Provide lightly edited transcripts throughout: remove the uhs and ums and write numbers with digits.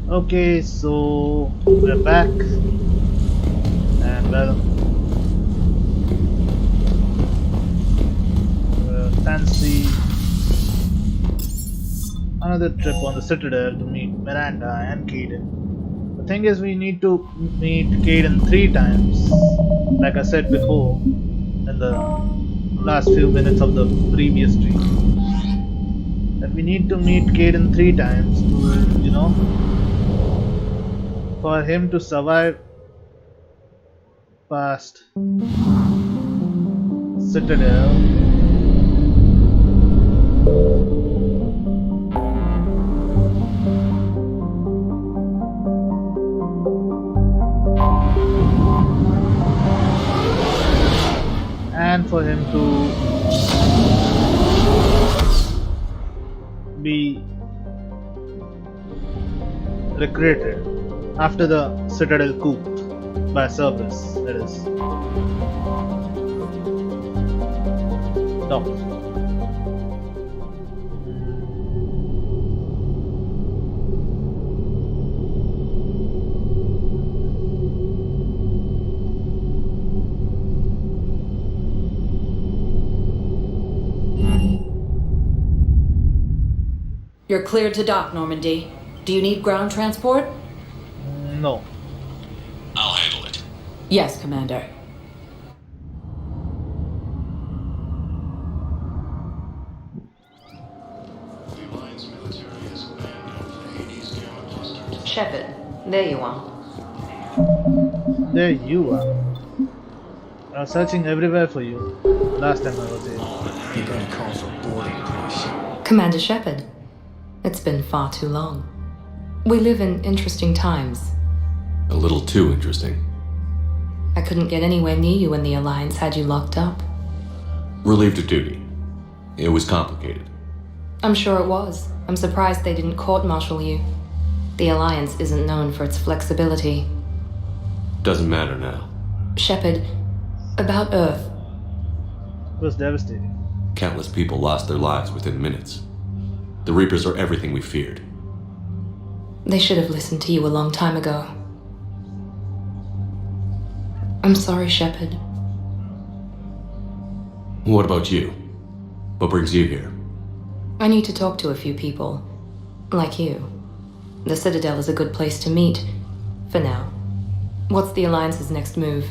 Okay, so we're back, and well, fancy another trip on the Citadel to meet Miranda and Caden. The thing is, we need to meet Caden 3 times, like I said before in the last few minutes of the previous stream. That we need to meet Caden 3 times to, for him to survive past Citadel. And for him to be recruited after the Citadel coup by Cerberus, that is. Doc. You're cleared to dock, Normandy. Do you need ground transport? No. I'll handle it. Yes, Commander. Shepard, there you are. There you are. I was searching everywhere for you last time I was here. You better call for boarding, please. Commander Shepard, it's been far too long. We live in interesting times. A little too interesting. I couldn't get anywhere near you when the Alliance had you locked up. Relieved of duty. It was complicated. I'm sure it was. I'm surprised they didn't court-martial you. The Alliance isn't known for its flexibility. Doesn't matter now. Shepard, about Earth. It was devastating. Countless people lost their lives within minutes. The Reapers are everything we feared. They should have listened to you a long time ago. I'm sorry, Shepard. What about you? What brings you here? I need to talk to a few people. Like you. The Citadel is a good place to meet. For now. What's the Alliance's next move?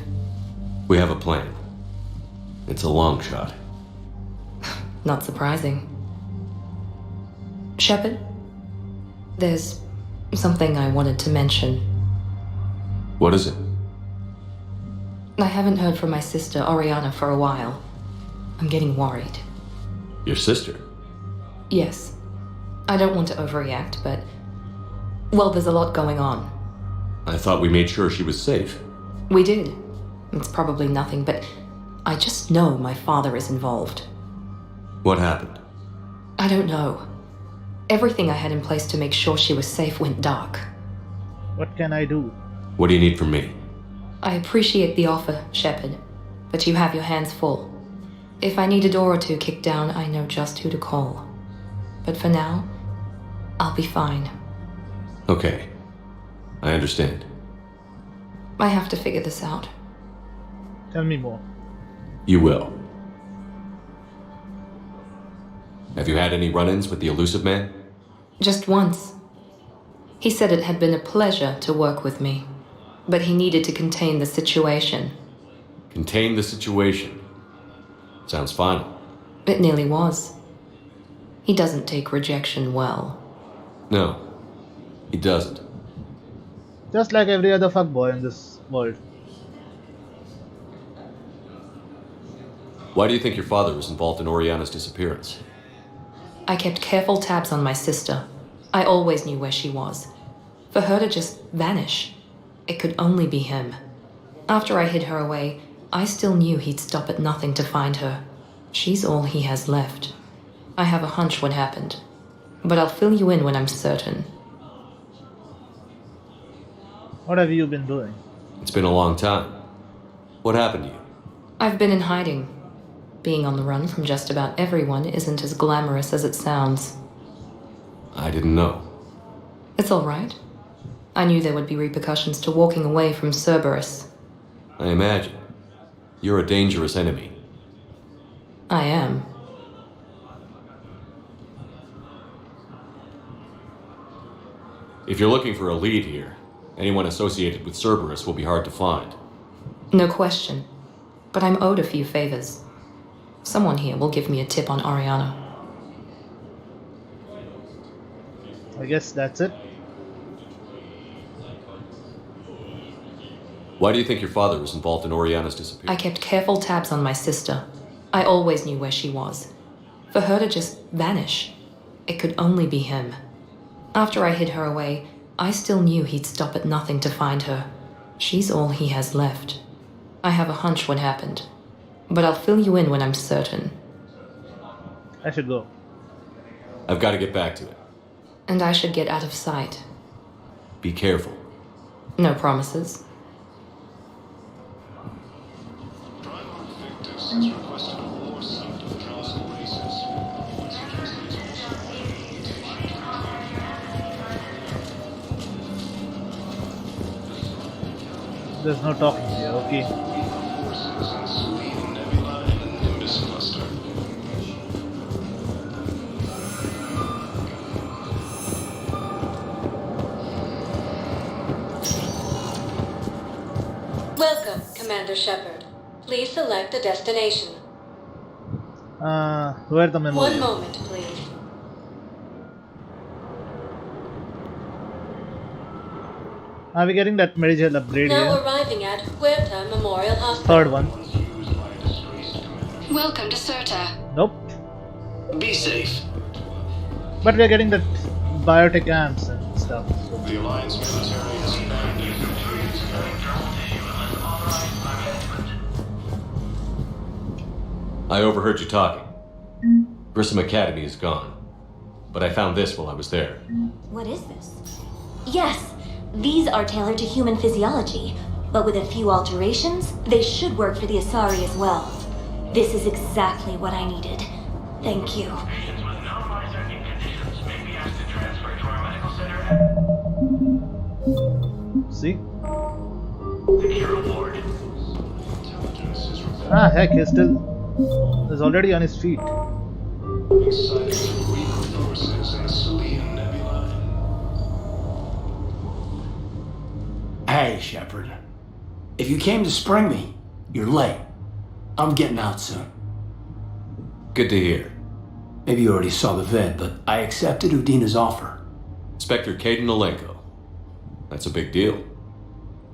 We have a plan. It's a long shot. Not surprising. Shepard? There's something I wanted to mention. What is it? I haven't heard from my sister, Oriana, for a while. I'm getting worried. Your sister? Yes. I don't want to overreact, but... well, there's a lot going on. I thought we made sure she was safe. We did. It's probably nothing, but I just know my father is involved. What happened? I don't know. Everything I had in place to make sure she was safe went dark. What can I do? What do you need from me? I appreciate the offer, Shepard, but you have your hands full. If I need a door or two kicked down, I know just who to call. But for now, I'll be fine. Okay. I understand. I have to figure this out. Tell me more. You will. Have you had any run-ins with the elusive man? Just once. He said it had been a pleasure to work with me, but he needed to contain the situation. Contain the situation. Sounds final. It nearly was. He doesn't take rejection well. No, he doesn't. Just like every other fuckboy in this world. Why do you think your father was involved in Oriana's disappearance? I kept careful tabs on my sister. I always knew where she was. For her to just vanish, it could only be him. After I hid her away, I still knew he'd stop at nothing to find her. She's all he has left. I have a hunch what happened, but I'll fill you in when I'm certain. What have you been doing? It's been a long time. What happened to you? I've been in hiding. Being on the run from just about everyone isn't as glamorous as it sounds. I didn't know. It's all right. I knew there would be repercussions to walking away from Cerberus. I imagine. You're a dangerous enemy. I am. If you're looking for a lead here, anyone associated with Cerberus will be hard to find. No question. But I'm owed a few favors. Someone here will give me a tip on Ariana. I guess that's it. Why do you think your father was involved in Oriana's disappearance? I kept careful tabs on my sister. I always knew where she was. For her to just vanish, it could only be him. After I hid her away, I still knew he'd stop at nothing to find her. She's all he has left. I have a hunch what happened, but I'll fill you in when I'm certain. I should go. I've got to get back to it. And I should get out of sight. Be careful. No promises. There's no talking here, okay. Welcome, Commander Shepard. Please select a destination. Where the memo? One moment, please. Are we getting that medical upgrade Now here? arriving at Huerta Memorial Hospital. Third one. Welcome to Cirta. Nope. Be safe. But we are getting that biotech amps and stuff. The Alliance military has landed. I overheard you talking. Grissom Academy is gone. But I found this while I was there. What is this? Yes, these are tailored to human physiology, but with a few alterations, they should work for the Asari as well. This is exactly what I needed. Thank you. Patients with known life-threatening conditions may be asked to transfer to our medical center. See? Hero Ward. Ah, heck, he's already on his feet. Excited to Reaper forces in the Selene Nebula. Hey, Shepard. If you came to spring me, you're late. I'm getting out soon. Good to hear. Maybe you already saw the vid, but I accepted Udina's offer. Inspector Caden Alenko. That's a big deal.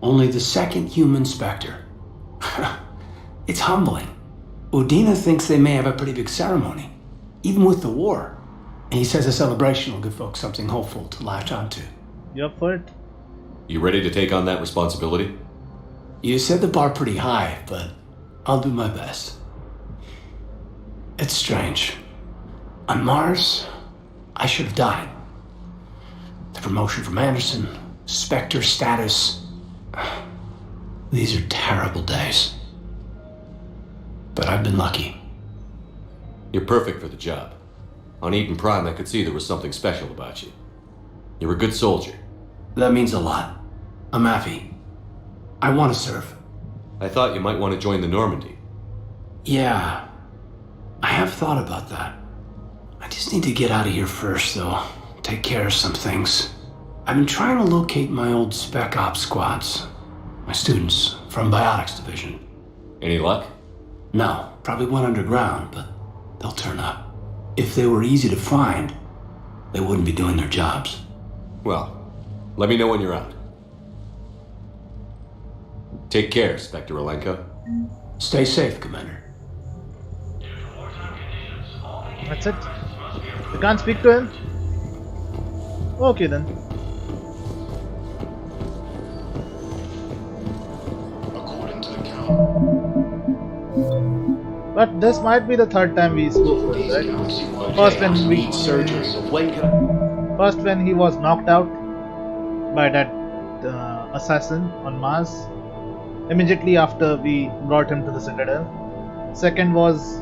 Only the second human Spectre. It's humbling. Udina thinks they may have a pretty big ceremony, even with the war. And he says a celebration will give folks something hopeful to latch onto. You up for it? You ready to take on that responsibility? You set the bar pretty high, but I'll do my best. It's strange. On Mars, I should have died. The promotion from Anderson, Spectre status. These are terrible days. But I've been lucky. You're perfect for the job. On Eden Prime, I could see there was something special about you. You're a good soldier. That means a lot. I'm happy. I want to serve. I thought you might want to join the Normandy. Yeah, I have thought about that. I just need to get out of here first, though. Take care of some things. I've been trying to locate my old Spec Ops squads. My students from Biotics Division. Any luck? No, probably went underground, but they'll turn up. If they were easy to find, they wouldn't be doing their jobs. Well, let me know when you're out. Take care, Spectre Alenko. Stay safe, Commander. That's it? You can't speak to him? Okay then. According to the count, But this might be the third time we spoke with, these right? galaxy-wide First when we need surgery of Lincoln. First when he was knocked out by that assassin on Mars. Immediately after we brought him to the Citadel. Second was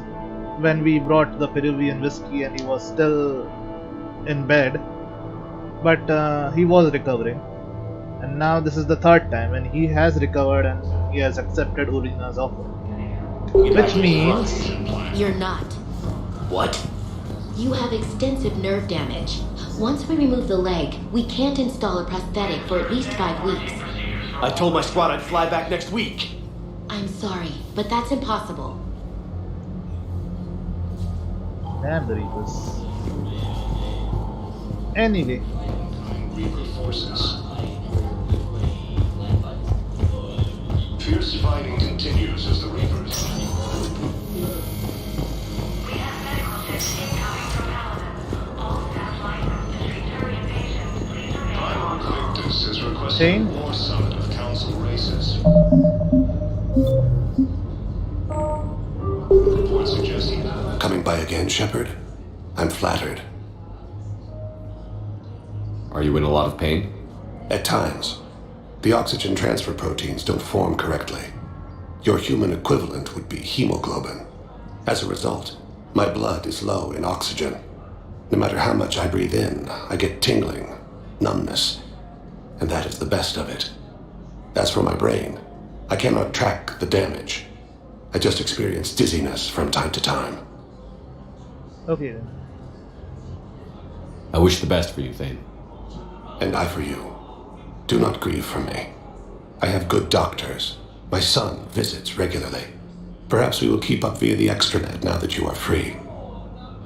when we brought the Peruvian whiskey and he was still in bed, but he was recovering. And now this is the third time, and he has recovered and he has accepted Urina's offer. Which means You're not. What? You have extensive nerve damage. Once we remove the leg, we can't install a prosthetic for at least 5 weeks. I told my squad I'd fly back next week. I'm sorry, but that's impossible. damn the Reapers. Anyway, Reaper forces. Fierce fighting continues as the Reapers. We have medical ships incoming from Paladin. All staff licensed to treat Turian patients. Please remain Primal calm. Victus has requested Shane? a war summit of council races. Report suggesting Coming by again, Shepard? I'm flattered. Are you in a lot of pain? At times, the oxygen transfer proteins don't form correctly. Your human equivalent would be hemoglobin. As a result, my blood is low in oxygen. No matter how much I breathe in, I get tingling, numbness, and that is the best of it. As for my brain, I cannot track the damage. I just experience dizziness from time to time. okay then. I wish the best for you, Thane. And I for you. Do not grieve for me. I have good doctors. My son visits regularly. Perhaps we will keep up via the extranet now that you are free.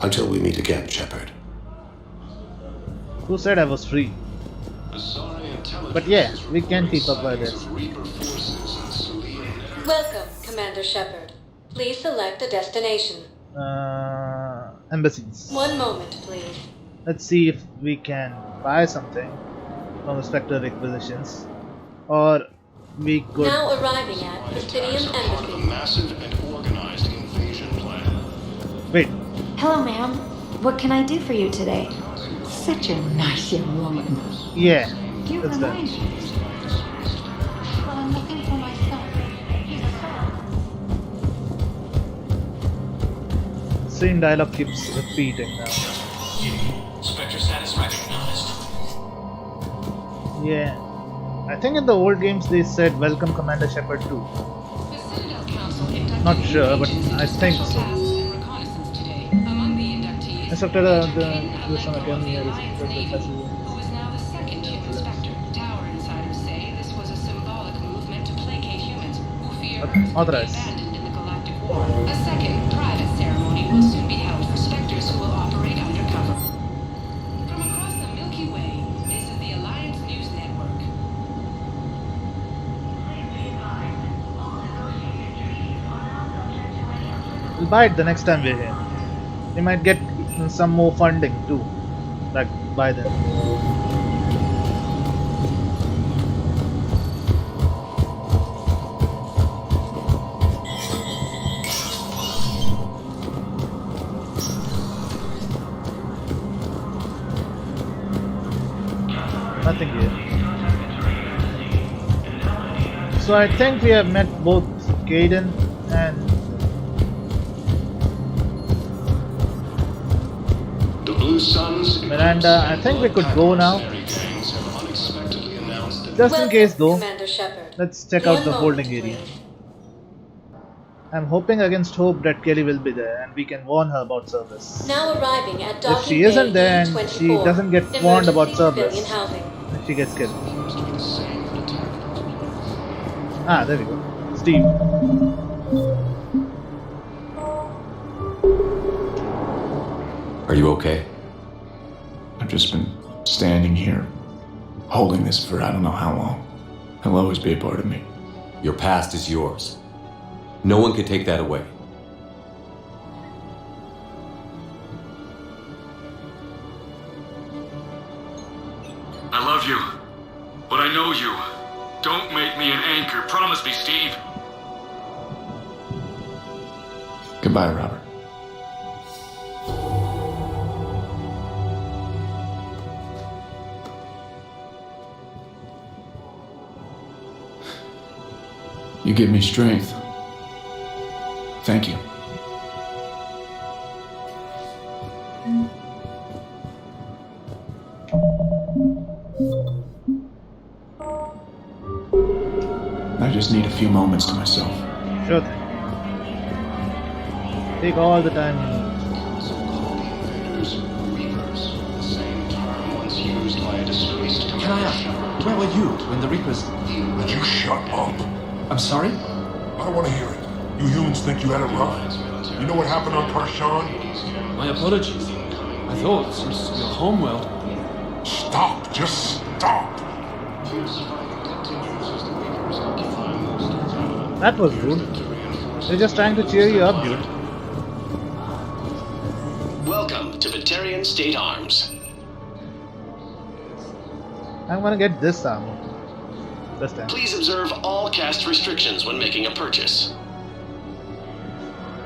Until we meet again, Shepard. Who said I was free? Asari intelligence. But yeah, we can keep up by this. Reaper forces in Celine. Welcome, Commander Shepard. Please select a destination. Embassies. 1 moment, please. Let's see if we can buy something from the Spectre requisitions, or we could. Now arriving at Presidium Attacks are part of a Embassy. massive and organized invasion plan. Wait, Hello, ma'am. What can I do for you today? Such a nice young woman. yeah, You that's that. remind me. Well, I'm looking for my son. He's a son. Same dialogue keeps repeating now. Spectre status recognized. Yeah, I think in the old games they said "Welcome, Commander Shepard" too. The Citadel Council inducted Not sure, but into I think special so. tasks and reconnaissance today. Among the inductees, Except the son of Yami who is now the second human Spectre. Tower insiders say this was a symbolic move meant to placate humans who fear Okay, Earth will be authorized. abandoned in the galactic war. A second private ceremony will soon be held for Spectres who will operate undercover. From across the Milky Way, this is the Alliance News Network. Please be advised, all negotiated treaties are now subject to any applicable We'll buy it the next time we're here. We might get some more funding too, like by then. Nothing here. So I think we have met both Caden and The Blue Suns. Miranda. I think we could go now. Gangs have unexpectedly announced that Just in Welcome, case though, Commander Shepard. let's check out 1 the moment, holding area. please. I'm hoping against hope that Kelly will be there and we can warn her about service. Now arriving at If docking she isn't bay there and E24. she doesn't get warned about Emergency service, civilian housing. she gets killed. appears to be the same attack. Ah, there we go. Steve. Are you okay? I've just been standing here, holding this for I don't know how long. It'll always be a part of me. Your past is yours. No one can take that away. I love you, but I know you. Don't make me an anchor. Promise me, Steve. Goodbye, Robert. You give me strength. Thank you. I just need a few moments to myself. Sure thing. Take all the time you need. Can I ask, where were you when the Reapers... Would you shut up? I'm sorry? I don't want to hear it. You humans think you had it rough? You know what happened on Karshan? My apologies. I thought, since your homeworld... Stop! Just stop! That was rude. They're just trying to cheer you up, dude. Welcome to Veterian State Arms. I'm gonna get this ammo. This time. Please observe all caste restrictions when making a purchase.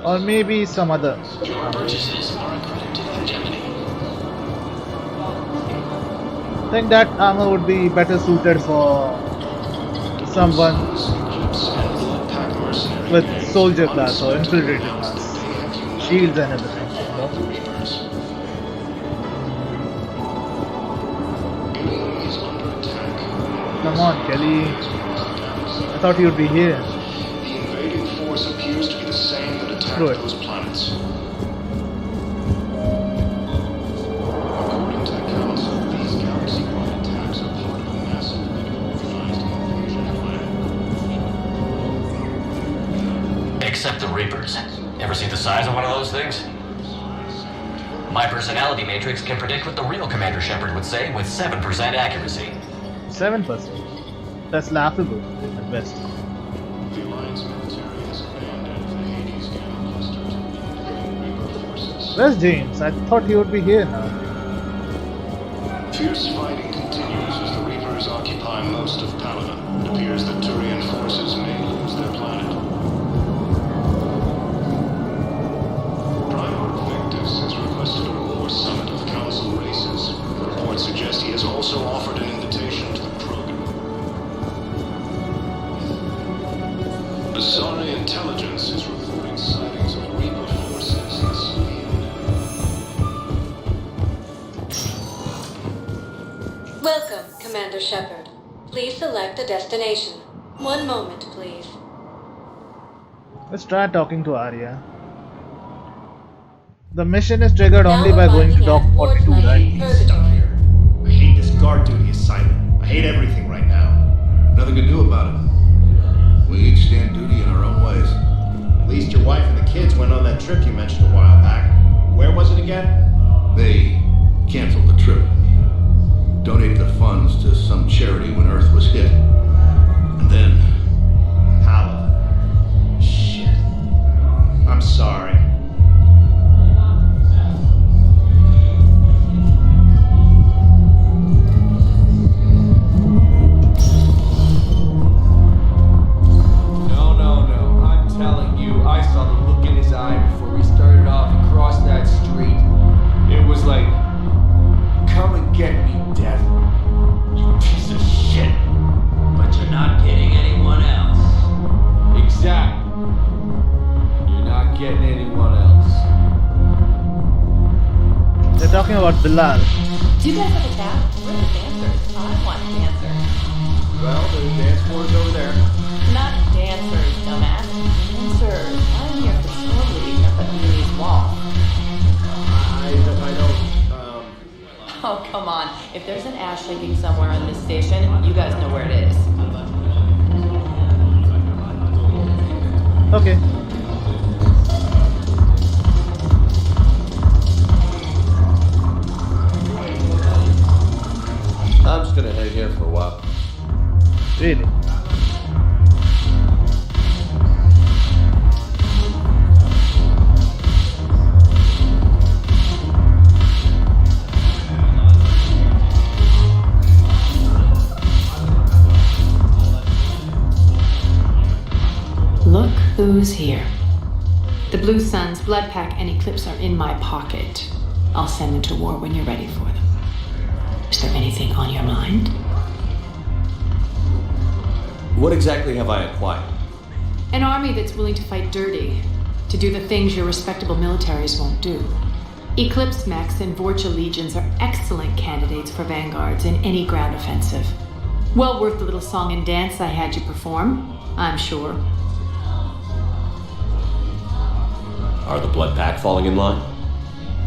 Or maybe some other. Your purchases are accredited to Gemini. I think that armor would be better suited for someone with soldier class or infiltrator class. Shields and everything. Come on, Kelly. I thought you'd be here. The invading force appears to be the same that attacked those planets. According to the Council, these galaxy-wide attacks are part of a massive organized invasion plan. Except the Reapers. Ever see the size of one of those things? My personality matrix can predict what the real Commander Shepard would say with 7% accuracy. 7%? That's laughable, at best. The Alliance military has abandoned the Hades gamma cluster to the Reaper forces. Where's James? I thought he would be here now. Fierce fighting continues as the Reapers occupy most of Paladin. It appears that Turian forces may lose their planet. Prime Victus has requested a war summit of Council races. Reports suggest he has also offered an invitation to the krogan. Asari intelligence is reporting sightings of Reaper forces in Citadel. Welcome, Commander Shepard. Please select a destination. One moment, please. Let's try talking to Arya. The mission is triggered only by going to Dock 42, right? Stuck here. I hate this guard duty assignment. I hate everything right now. Nothing to do about it. We each stand duty in our own ways. At least your wife and the kids went on that trip you mentioned a while back. Where was it again? They canceled the trip. Donated the funds to some charity when Earth was hit. And then... Paladin. Shit. I'm sorry. I saw the look in his eye before we started off across that street. It was like, come and get me, Death. You piece of shit. But you're not getting anyone else. Exactly. You're not getting anyone else. They're talking about Bilal. Do you guys have a tap? We're the dancers. I want dancers. Well, there's dance floors over there. Not dancers, dumbass. Dancers. I'm here for snowboarding up at Lee's wall. I don't, Oh, come on. If there's an ass shaking somewhere on this station, you guys know where it is. Okay. I'm just gonna hang here for a while. Really? Look who's here. The Blue Suns, Blood Pack, and Eclipse are in my pocket. I'll send them to war when you're ready for them. Is there anything on your mind? What exactly have I acquired? An army that's willing to fight dirty, to do the things your respectable militaries won't do. Eclipse mechs and Vorcha legions are excellent candidates for vanguards in any ground offensive. Well worth the little song and dance I had you perform, I'm sure. Are the blood pack falling in line?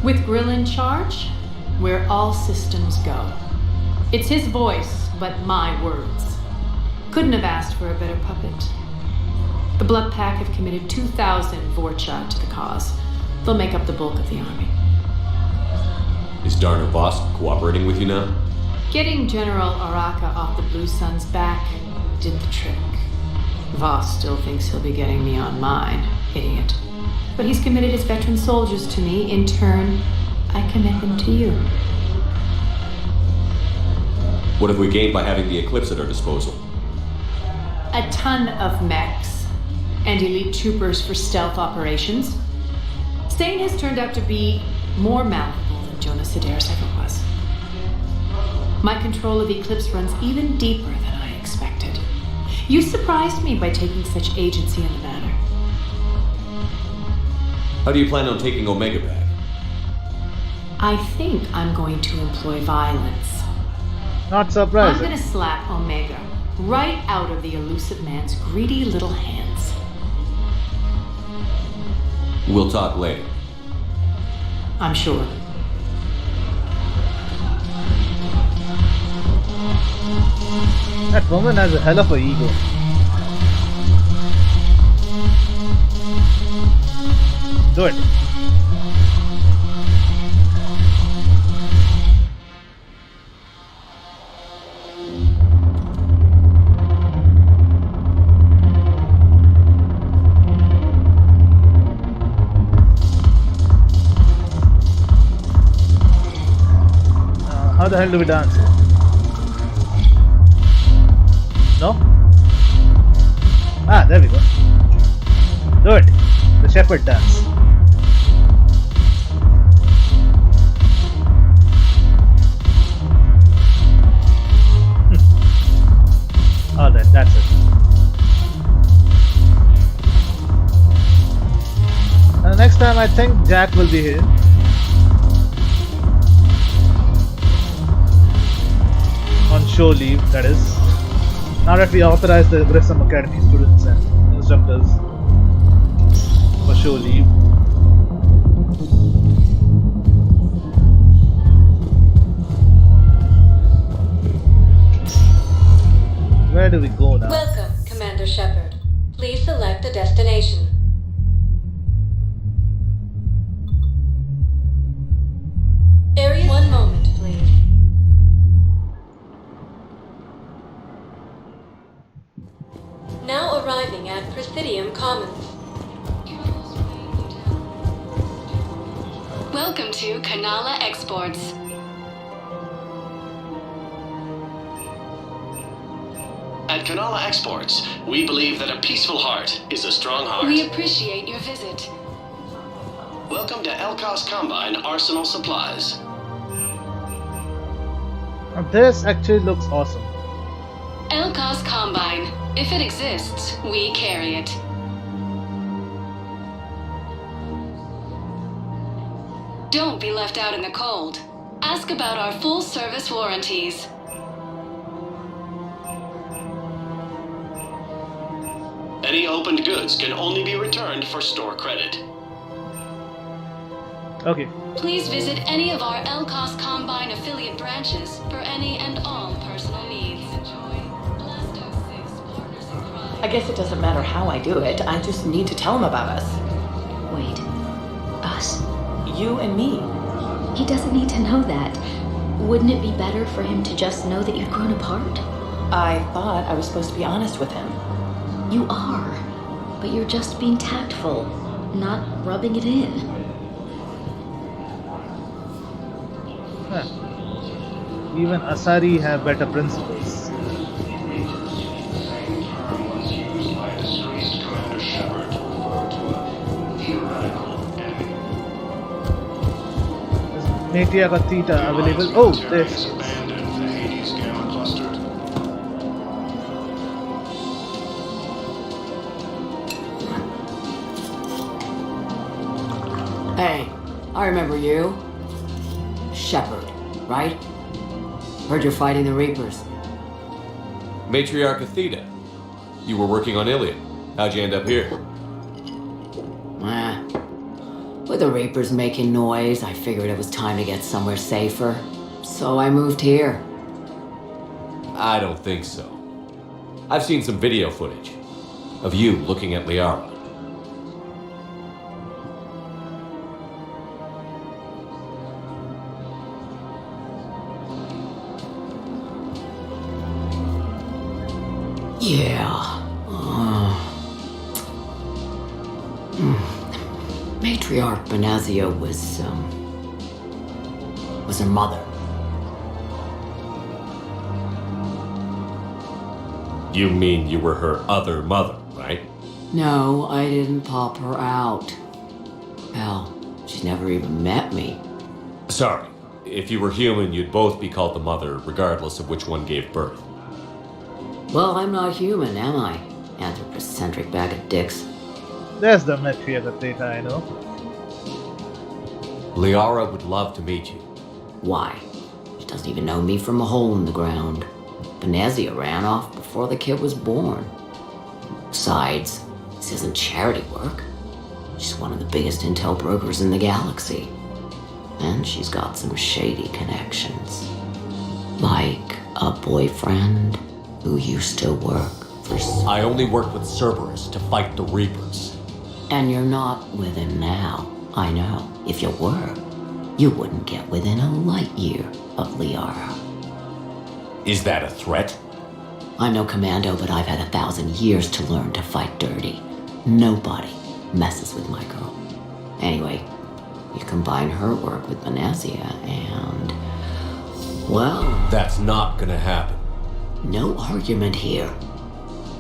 With Grill in charge, where all systems go. It's his voice, but my words. Couldn't have asked for a better puppet. The Blood Pack have committed 2,000 Vorcha to the cause. They'll make up the bulk of the army. Is Darner Voss cooperating with you now? Getting General Araka off the Blue Sun's back did the trick. Voss still thinks he'll be getting me on mine. Idiot. But he's committed his veteran soldiers to me. In turn, I commit them to you. What have we gained by having the Eclipse at our disposal? A ton of mechs and elite troopers for stealth operations. Stain has turned out to be more malleable than Jonas Sedaris ever was. My control of Eclipse runs even deeper than I expected. You surprised me by taking such agency in the matter. How do you plan on taking Omega back? I think I'm going to employ violence. Not surprising. I'm gonna slap Omega right out of the elusive man's greedy little hands. We'll talk later. I'm sure. That woman has a hell of a ego. Do it. How the hell do we dance? No? Ah, there we go. Do it. The shepherd dance. Alright, that's it. And next time I think Jack will be here. On show leave, that is. Now that we authorize the Grissom Academy students and instructors for show leave. Where do we go now? Welcome, Commander Shepard. Please select a destination. Area. One moment, please. Now arriving at Presidium Commons. Welcome to Kanala Exports. At Kanala Exports, we believe that a peaceful heart is a strong heart. We appreciate your visit. Welcome to Elkos Combine Arsenal Supplies. Now this actually looks awesome. Elkos Combine. If it exists, we carry it. Don't be left out in the cold. Ask about our full service warranties. Any opened goods can only be returned for store credit. Okay. Please visit any of our Elkos Combine affiliate branches for any and all personal needs. I guess it doesn't matter how I do it. I just need to tell him about us. Wait. Us? You and me. He doesn't need to know that. Wouldn't it be better for him to just know that you'd grown apart? I thought I was supposed to be honest with him. You are. But you're just being tactful, not rubbing it in. Huh. Even Asari have better principles. Natia Theta available. Oh, this. Hey, I remember you. Shepard, right? Heard you're fighting the Reapers. Matriarch Theta. You were working on Ilium. How'd you end up here? With the Reapers making noise, I figured it was time to get somewhere safer. So I moved here. I don't think so. I've seen some video footage of you looking at Liara. Yeah. Matriarch Benazia was her mother. You mean you were her other mother, right? No, I didn't pop her out. Hell, she's never even met me. Sorry. If you were human, you'd both be called the mother, regardless of which one gave birth. Well, I'm not human, am I? Anthropocentric bag of dicks. There's the Matriarch Theta I know. Liara would love to meet you. Why? She doesn't even know me from a hole in the ground. Benazia ran off before the kid was born. Besides, this isn't charity work. She's one of the biggest intel brokers in the galaxy. And she's got some shady connections. Like a boyfriend who used to work for... I only work with Cerberus to fight the Reapers. And you're not with him now. I know. If you were, you wouldn't get within a light year of Liara. Is that a threat? I'm no commando, but I've had 1,000 years to learn to fight dirty. Nobody messes with my girl. Anyway, you combine her work with Benazia and... well... That's not gonna happen. No argument here.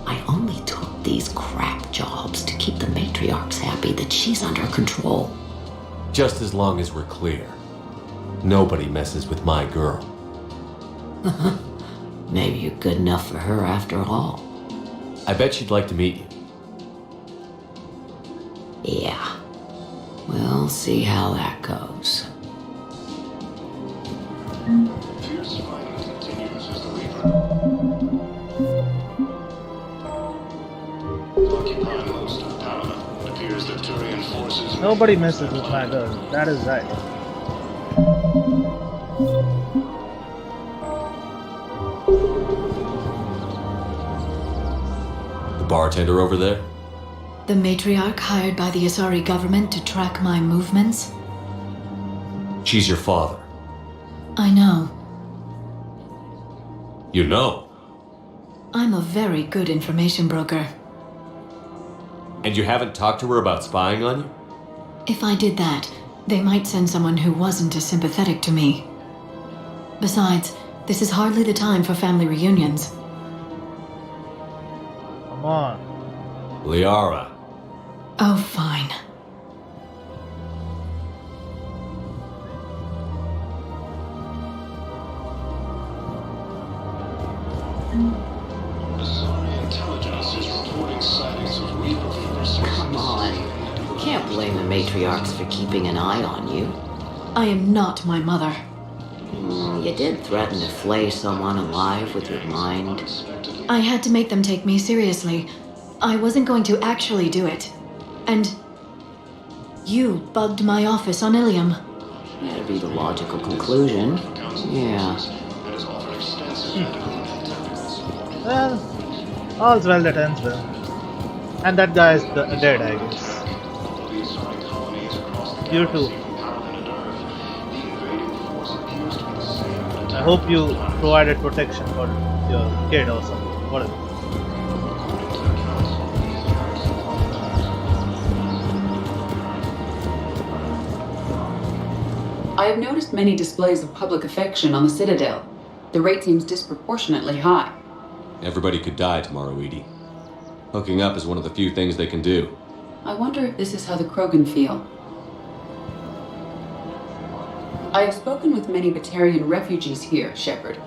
I only took these crap jobs to keep the matriarchs happy that she's under control. Just as long as we're clear. Nobody messes with my girl. Maybe you're good enough for her after all. I bet she'd like to meet you. Yeah. We'll see how that goes. Fierce fighting continues as the Reaper occupy most of Dalama. It appears that Turian forces... Nobody messes with my girl. That is right. The bartender over there? The matriarch hired by the Asari government to track my movements? She's your father. I know. You know? I'm a very good information broker. And you haven't talked to her about spying on you? If I did that, they might send someone who wasn't as sympathetic to me. Besides, this is hardly the time for family reunions. Come on. Liara. Oh, fine. Asari intelligence is reporting sightings of Reaper forces. Come on. You can't blame the matriarchs for keeping an eye on you. I am not my mother. You did threaten to flay someone alive with your mind. I had to make them take me seriously. I wasn't going to actually do it. And you bugged my office on Ilium. That'd be the logical conclusion. Yeah. Well, all's well that ends well. And that guy is dead, I guess. You too. I hope you provided protection for your kid or something. Whatever. I have noticed many displays of public affection on the Citadel. The rate seems disproportionately high. Everybody could die tomorrow, Edie. Hooking up is one of the few things they can do. I wonder if this is how the Krogan feel. I have spoken with many Batarian refugees here, Shepard.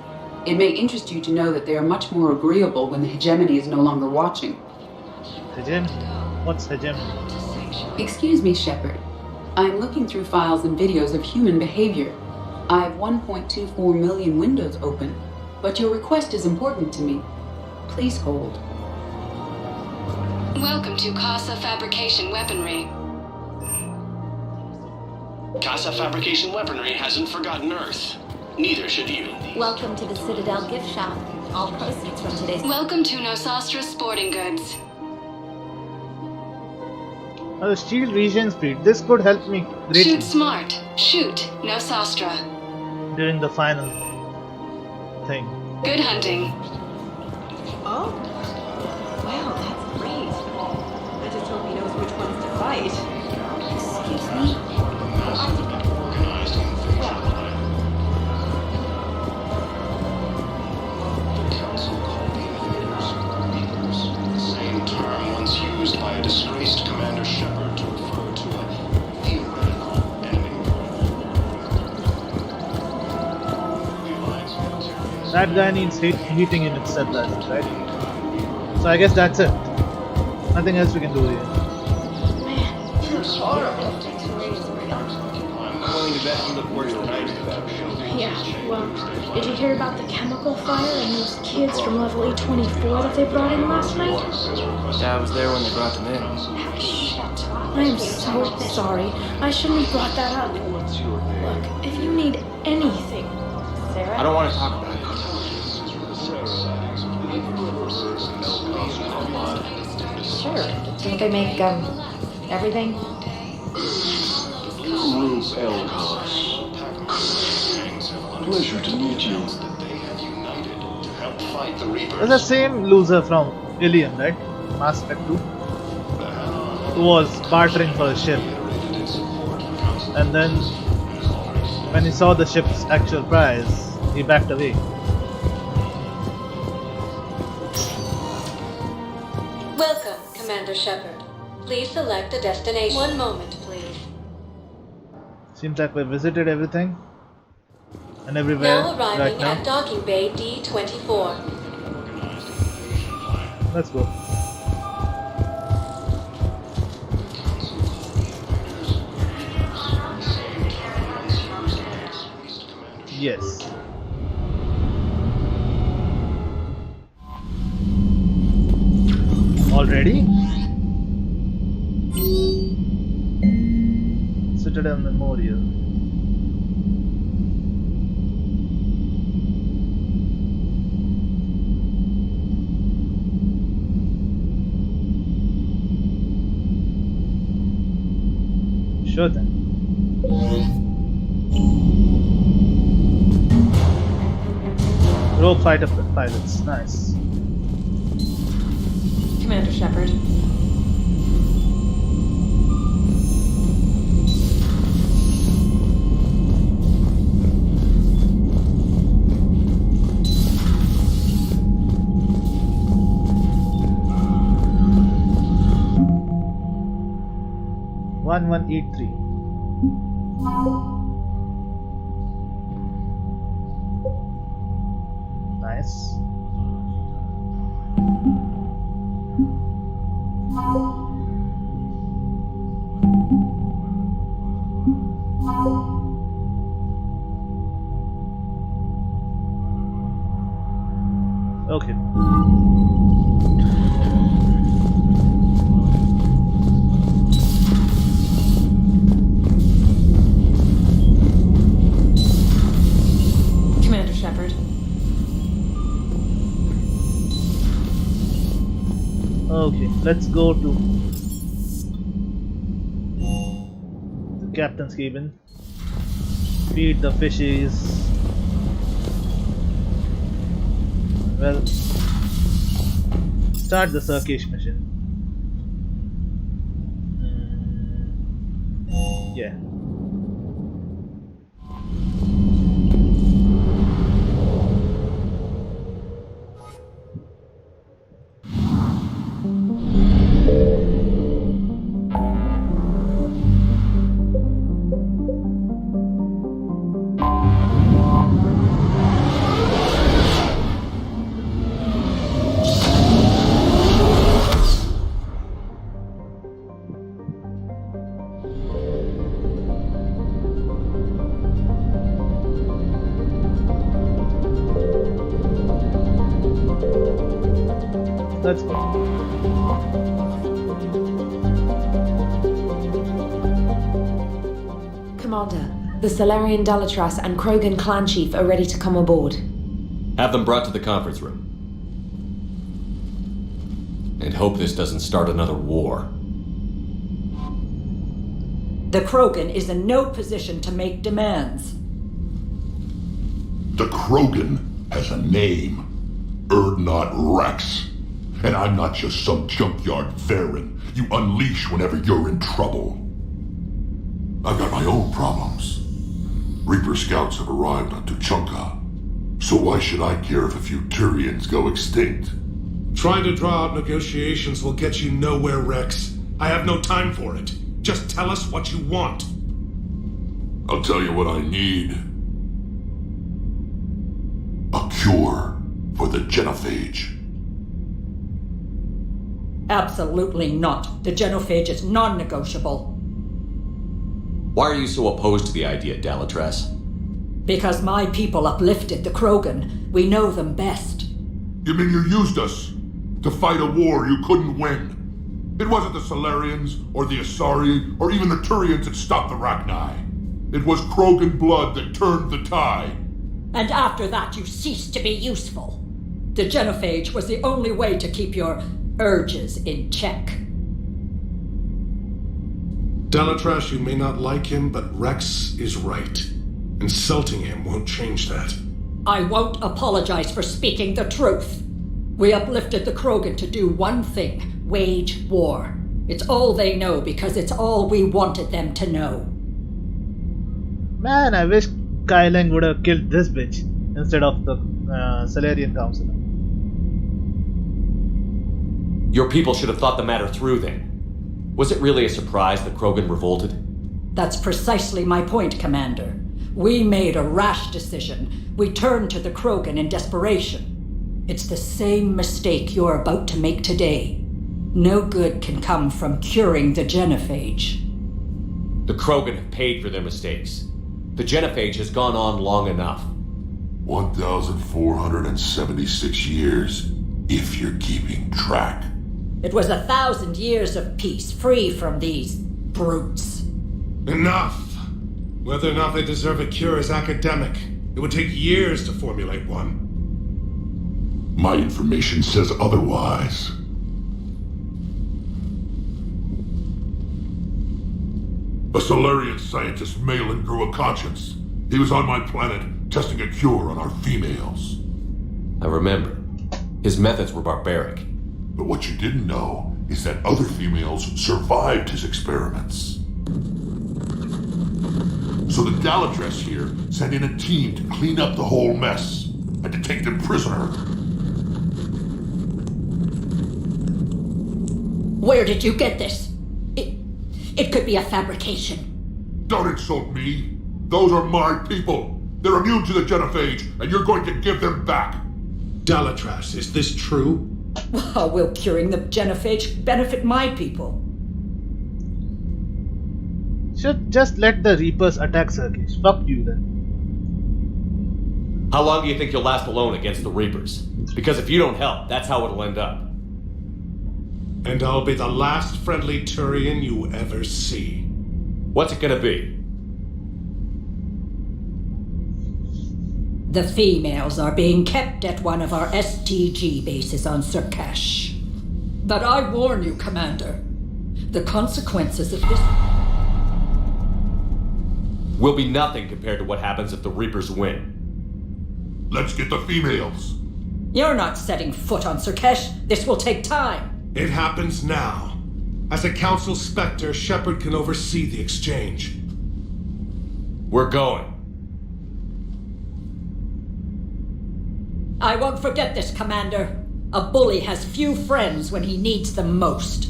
It may interest you to know that they are much more agreeable when the hegemony is no longer watching. Hegemony? What's hegemony? Excuse me, Shepard. I am looking through files and videos of human behavior. I have 1.24 million windows open, but your request is important to me. Please hold. Welcome to Casa Fabrication Weaponry. Casa Fabrication Weaponry hasn't forgotten Earth. Neither should you. Welcome to the Citadel gift shop. All proceeds from today's... Welcome to Nosastra Sporting Goods. Oh, the shield regen speed. This could help me greatly Shoot smart. Shoot Nosastra. during the final thing. Good hunting. Oh? Wow, that's great. I just hope he knows which ones to fight. Excuse me? The same term once used by a disgraced Commander Shepard to refer to a theoretical ending. That guy needs heating in itself, right? So I guess that's it. Nothing else we can do here. I'm willing to bet you look worse than I do. Yeah, well, did you hear about the chemical fire and those kids from level 824 that they brought in last night? Yeah, I was there when they brought them in. Shit. I am so sorry. I shouldn't have brought that up. Look, if you need anything, Sarah... I don't want to talk about it. Sure. Don't they make, everything? Group Elkos. Pleasure to meet you. That's the same loser from Alien, right? Mass Effect 2. Who was bartering for a ship. And then, when he saw the ship's actual price, he backed away. Welcome, Commander Shepard. Please select a destination. One moment, please. Seems like we visited everything and everywhere Now arriving right now. at Docking Bay D-24. Let's go. Yes. Already? Citadel Memorial. Sure then. Rogue fighter pilots, nice. Commander Shepard. One 1183. Nice. Okay. Commander Shepard. Okay, let's go to the captain's cabin. Feed the fishes. Well, start the circus mission. Yeah. That's good. Commander, the Salarian Dalatrass and Krogan clan chief are ready to come aboard. Have them brought to the conference room. And hope this doesn't start another war. The Krogan is in no position to make demands. The Krogan has a name. Erdnot Rex. And I'm not just some junkyard Varen you unleash whenever you're in trouble. I've got my own problems. Reaper scouts have arrived on Tuchanka. So why should I care if a few Turians go extinct? Trying to draw out negotiations will get you nowhere, Rex. I have no time for it. Just tell us what you want. I'll tell you what I need. A cure for the genophage. Absolutely not. The genophage is non-negotiable. Why are you so opposed to the idea, Dalatrass? Because my people uplifted the Krogan. We know them best. You mean you used us to fight a war you couldn't win? It wasn't the Solarians, or the Asari, or even the Turians that stopped the Rachni. It was Krogan blood that turned the tide. And after that you ceased to be useful. The genophage was the only way to keep your urges in check. Dalatrass, you may not like him, but Rex is right. Insulting him won't change that. I won't apologize for speaking the truth. We uplifted the Krogan to do one thing: wage war. It's all they know because it's all we wanted them to know. Man, I wish Kylang would have killed this bitch instead of the Salarian Councilor. Your people should have thought the matter through then. Was it really a surprise that Krogan revolted? That's precisely my point, Commander. We made a rash decision. We turned to the Krogan in desperation. It's the same mistake you're about to make today. No good can come from curing the genophage. The Krogan have paid for their mistakes. The genophage has gone on long enough. 1,476 years, if you're keeping track. It was 1,000 years of peace, free from these brutes. Enough! Whether or not they deserve a cure is academic. It would take years to formulate one. My information says otherwise. A Solarian scientist, Malin, grew a conscience. He was on my planet, testing a cure on our females. I remember. His methods were barbaric. But what you didn't know is that other females survived his experiments. So the Dalatrass here sent in a team to clean up the whole mess and to take them prisoner. Where did you get this? It could be a fabrication. Don't insult me. Those are my people. They're immune to the genophage, and you're going to give them back. Dalatrass, is this true? How will curing the genophage benefit my people? Should just let the Reapers attack Circus. Fuck you then. How long do you think you'll last alone against the Reapers? Because if you don't help, that's how it'll end up. And I'll be the last friendly Turian you ever see. What's it gonna be? The females are being kept at one of our STG bases on Surkash. But I warn you, Commander, the consequences of this will be nothing compared to what happens if the Reapers win. Let's get the females. You're not setting foot on Surkash. This will take time. It happens now. As a Council Spectre, Shepard can oversee the exchange. We're going. I won't forget this, Commander. A bully has few friends when he needs them most.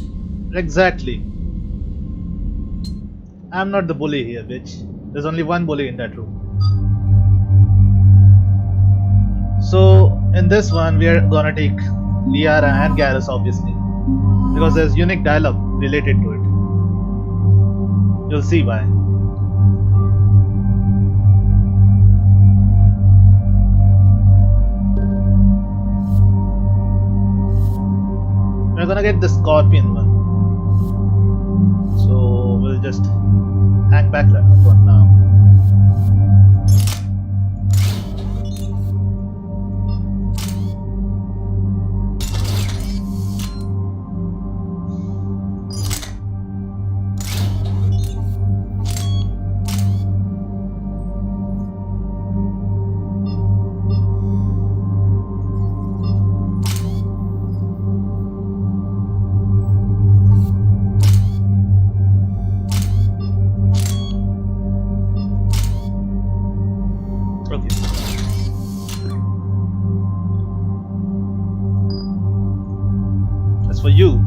Exactly. I'm not the bully here, bitch. There's only one bully in that room. So, in this one, we are gonna take Liara and Garrus, obviously. Because there's unique dialogue related to it. You'll see why. we're gonna get the scorpion one. So we'll just hang back that one now. For you.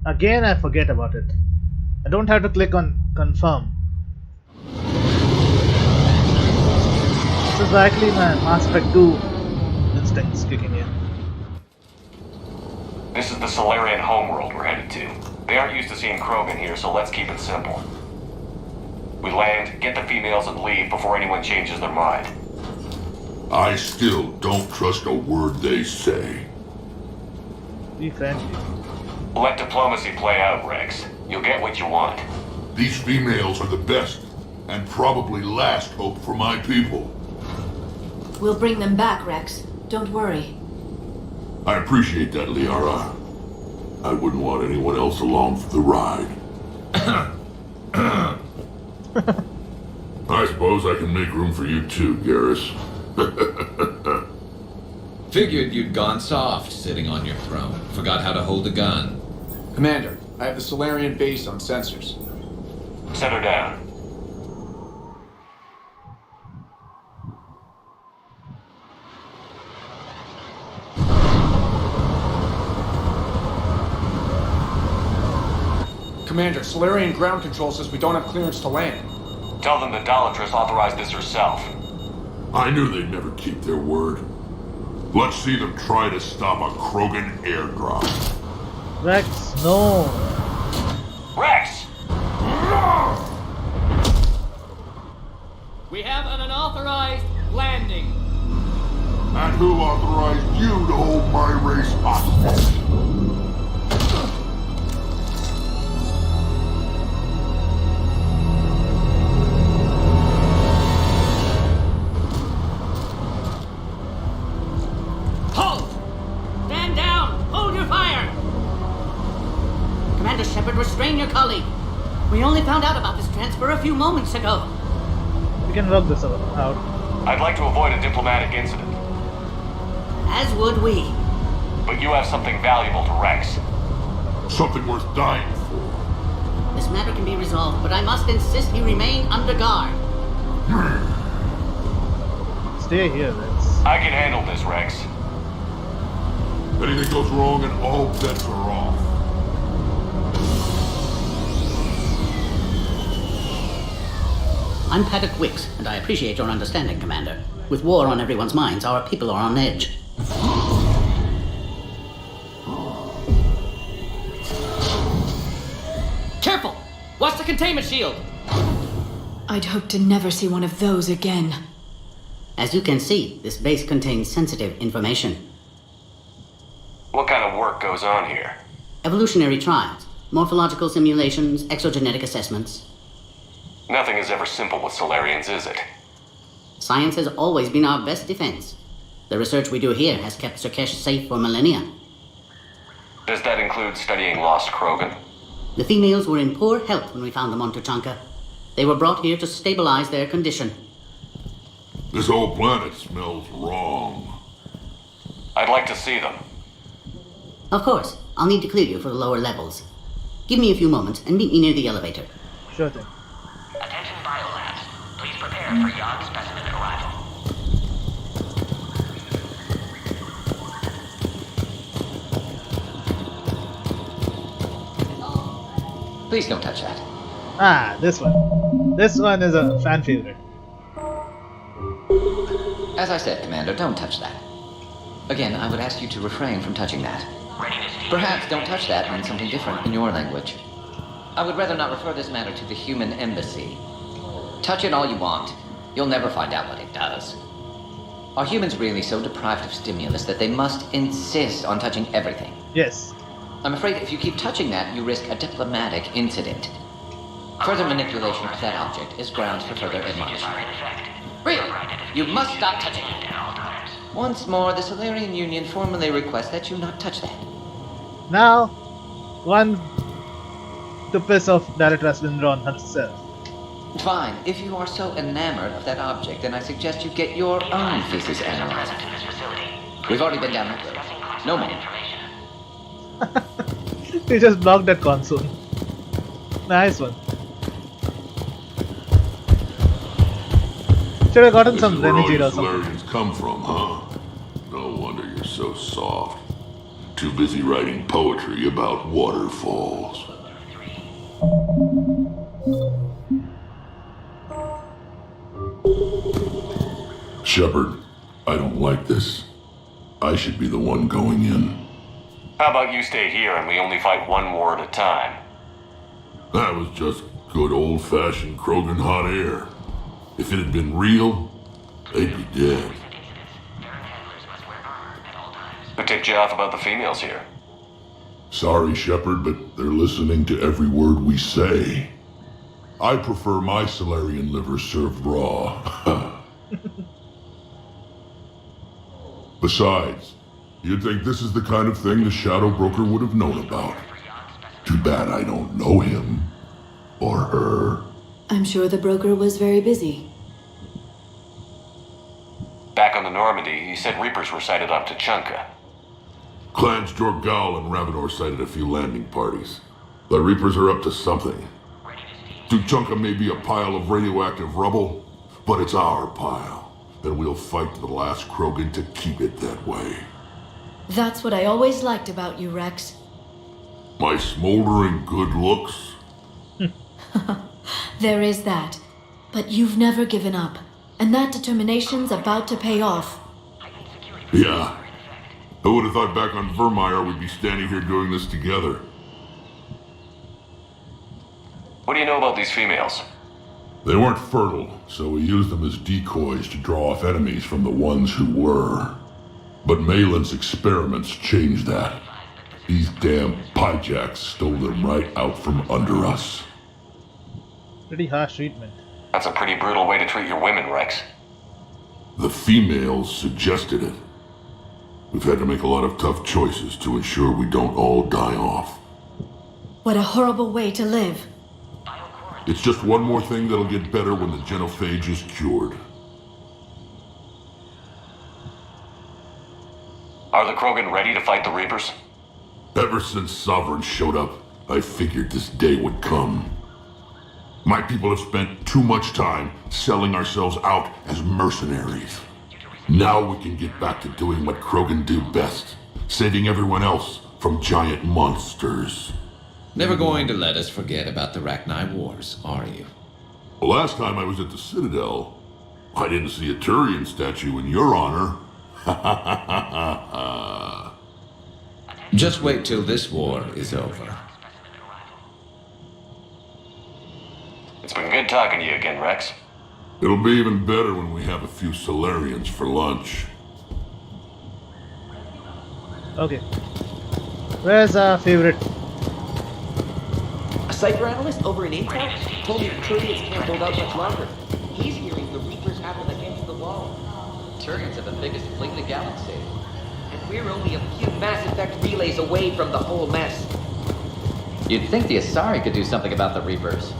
Again, I forget about it. I don't have to click on confirm. This is actually my Mass Effect 2 instincts kicking in. This is the Solarian homeworld we're headed to. They aren't used to seeing Krogan here, so let's keep it simple. We land, get the females, and leave before anyone changes their mind. I still don't trust a word they say. Be friendly. Let diplomacy play out, Rex. You'll get what you want. These females are the best, and probably last hope for my people. We'll bring them back, Rex. Don't worry. I appreciate that, Liara. I wouldn't want anyone else along for the ride. I suppose I can make room for you too, Garrus. Figured you'd gone soft sitting on your throne. Forgot how to hold a gun. Commander, I have the Solarian base on sensors. Set her down. Commander, Solarian ground control says we don't have clearance to land. Tell them the dalatrass authorized this herself. I knew they'd never keep their word. Let's see them try to stop a Krogan airdrop. Rex, no. Rex! We have an unauthorized landing. And who authorized you to hold my race hostage? Restrain your colleague. We only found out about this transfer a few moments ago. We can work this out. I'd like to avoid a diplomatic incident. As would we. But you have something valuable to Rex. Something worth dying for. This matter can be resolved, but I must insist he remain under guard. Stay here, Rex. I can handle this, Rex. Anything goes wrong and all bets are off. I'm Paddock Wicks, and I appreciate your understanding, Commander. With war on everyone's minds, our people are on edge. Careful! Watch the containment shield! I'd hoped to never see one of those again. As you can see, this base contains sensitive information. What kind of work goes on here? Evolutionary trials, morphological simulations, exogenetic assessments. Nothing is ever simple with Solarians, is it? Science has always been our best defense. The research we do here has kept Surkesh safe for millennia. Does that include studying lost Krogan? The females were in poor health when we found them on Tuchanka. They were brought here to stabilize their condition. This whole planet smells wrong. I'd like to see them. Of course. I'll need to clear you for the lower levels. Give me a few moments and meet me near the elevator. Sure thing. Attention biolabs. Please prepare for young specimen arrival. Please don't touch that. Ah, this one. This one is a fan favorite. As I said, Commander, don't touch that. Again, I would ask you to refrain from touching that. Perhaps don't touch that means something different in your language. I would rather not refer this matter to the human embassy. Touch it all you want. You'll never find out what it does. Are humans really so deprived of stimulus that they must insist on touching everything? Yes. I'm afraid if you keep touching that, you risk a diplomatic incident. Further manipulation of that object is grounds for further admonishment. Really, you must stop touching it. Once more, the Solarian Union formally requests that you not touch that. Now, one to piss off dalatrass Lindron herself. Fine. If you are so enamored of that object, then I suggest you get your own feces analyzed. We've already been down that road. No more. He just blocked that console. Nice one. Should have gotten some Renegade or something. Solarians come from, huh? No wonder you're so soft. Too busy writing poetry about waterfalls. Shepard, I don't like this. I should be the one going in. How about you stay here and we only fight one war at a time? That was just good old-fashioned Krogan hot air. If it had been real, they'd be dead. Who tipped you off about the females here? Sorry, Shepard, but they're listening to every word we say. I prefer my Solarian liver served raw. Besides, you'd think this is the kind of thing the Shadow Broker would have known about. Too bad I don't know him. Or her. I'm sure the broker was very busy. Back on the Normandy, he said Reapers were sighted on Tuchanka. Clans Jorgal and Ravador sighted a few landing parties. The Reapers are up to something. Tuchanka may be a pile of radioactive rubble, but it's our pile. And we'll fight to the last Krogan to keep it that way. That's what I always liked about you, Rex. My smoldering good looks? There is that. But you've never given up. And that determination's about to pay off. Yeah. Who would have thought back on Vermeer we'd be standing here doing this together? What do you know about these females? They weren't fertile, so we used them as decoys to draw off enemies from the ones who were. But Malin's experiments changed that. These damn pyjacks stole them right out from under us. Pretty harsh treatment. That's a pretty brutal way to treat your women, Rex. The females suggested it. We've had to make a lot of tough choices to ensure we don't all die off. What a horrible way to live. It's just one more thing that'll get better when the genophage is cured. Are the Krogan ready to fight the Reapers? Ever since Sovereign showed up, I figured this day would come. My people have spent too much time selling ourselves out as mercenaries. Now we can get back to doing what Krogan do best, saving everyone else from giant monsters. Never going to let us forget about the Rachni Wars, are you? The last time I was at the Citadel, I didn't see a Turian statue in your honor. Just wait till this war is over. It's been good talking to you again, Rex. It'll be even better when we have a few Solarians for lunch. Okay. Where's our favorite? A psychoanalyst over in Intel told me the Turians can't hold out much longer. He's hearing the Reapers have them against the wall. Turians are the biggest fleet in the galaxy. And we're only a few Mass Effect relays away from the whole mess. You'd think the Asari could do something about the Reapers.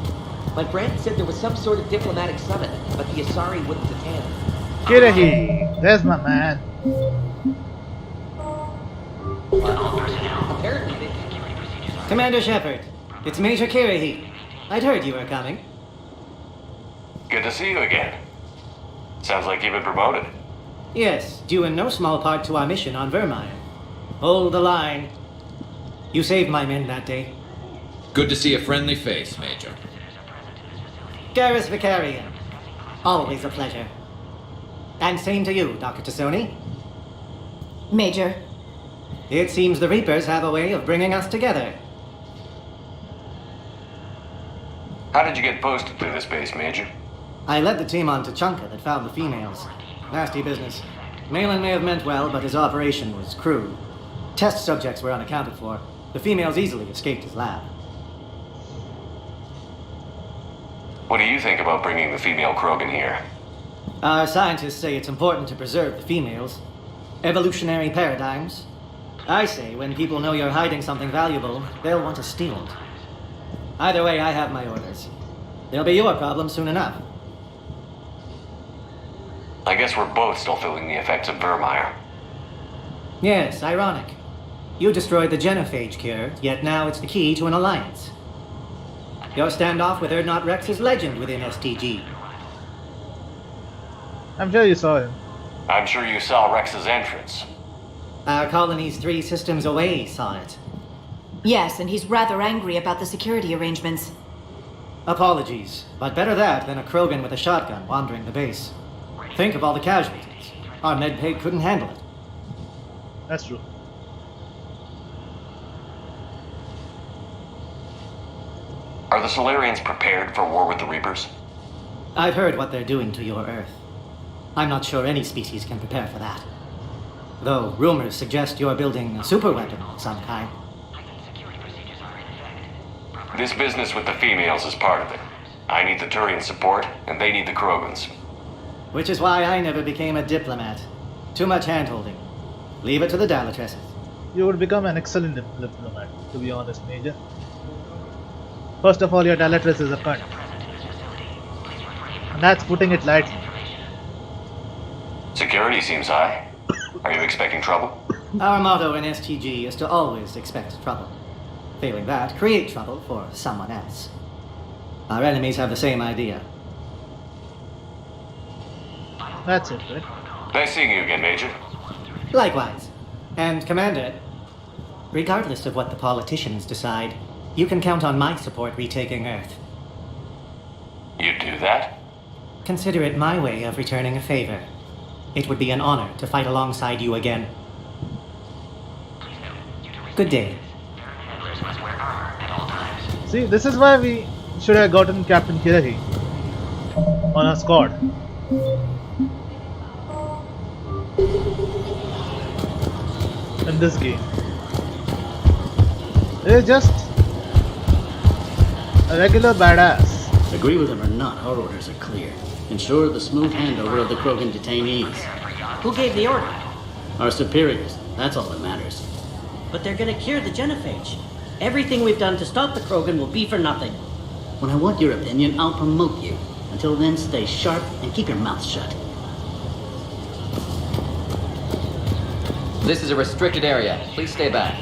My friend said there was some sort of diplomatic summit, but the Asari wouldn't attend. Kirahi! There's my man. Apparently they... Commander Shepard, it's Major Kirahi. I'd heard you were coming. Good to see you again. Sounds like you've been promoted. Yes, due in no small part to our mission on Vermeer. Hold the line. You saved my men that day. Good to see a friendly face, Major. Garrus Vicarian. Always a pleasure. And same to you, Dr. Tassoni. Major. It seems the Reapers have a way of bringing us together. How did you get posted through this base, Major? I led the team on Tachanka that found the females. Nasty business. Malin may have meant well, but his operation was crude. Test subjects were unaccounted for. The females easily escaped his lab. What do you think about bringing the female krogan here? Our scientists say it's important to preserve the females. Evolutionary paradigms. I say when people know you're hiding something valuable, they'll want to steal it. Either way, I have my orders. They'll be your problem soon enough. I guess we're both still feeling the effects of Vermeer. Yes, ironic. You destroyed the genophage cure, yet now it's the key to an alliance. Your standoff with Urdnot Rex is legend within STG. I'm sure you saw him. I'm sure you saw Rex's entrance. Our colony's 3 systems away saw it. Yes, and he's rather angry about the security arrangements. Apologies, but better that than a krogan with a shotgun wandering the base. Think of all the casualties. Our medpaid couldn't handle it. That's true. Are the Solarians prepared for war with the Reapers? I've heard what they're doing to your Earth. I'm not sure any species can prepare for that. Though rumors suggest you're building a superweapon of some kind. This business with the females is part of it. I need the Turian support, and they need the Krogans. Which is why I never became a diplomat. Too much hand-holding. Leave it to the dalatresses. You would become an excellent diplomat, to be honest, Major. First of all, your dalatrass is a cunt. And that's putting it lightly. Security seems high. Are you expecting trouble? Our motto in STG is to always expect trouble. Failing that, create trouble for someone else. Our enemies have the same idea. That's it, right? Nice seeing you again, Major. Likewise. And Commander, regardless of what the politicians decide, you can count on my support retaking Earth. You'd do that? Consider it my way of returning a favor. It would be an honor to fight alongside you again. Good day. See, this is why we should have gotten Captain Kirahi on our squad. In this game. They're just a regular badass. Agree with him or not, our orders are clear. Ensure the smooth handover of the Krogan detainees. Who gave the order? Our superiors. That's all that matters. But they're gonna cure the genophage. Everything we've done to stop the Krogan will be for nothing. When I want your opinion, I'll promote you. Until then, stay sharp and keep your mouth shut. This is a restricted area. Please stay back.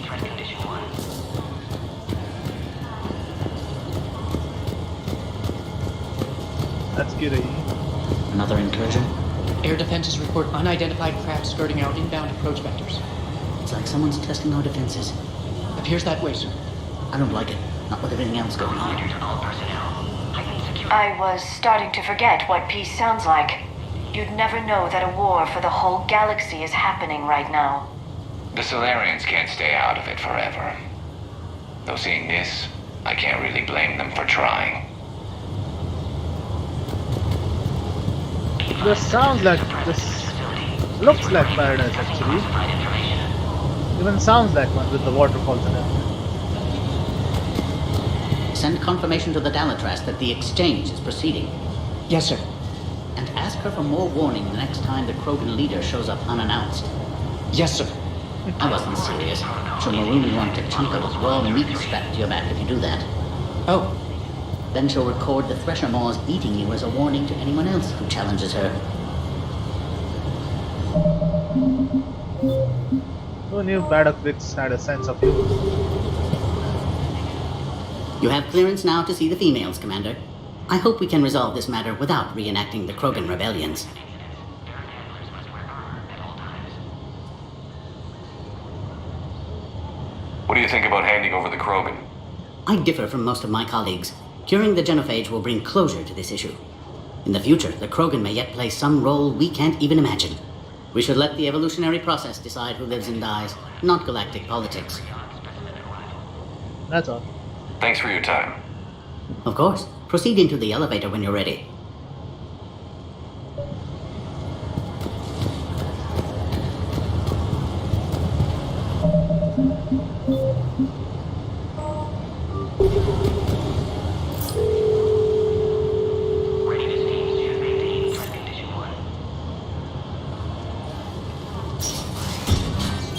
That's Kirahi. Another incursion? Air defenses report unidentified craft skirting our inbound approach vectors. It's like someone's testing our defenses. Appears that way, sir. I don't like it. Not with everything else going on. I was starting to forget what peace sounds like. You'd never know that a war for the whole galaxy is happening right now. The Solarians can't stay out of it forever. Though seeing this, I can't really blame them for trying. This sounds like this looks like paradise actually. Even sounds like one with the waterfalls in it. Send confirmation to the dalatrass that the exchange is proceeding. Yes, sir. And ask her for more warning the next time the Krogan leader shows up unannounced. Yes, sir. I wasn't serious. She'll maroon you on Tachanka with raw meat strapped to your back if you do that. Oh. Then she'll record the Thresher Maws eating you as a warning to anyone else who challenges her. Who knew Paddock Briggs had a sense of humor? You have clearance now to see the females, Commander. I hope we can resolve this matter without reenacting the Krogan rebellions. What do you think about handing over the Krogan? I differ from most of my colleagues. Curing the genophage will bring closure to this issue. In the future, the Krogan may yet play some role we can't even imagine. We should let the evolutionary process decide who lives and dies, not galactic politics. That's all. Thanks for your time. Of course. Proceed into the elevator when you're ready.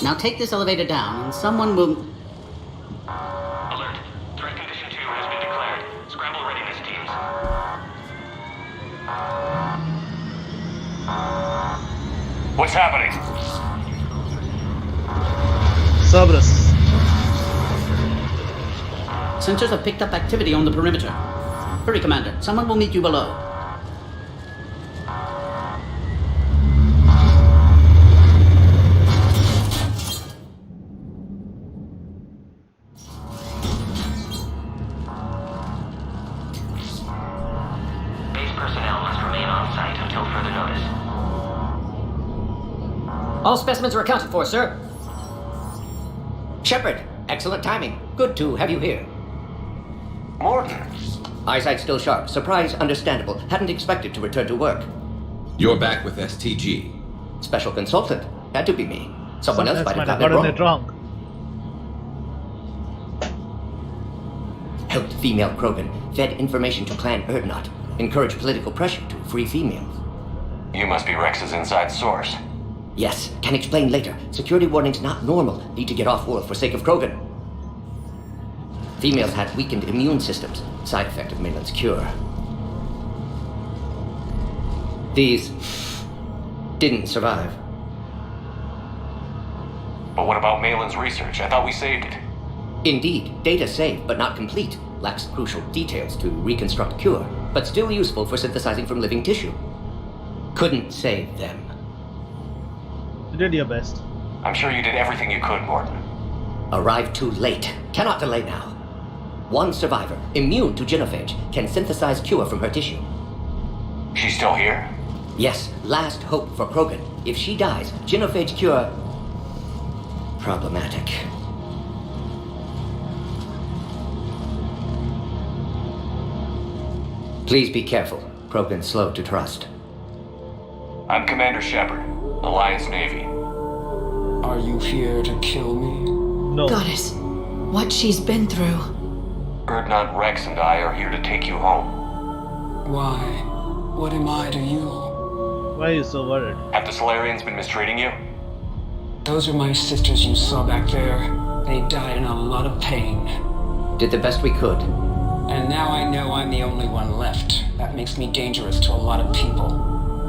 Now take this elevator down and someone will... Alert. Threat condition 2 has been declared. Scramble readiness teams. What's happening? Cerberus. Sensors have picked up activity on the perimeter. Hurry, Commander. Someone will meet you below. Base personnel must remain on site until further notice. All specimens are accounted for, sir. Shepard, excellent timing. Good to have you here. Morton. Eyesight still sharp. Surprise understandable. Hadn't expected to return to work. You're back with STG. Special consultant. Had to be me. Someone else might have gotten gotten it wrong. Helped female Krogan. Fed information to Clan Erdnot. Encouraged political pressure to free females. You must be Rex's inside source. Yes, can explain later. Security warnings not normal. Need to get off-world for sake of Krogan. Females had weakened immune systems. Side effect of Malin's cure. These didn't survive. But what about Malin's research? I thought we saved it. Indeed, data saved, but not complete. Lacks crucial details to reconstruct cure, but still useful for synthesizing from living tissue. Couldn't save them. You did your best. I'm sure you did everything you could, Morton. Arrived too late. Cannot delay now. One survivor, immune to genophage, can synthesize cure from her tissue. She's still here? Yes, last hope for Krogan. If she dies, genophage cure... problematic. Please be careful. Krogan's slow to trust. I'm Commander Shepard, Alliance Navy. Are you here to kill me? No. Goddess, what she's been through. Erdnot, Rex, and I are here to take you home. Why? What am I to you? Why are you so worried? Have the Solarians been mistreating you? Those are my sisters you saw back there. They died in a lot of pain. Did the best we could. And now I know I'm the only one left. That makes me dangerous to a lot of people.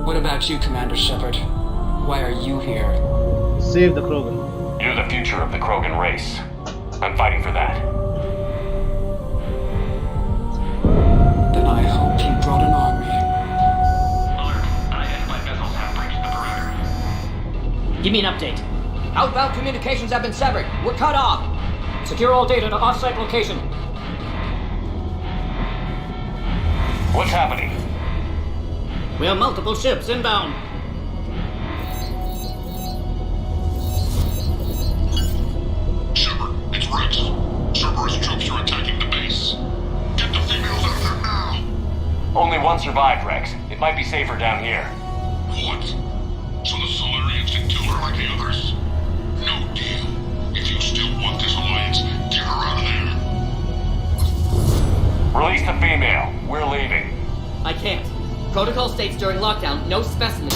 What about you, Commander Shepard? Why are you here? Save the Krogan. You're the future of the Krogan race. I'm fighting for that. Then I hope you brought an army. Alert. Unidentified vessels have breached the perimeter. Give me an update. Outbound communications have been severed. We're cut off. Secure all data to off-site location. What's happening? We have multiple ships inbound. Shepard, it's Rex. Cerberus troops are attacking the base. Get the females out of there now! Only one survived, Rex. It might be safer down here. What? So the Solarians can kill her like the others? No deal. If you still want this alliance, get her out of there. Release the female. We're leaving. I can't. Protocol states during lockdown, no specimens.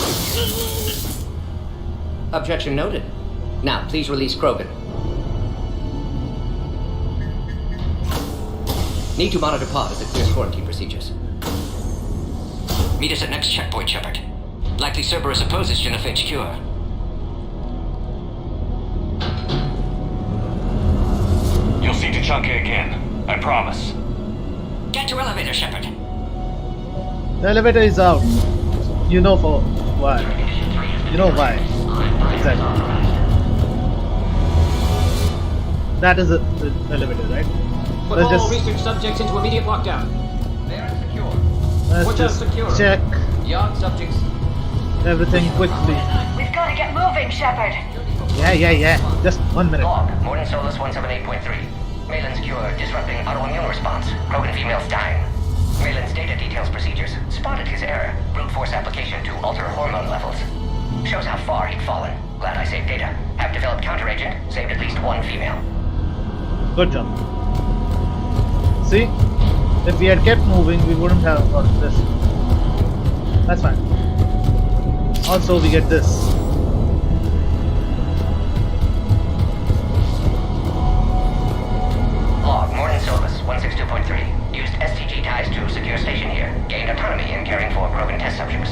Objection noted. Now, please release Krogan. Need to monitor pod as it clears quarantine procedures. Meet us at next checkpoint, Shepard. Likely Cerberus opposes genophage cure. You'll see Tuchanka again. I promise. Get to elevator, Shepard. The elevator is out. You know for why. You know why. Exactly. That is the elevator, right? Put Let's all just... research subjects into immediate lockdown. They are secure. Let's Watch out, just secure. check Yard subjects. everything quickly. We've got to get moving, Shepard. Yeah. Just 1 minute. Log, Morning Solus 178.3. Malin's cure disrupting autoimmune response. Krogan females dying. Malin's data details procedures. Spotted his error. Brute force application to alter hormone levels. Shows how far he'd fallen. Glad I saved data. Have developed counteragent. Saved at least one female. Good job. See? If we had kept moving, we wouldn't have got this. That's fine. Also, we get this. Log, Morning Solus 162.3. Used STG ties to secure station here. Gained autonomy in caring for Krogan test subjects.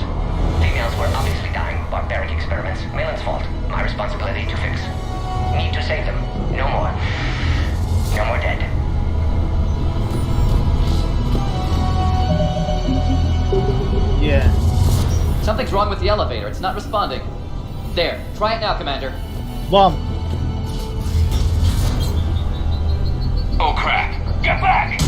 Females were obviously dying. Barbaric experiments. Malin's fault. My responsibility to fix. Need to save them. No more. No more dead. Yeah. Something's wrong with the elevator. It's not responding. There. Try it now, Commander. Bomb. Oh crap! Get back!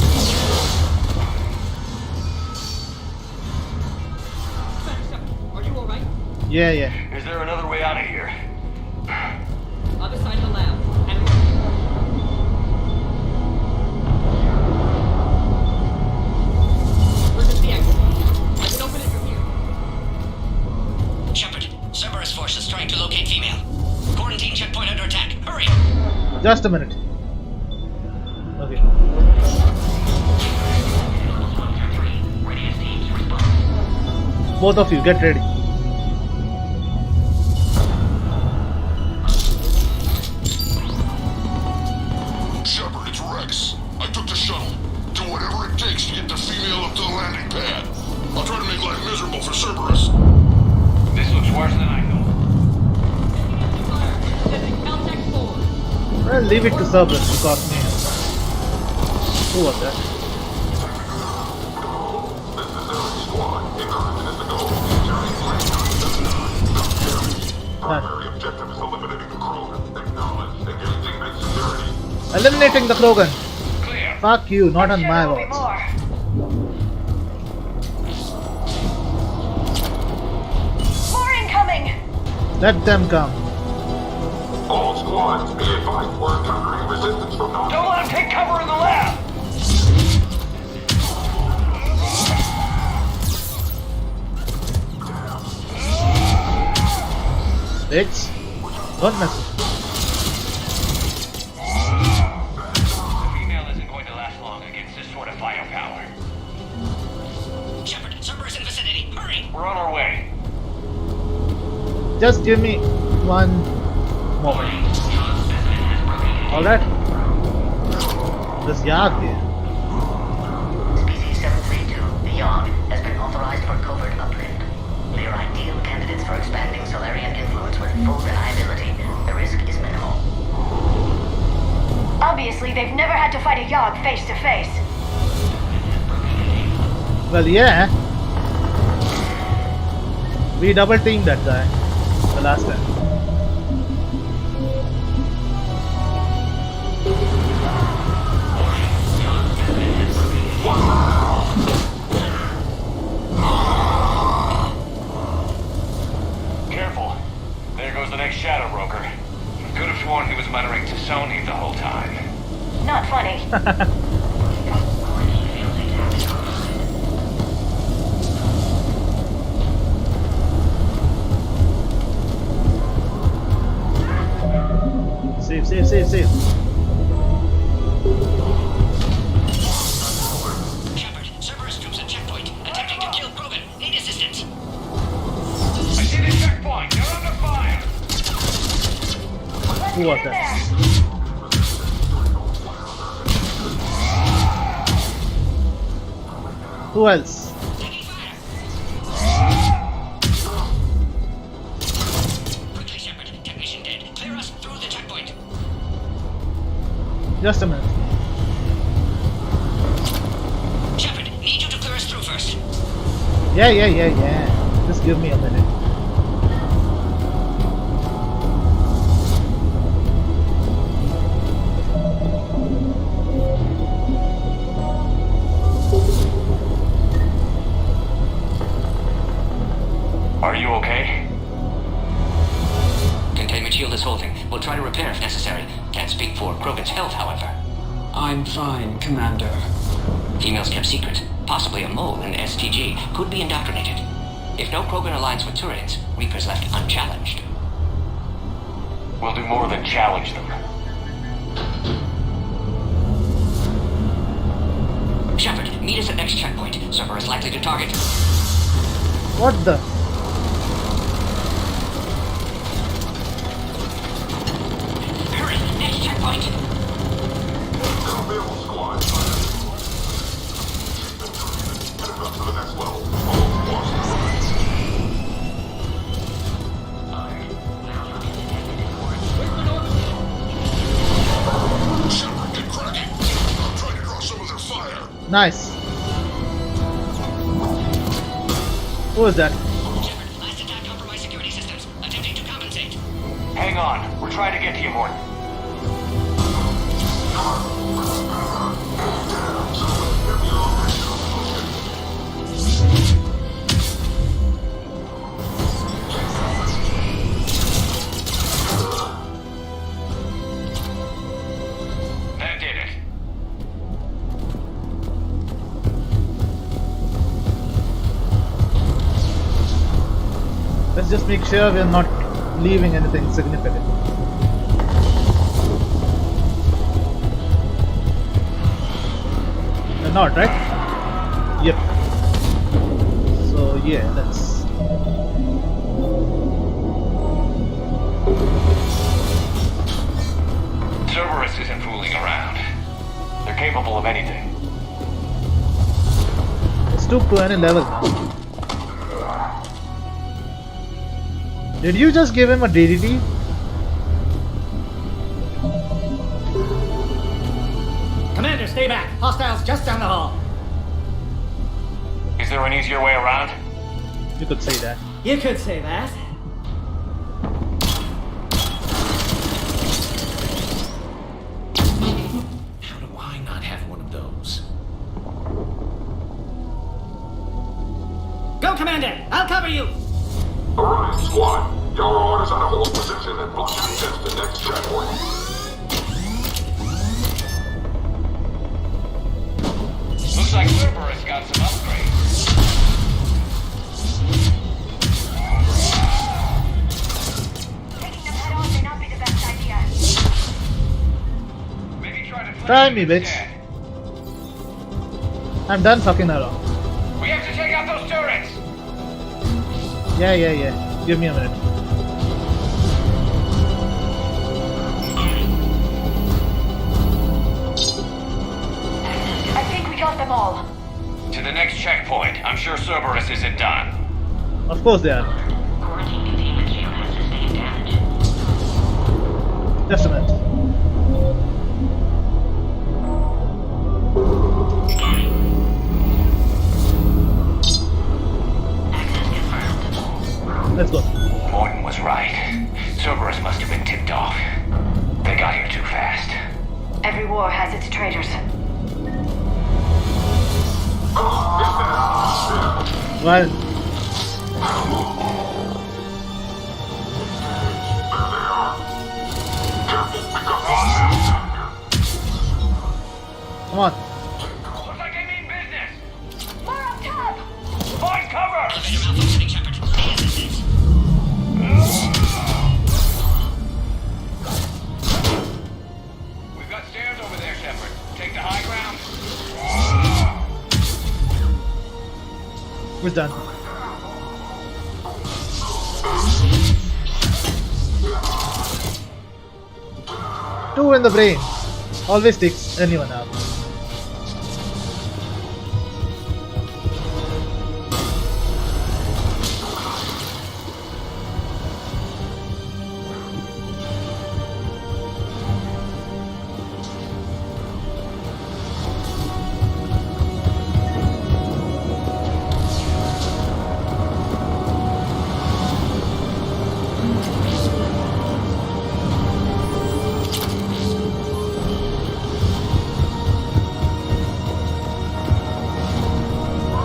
Are you alright? Yeah. Is there another way out of here? Other side of the lab. And where's the exit? I can open it from here. Shepard, Cerberus force is trying to locate female. Quarantine checkpoint under attack. Hurry! Just a minute. Okay. Both of you, get ready. Shepard, it's Rex. I took the shuttle. Do whatever it takes to get the female up to the landing pad. I'll try to make life miserable for Cerberus. This looks worse than I thought. Well, leave it to Cerberus to cause me. Who was that? Eliminating the Krogan. Fuck you, not on my watch. More incoming! Let them come. All squads, be advised we're encountering resistance from non- Don't let him take cover in the lab! Bitch. Don't mess with me. The female isn't going to last long against this sort of firepower. Shepard, Cerberus in vicinity. Hurry! We're on our way. Just give me 1 moment. Alright? This yard here. Species 732, beyond, has been authorized for covert uplift. They are ideal candidates for expanding Solarian influence with full reliability. The risk is minimal. Obviously, they've never had to fight a Yogg face to face. Well, yeah. We double teamed that guy the last time. Careful. There goes the next shadow broker. Could have sworn he was muttering to Sony the whole time. Not funny. Save. Shepard, Cerberus troops at checkpoint, attempting to kill Krogan. Need assistance. I see the checkpoint. You're under fire. Who was that? Who else? Quickly, Shepard. Technician dead. Clear us through the checkpoint. Just a minute. Shepard, need you to clear us through first. Yeah. Just give me a minute. Are you okay? Containment shield is holding. We'll try to repair if necessary. Can't speak for Krogan's health, however. I'm fine, Commander. Females kept secret. Possibly a mole in STG. Could be indoctrinated. If no Krogan aligns with Turians, Reapers left unchallenged. We'll do more than challenge them. Shepard, meet us at next checkpoint. Server is likely to target. What the? Hurry, next checkpoint. Nice. Who was that? Hang on. We're trying to get to you, Morton. That did it. Let's just make sure we're not leaving anything significant. We're not, right? Yep. So yeah, let's... Cerberus isn't fooling around. They're capable of anything. Let's stoop to any level now. Did you just give him a DDT? Commander, stay back. Hostiles just down the hall. Is there an easier way around? You could say that. You could say that. How do I not have one of those? Go, Commander! I'll cover you! Alright, squad. Your orders are to hold position and block access to next checkpoint. Looks like Cerberus got some upgrades. Taking them head on may not be the best idea. Maybe try to Try me, bitch. I'm done fucking around. We have to take out those turrets! Yeah. Give me a minute. I think we got them all. To the next checkpoint. I'm sure Cerberus isn't done. Of course they are. Quarantine containment shield has sustained damage. Just a minute. Let's go. Morton was right. Cerberus must have been tipped off. They got here too fast. Every war has its traitors. Well, come on. Looks like they mean business. More up top! Find cover! We've got stairs over there, Shepard. Take the high ground. Who's done? Two in the brain. Always takes anyone out.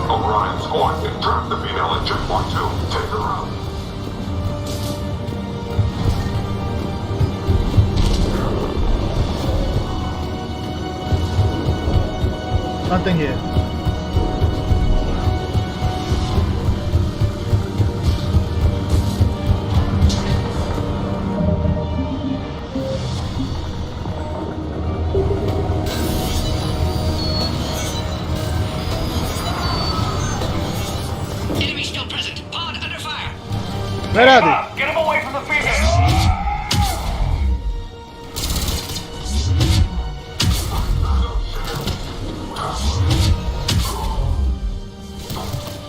Orion squad, track the female at checkpoint 2. Take her out. Nothing here. Enemy still present. Pod under fire. Where are they? Get him away from the females!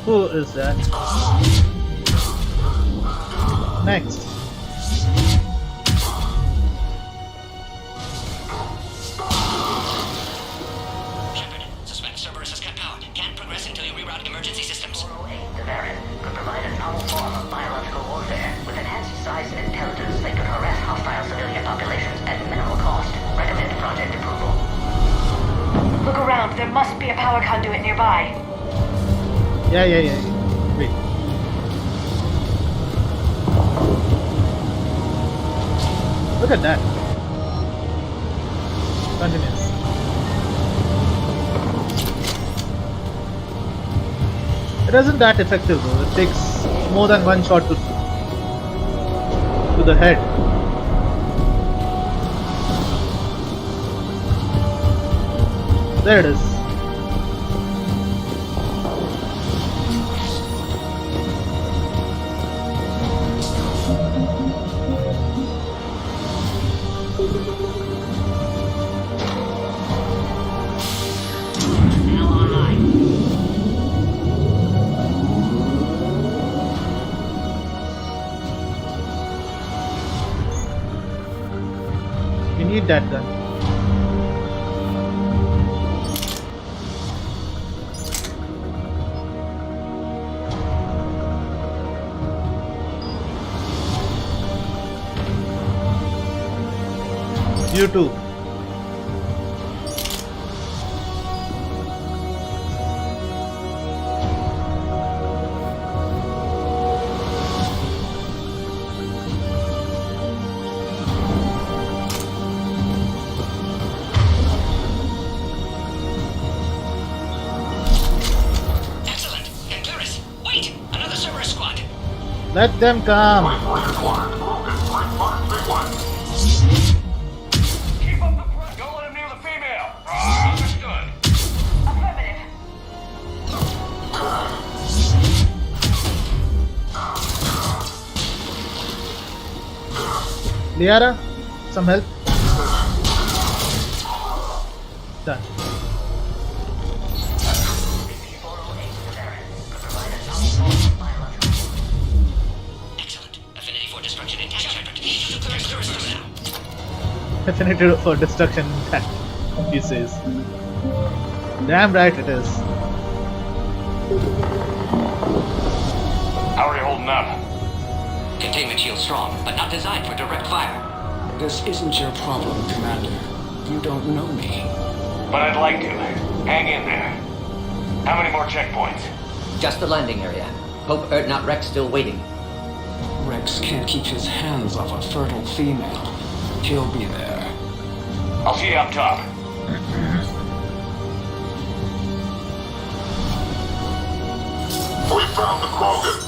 Who is that? Next. Shepard, suspect Cerberus has cut power. Can't progress until you reroute emergency systems. The Baron could provide a novel form of biological warfare. With enhanced size and intelligence, they could harass hostile civilian populations at minimal cost. Recommend project approval. Look around. There must be a power conduit nearby. Yeah. Wait. Look at that. Continuous. It isn't that effective though. It takes more than one shot to the head. There it is. You need that gun. You too. Excellent. Concurrence. Wait! Another Cerberus squad. Let them come. Keep up the pressure. Don't let him near the female. Understood. Affirmative. Liara, some help. Done. Excellent. Affinity for destruction intact, Shepard. Clearance now. Affinity for destruction intact, he says. Damn right it is. How are you holding up? Containment shield strong, but not designed for direct fire. This isn't your problem, Commander. You don't know me. But I'd like to. Hang in there. How many more checkpoints? Just the landing area. Hope not Rex still waiting. Rex can't keep his hands off a fertile female. He'll be there. I'll see you up top. We found the krogan.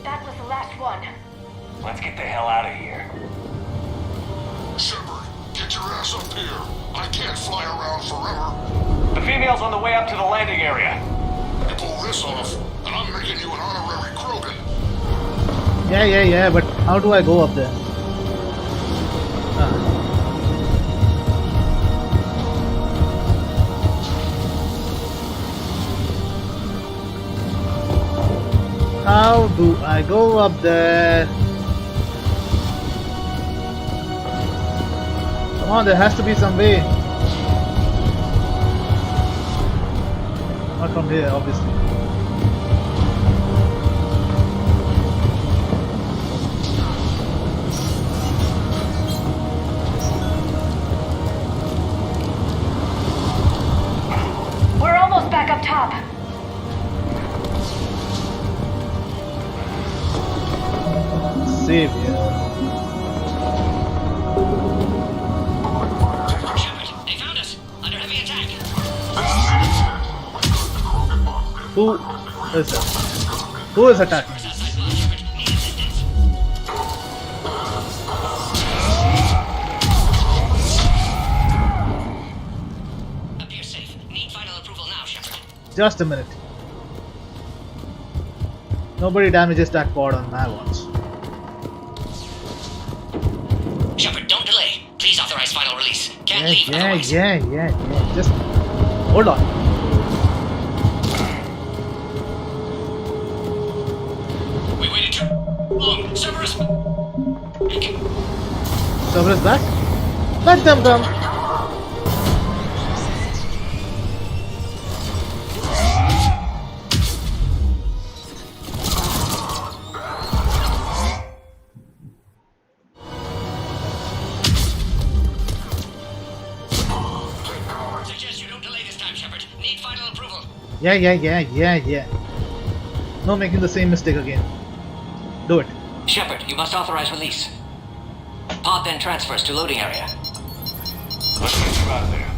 That was the last one. Let's get the hell out of here. Shepard, get your ass up here. I can't fly around forever. The female's on the way up to the landing area. You pull this off, and I'm making you an honorary krogan. Yeah, but how do I go up there? How do I go up there? Come on, there has to be some way. Not from here, obviously. save here. They found us. Under heavy attack. Who is that? Who is attacking? Appear safe. Need final approval now, Shepard. Just a minute. Nobody damages that pod on my watch. Shepard, don't delay. Please authorize final release. Can't leave otherwise. Yeah. Just hold on. We waited too long. Cerberus. Cerberus back? Let them come. Suggest you don't delay this time, Shepard. Need final approval. Yeah. No making the same mistake again. Do it. Shepard, you must authorize release. Pod then transfers to loading area. Let's get you out of there.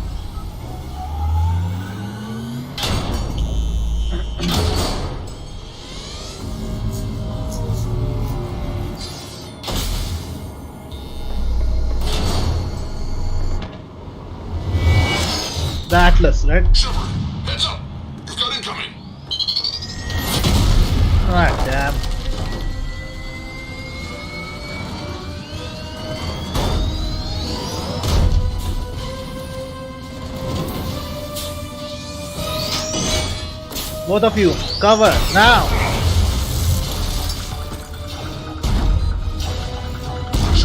The Atlas, right? Shepard, heads up! You've got incoming! Alright, damn. Both of you, cover now!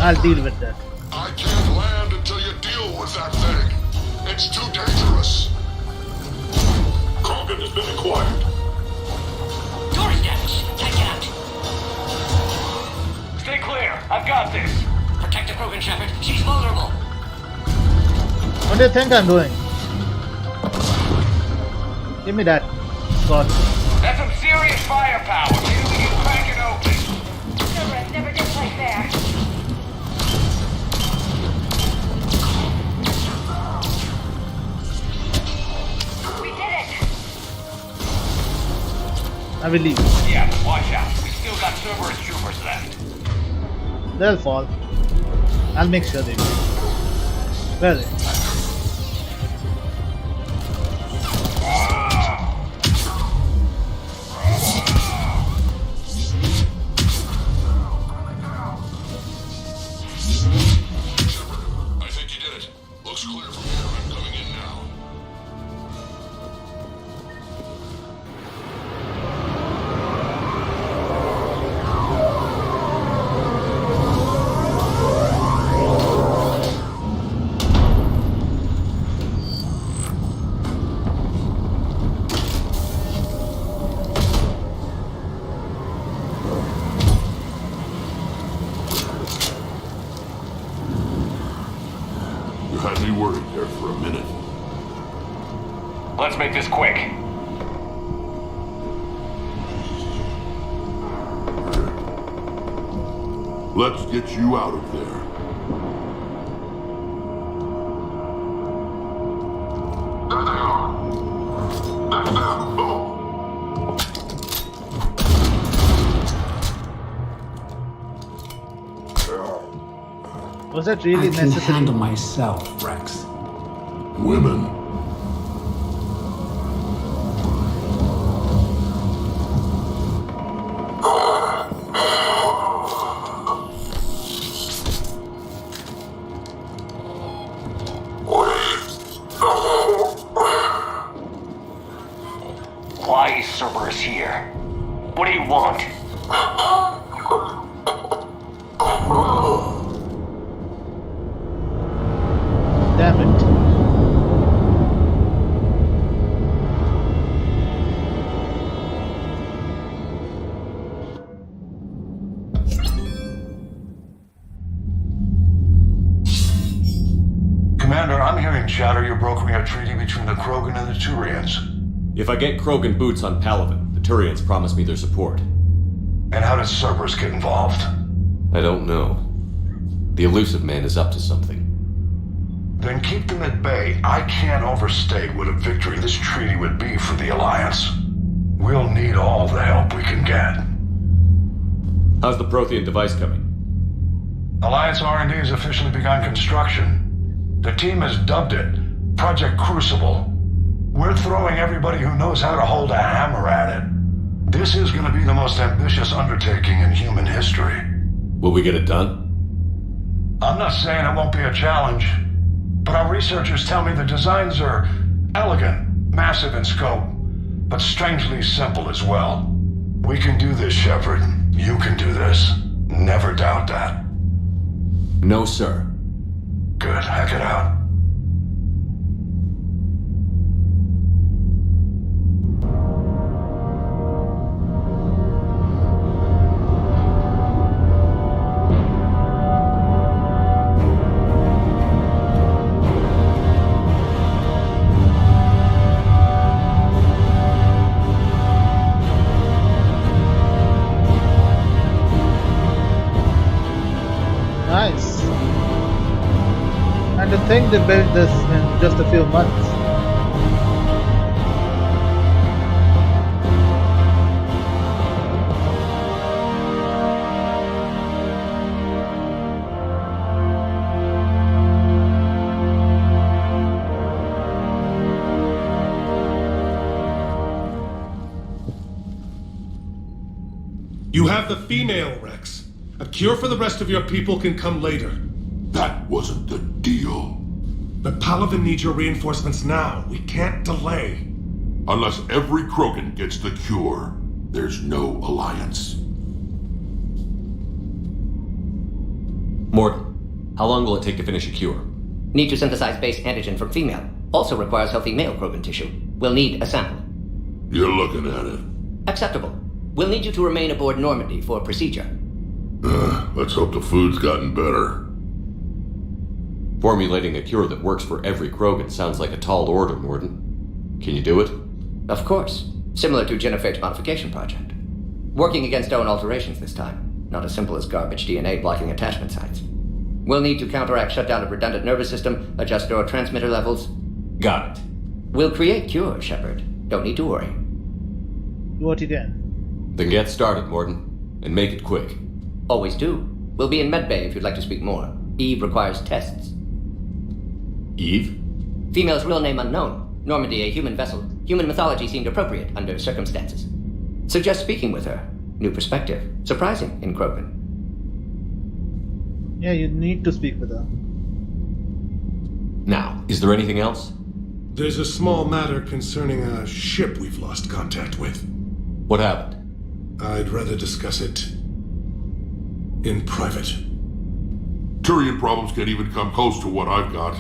I'll deal with that. I can't land until you deal with that thing. It's too dangerous. Krogan has been acquired. Door is damaged. Can't get out. Stay clear. I've got this. Protect the Krogan, Shepard. She's vulnerable. What do you think I'm doing? Give me that. God. That's some serious firepower. Maybe we can crack it open. Cerberus never did play fair. We did it! I will leave. Yeah, but watch out. We still got Cerberus troopers left. They'll fall. I'll make sure they do. Where are they? I think you did it. Looks clear from here. I'm coming in now. You had me worried there for a minute. Let's make this quick. Let's get you out of there. There they are. That's them. Was that really I can necessary? handle myself, Rex. Women. Why is Cerberus here? What do you want? Damn it. Commander, I'm hearing chatter you're brokering a treaty between the Krogan and the Turians. If I get Krogan boots on Palaven, the Turians promise me their support. And how does Cerberus get involved? I don't know. The elusive man is up to something. Then keep them at bay. I can't overstate what a victory this treaty would be for the Alliance. We'll need all the help we can get. How's the Prothean device coming? Alliance R&D has officially begun construction. The team has dubbed it Project Crucible. We're throwing everybody who knows how to hold a hammer at it. This is going to be the most ambitious undertaking in human history. Will we get it done? I'm not saying it won't be a challenge, but our researchers tell me the designs are elegant, massive in scope, but strangely simple as well. We can do this, Shepard. You can do this. Never doubt that. No, sir. Good. Hack it out. Nice. And to think they built this in just a few months. You have the female, Rex. A cure for the rest of your people can come later. That wasn't the deal. But Palaven needs your reinforcements now. We can't delay. Unless every krogan gets the cure, there's no alliance. Morton, how long will it take to finish a cure? Need to synthesize base antigen from female. Also requires healthy male krogan tissue. We'll need a sample. You're looking at it. Acceptable. We'll need you to remain aboard Normandy for procedure. Let's hope the food's gotten better. Formulating a cure that works for every krogan sounds like a tall order, Morton. Can you do it? Of course. Similar to Genophage Modification Project. Working against own alterations this time. Not as simple as garbage DNA blocking attachment sites. We'll need to counteract shutdown of redundant nervous system, adjust neurotransmitter levels. Got it. We'll create cure, Shepard. Don't need to worry. Do what you can. Then get started, Morton. And make it quick. Always do. We'll be in medbay if you'd like to speak more. Eve requires tests. Eve? Female's real name unknown. Normandy a human vessel. Human mythology seemed appropriate under circumstances. Suggest speaking with her. New perspective. Surprising in Krogan. Yeah, you need to speak with her. Now, is there anything else? There's a small matter concerning a ship we've lost contact with. What happened? I'd rather discuss it in private. Turian problems can't even come close to what I've got.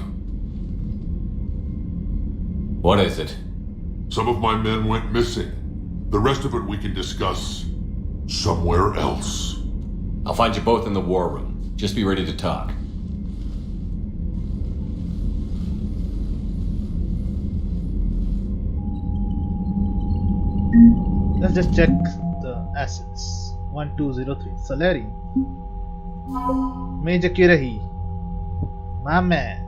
What is it? Some of my men went missing. The rest of it we can discuss somewhere else. I'll find you both in the war room. Just be ready to talk. Let's just check the assets. 1203. Salary. Major Kirahi. My man.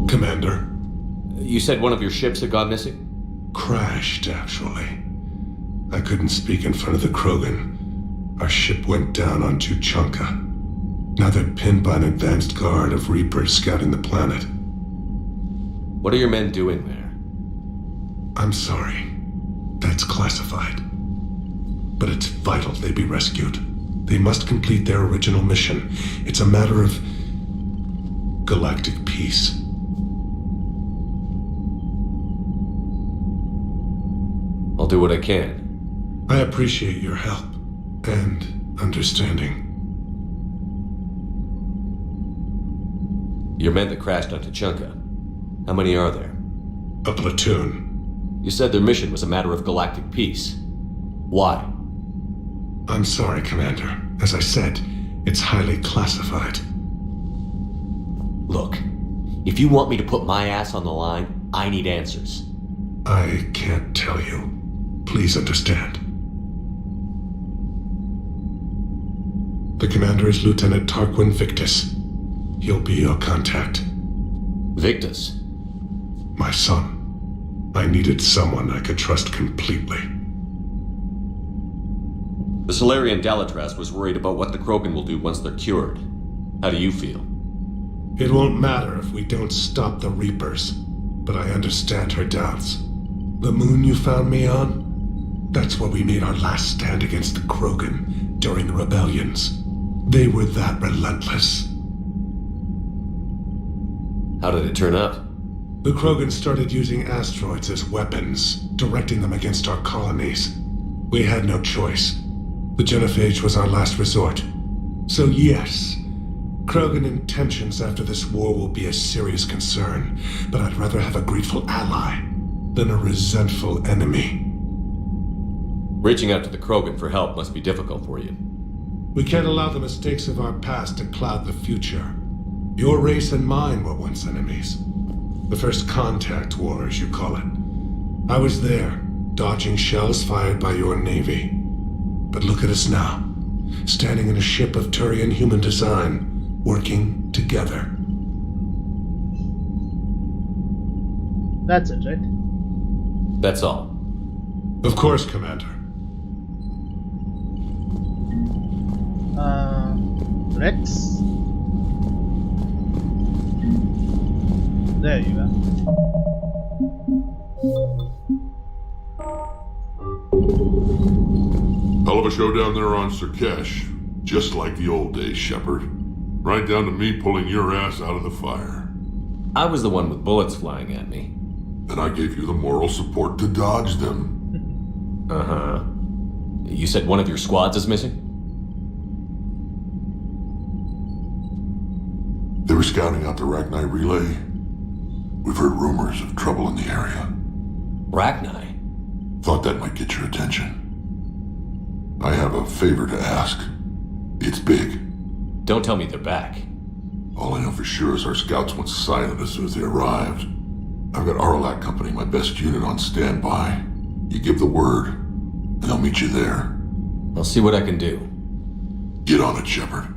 Commander. You said one of your ships had gone missing? Crashed, actually. I couldn't speak in front of the Krogan. Our ship went down on Tuchanka. Now they're pinned by an advanced guard of Reapers scouting the planet. What are your men doing there? I'm sorry. That's classified. But it's vital they be rescued. They must complete their original mission. It's a matter of galactic peace. I'll do what I can. I appreciate your help and understanding. Your men that crashed on Tuchanka. How many are there? A platoon. You said their mission was a matter of galactic peace. Why? I'm sorry, Commander. As I said, it's highly classified. Look, if you want me to put my ass on the line, I need answers. I can't tell you. Please understand. The commander is Lieutenant Tarquin Victus. He'll be your contact. Victus? My son. I needed someone I could trust completely. The Salarian Dalatrass was worried about what the Krogan will do once they're cured. How do you feel? It won't matter if we don't stop the Reapers, but I understand her doubts. The moon you found me on? That's where we made our last stand against the Krogan during the rebellions. They were that relentless. How did it turn out? The Krogan started using asteroids as weapons, directing them against our colonies. We had no choice. The genophage was our last resort. So yes, Krogan intentions after this war will be a serious concern, but I'd rather have a grateful ally than a resentful enemy. Reaching out to the Krogan for help must be difficult for you. We can't allow the mistakes of our past to cloud the future. Your race and mine were once enemies. The first contact war, as you call it. I was there, dodging shells fired by your navy. But look at us now, standing in a ship of Turian human design, working together. That's it, right? That's all. Of course, Commander. Rex? There you go. Hell of a show down there on Sirkesh. Just like the old days, Shepard. Right down to me pulling your ass out of the fire. I was the one with bullets flying at me. And I gave you the moral support to dodge them. Uh-huh. You said one of your squads is missing? They were scouting out the Rachni relay. We've heard rumors of trouble in the area. Rachni? Thought that might get your attention. I have a favor to ask. It's big. Don't tell me they're back. All I know for sure is our scouts went silent as soon as they arrived. I've got Arlac Company, my best unit, on standby. You give the word, and I'll meet you there. I'll see what I can do. Get on it, Shepard.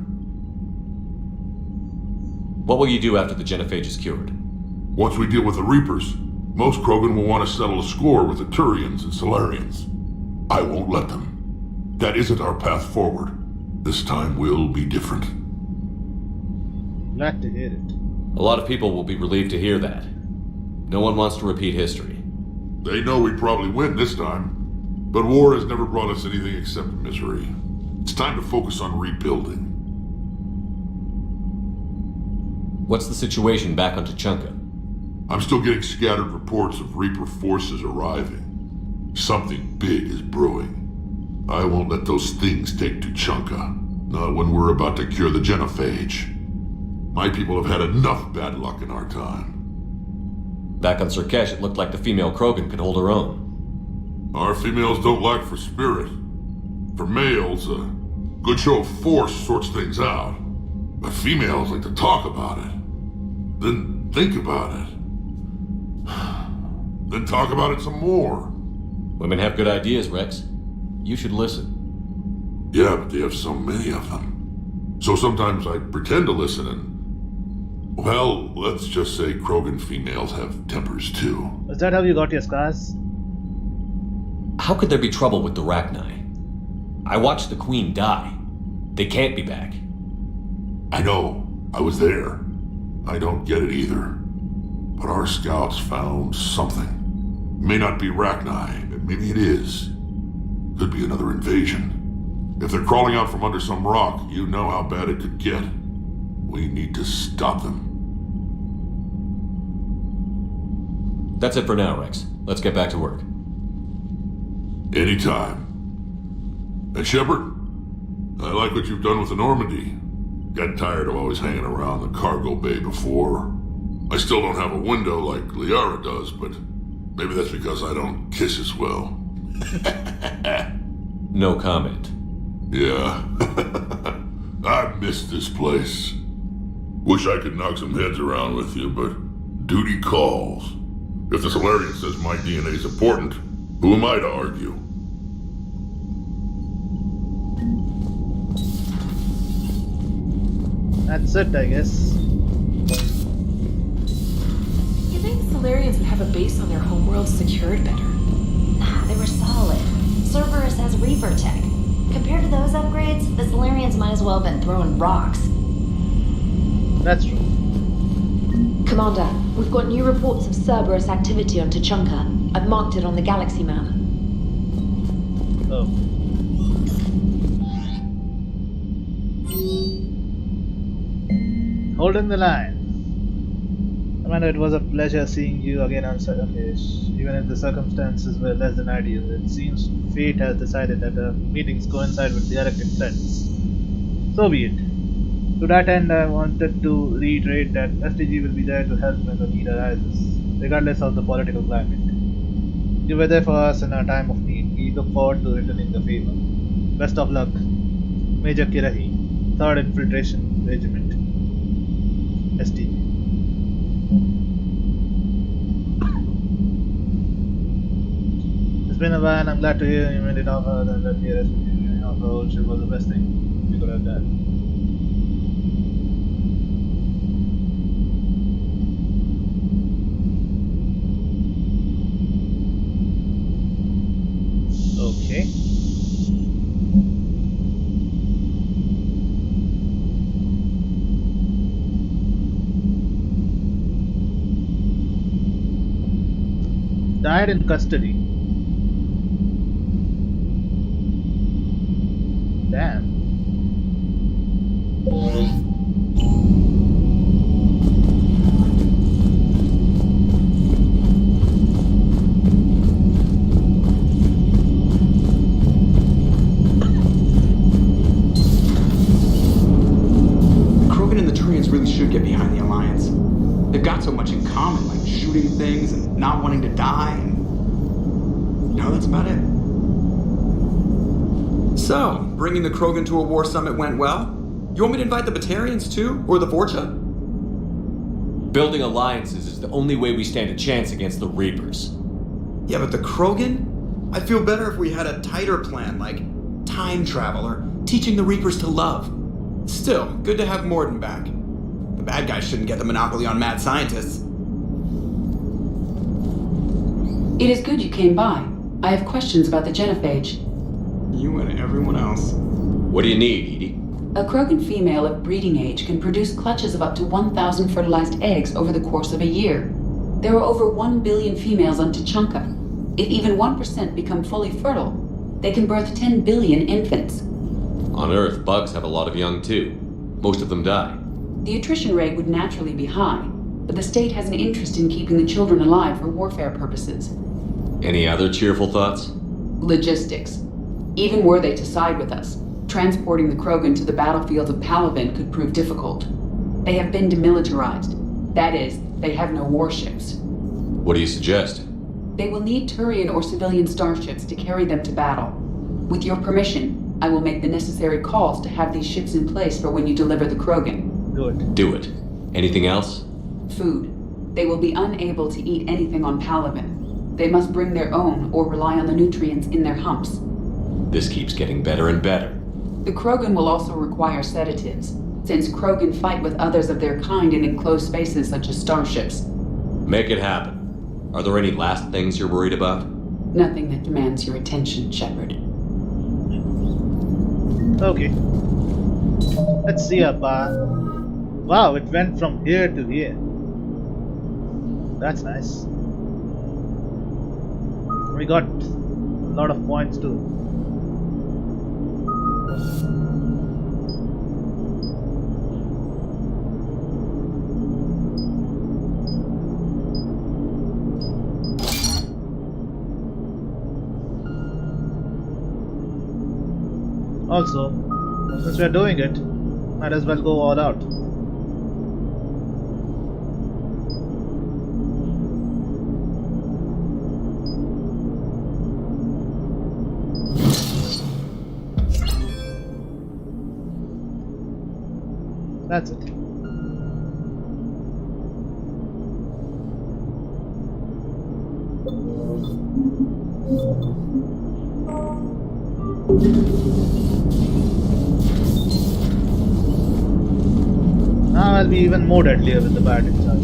What will you do after the genophage is cured? Once we deal with the Reapers, most Krogan will want to settle a score with the Turians and Solarians. I won't let them. That isn't our path forward. This time will be different. Glad to hear it. A lot of people will be relieved to hear that. No one wants to repeat history. They know we probably win this time. But war has never brought us anything except misery. It's time to focus on rebuilding. What's the situation back on Tuchanka? I'm still getting scattered reports of Reaper forces arriving. Something big is brewing. I won't let those things take Tuchanka. Not when we're about to cure the genophage. My people have had enough bad luck in our time. Back on Sirkesh, it looked like the female Krogan could hold her own. Our females don't lack for spirit. For males, a good show of force sorts things out. But females like to talk about it. Then think about it. Then talk about it some more. Women have good ideas, Rex. You should listen. Yeah, but they have so many of them. So sometimes I pretend to listen and... Well, let's just say Krogan females have tempers too. Is that how you got your scars? How could there be trouble with the Rachni? I watched the Queen die. They can't be back. I know. I was there. I don't get it either. But our scouts found something. May not be Rachni, but maybe it is. Could be another invasion. If they're crawling out from under some rock, you know how bad it could get. We need to stop them. That's it for now, Rex. Let's get back to work. Anytime. And Shepard, I like what you've done with the Normandy. Got tired of always hanging around the cargo bay before. I still don't have a window like Liara does, but maybe that's because I don't kiss as well. No comment. Yeah. I miss this place. Wish I could knock some heads around with you, but duty calls. If the Solarian says my DNA is important, who am I to argue? That's it, I guess. You think the Solarians would have a base on their homeworld secured better? Nah, they were solid. Cerberus has Reaper tech. Compared to those upgrades, the Solarians might as well have been throwing rocks. That's true. Commander, we've got new reports of Cerberus activity on Tuchanka. I've marked it on the galaxy map. Oh. Holding the line. Commander, it was a pleasure seeing you again on Citadel. Even if the circumstances were less than ideal, it seems fate has decided that our meetings coincide with direct intents. So be it. To that end, I wanted to reiterate that STG will be there to help when the need arises, regardless of the political climate. You were there for us in our time of need. We look forward to returning the favor. Best of luck, Major Kirahi, 3rd Infiltration Regiment, STG. It's been a while. I'm glad to hear you made it off Earth and let me rest with you. Getting off the old ship was the best thing we could have done. Okay. Died in custody. Damn. Krogan and the Turians really should get behind the Alliance. They've got so much in common, like shooting things and not wanting to die, and... no, that's about it. So, bringing the Krogan to a war summit went well? You want me to invite the Batarians too? Or the Vorcha? Building alliances is the only way we stand a chance against the Reapers. Yeah, but the Krogan? I'd feel better if we had a tighter plan, like time travel or teaching the Reapers to love. Still, good to have Morden back. The bad guys shouldn't get the monopoly on mad scientists. It is good you came by. I have questions about the genophage. You and everyone else. What do you need, Edie? A Krogan female of breeding age can produce clutches of up to 1,000 fertilized eggs over the course of a year. There are over 1 billion females on Tuchanka. If even 1% become fully fertile, they can birth 10 billion infants. On Earth, bugs have a lot of young too. Most of them die. The attrition rate would naturally be high, but the state has an interest in keeping the children alive for warfare purposes. Any other cheerful thoughts? Logistics. Even were they to side with us, transporting the Krogan to the battlefields of Palaven could prove difficult. They have been demilitarized. That is, they have no warships. What do you suggest? They will need Turian or civilian starships to carry them to battle. With your permission, I will make the necessary calls to have these ships in place for when you deliver the Krogan. Good. Do it. Anything else? Food. They will be unable to eat anything on Palaven. They must bring their own or rely on the nutrients in their humps. This keeps getting better and better. The Krogan will also require sedatives, since Krogan fight with others of their kind in enclosed spaces such as starships. Make it happen. Are there any last things you're worried about? Nothing that demands your attention, Shepard. Okay. Let's see our path. Wow, it went from here to here. That's nice. We got a lot of points too. Also, since we are doing it, might as well go all out. That's it. Now I'll be even more deadlier with the bat in charge.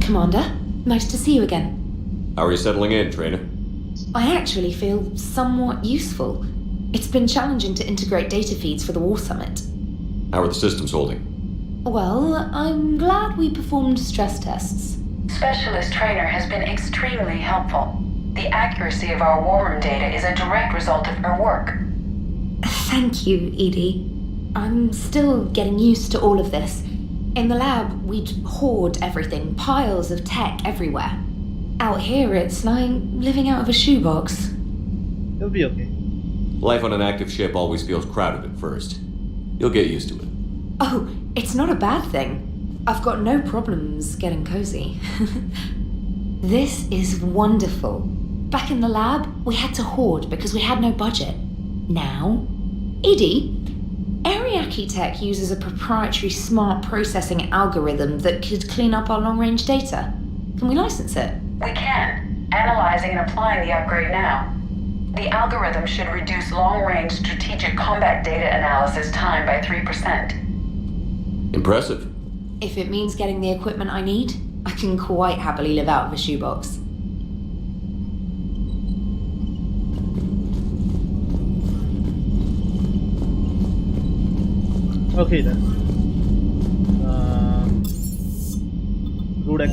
Commander, nice to see you again. How are you settling in, Trainer? I actually feel somewhat useful. It's been challenging to integrate data feeds for the War Summit. How are the systems holding? Well, I'm glad we performed stress tests. Specialist Trainer has been extremely helpful. The accuracy of our war room data is a direct result of her work. Thank you, Edie. I'm still getting used to all of this. In the lab, we'd hoard everything, piles of tech everywhere. Out here, it's like living out of a shoebox. It'll be okay. Life on an active ship always feels crowded at first. You'll get used to it. Oh, it's not a bad thing. I've got no problems getting cozy. This is wonderful. Back in the lab, we had to hoard because we had no budget. Now, Edie, Ariake Tech uses a proprietary smart processing algorithm that could clean up our long-range data. Can we license it? We can. Analyzing and applying the upgrade now. The algorithm should reduce long-range strategic combat data analysis time by 3%. Impressive. If it means getting the equipment I need, I can quite happily live out of a shoebox. Okay then. Rudek.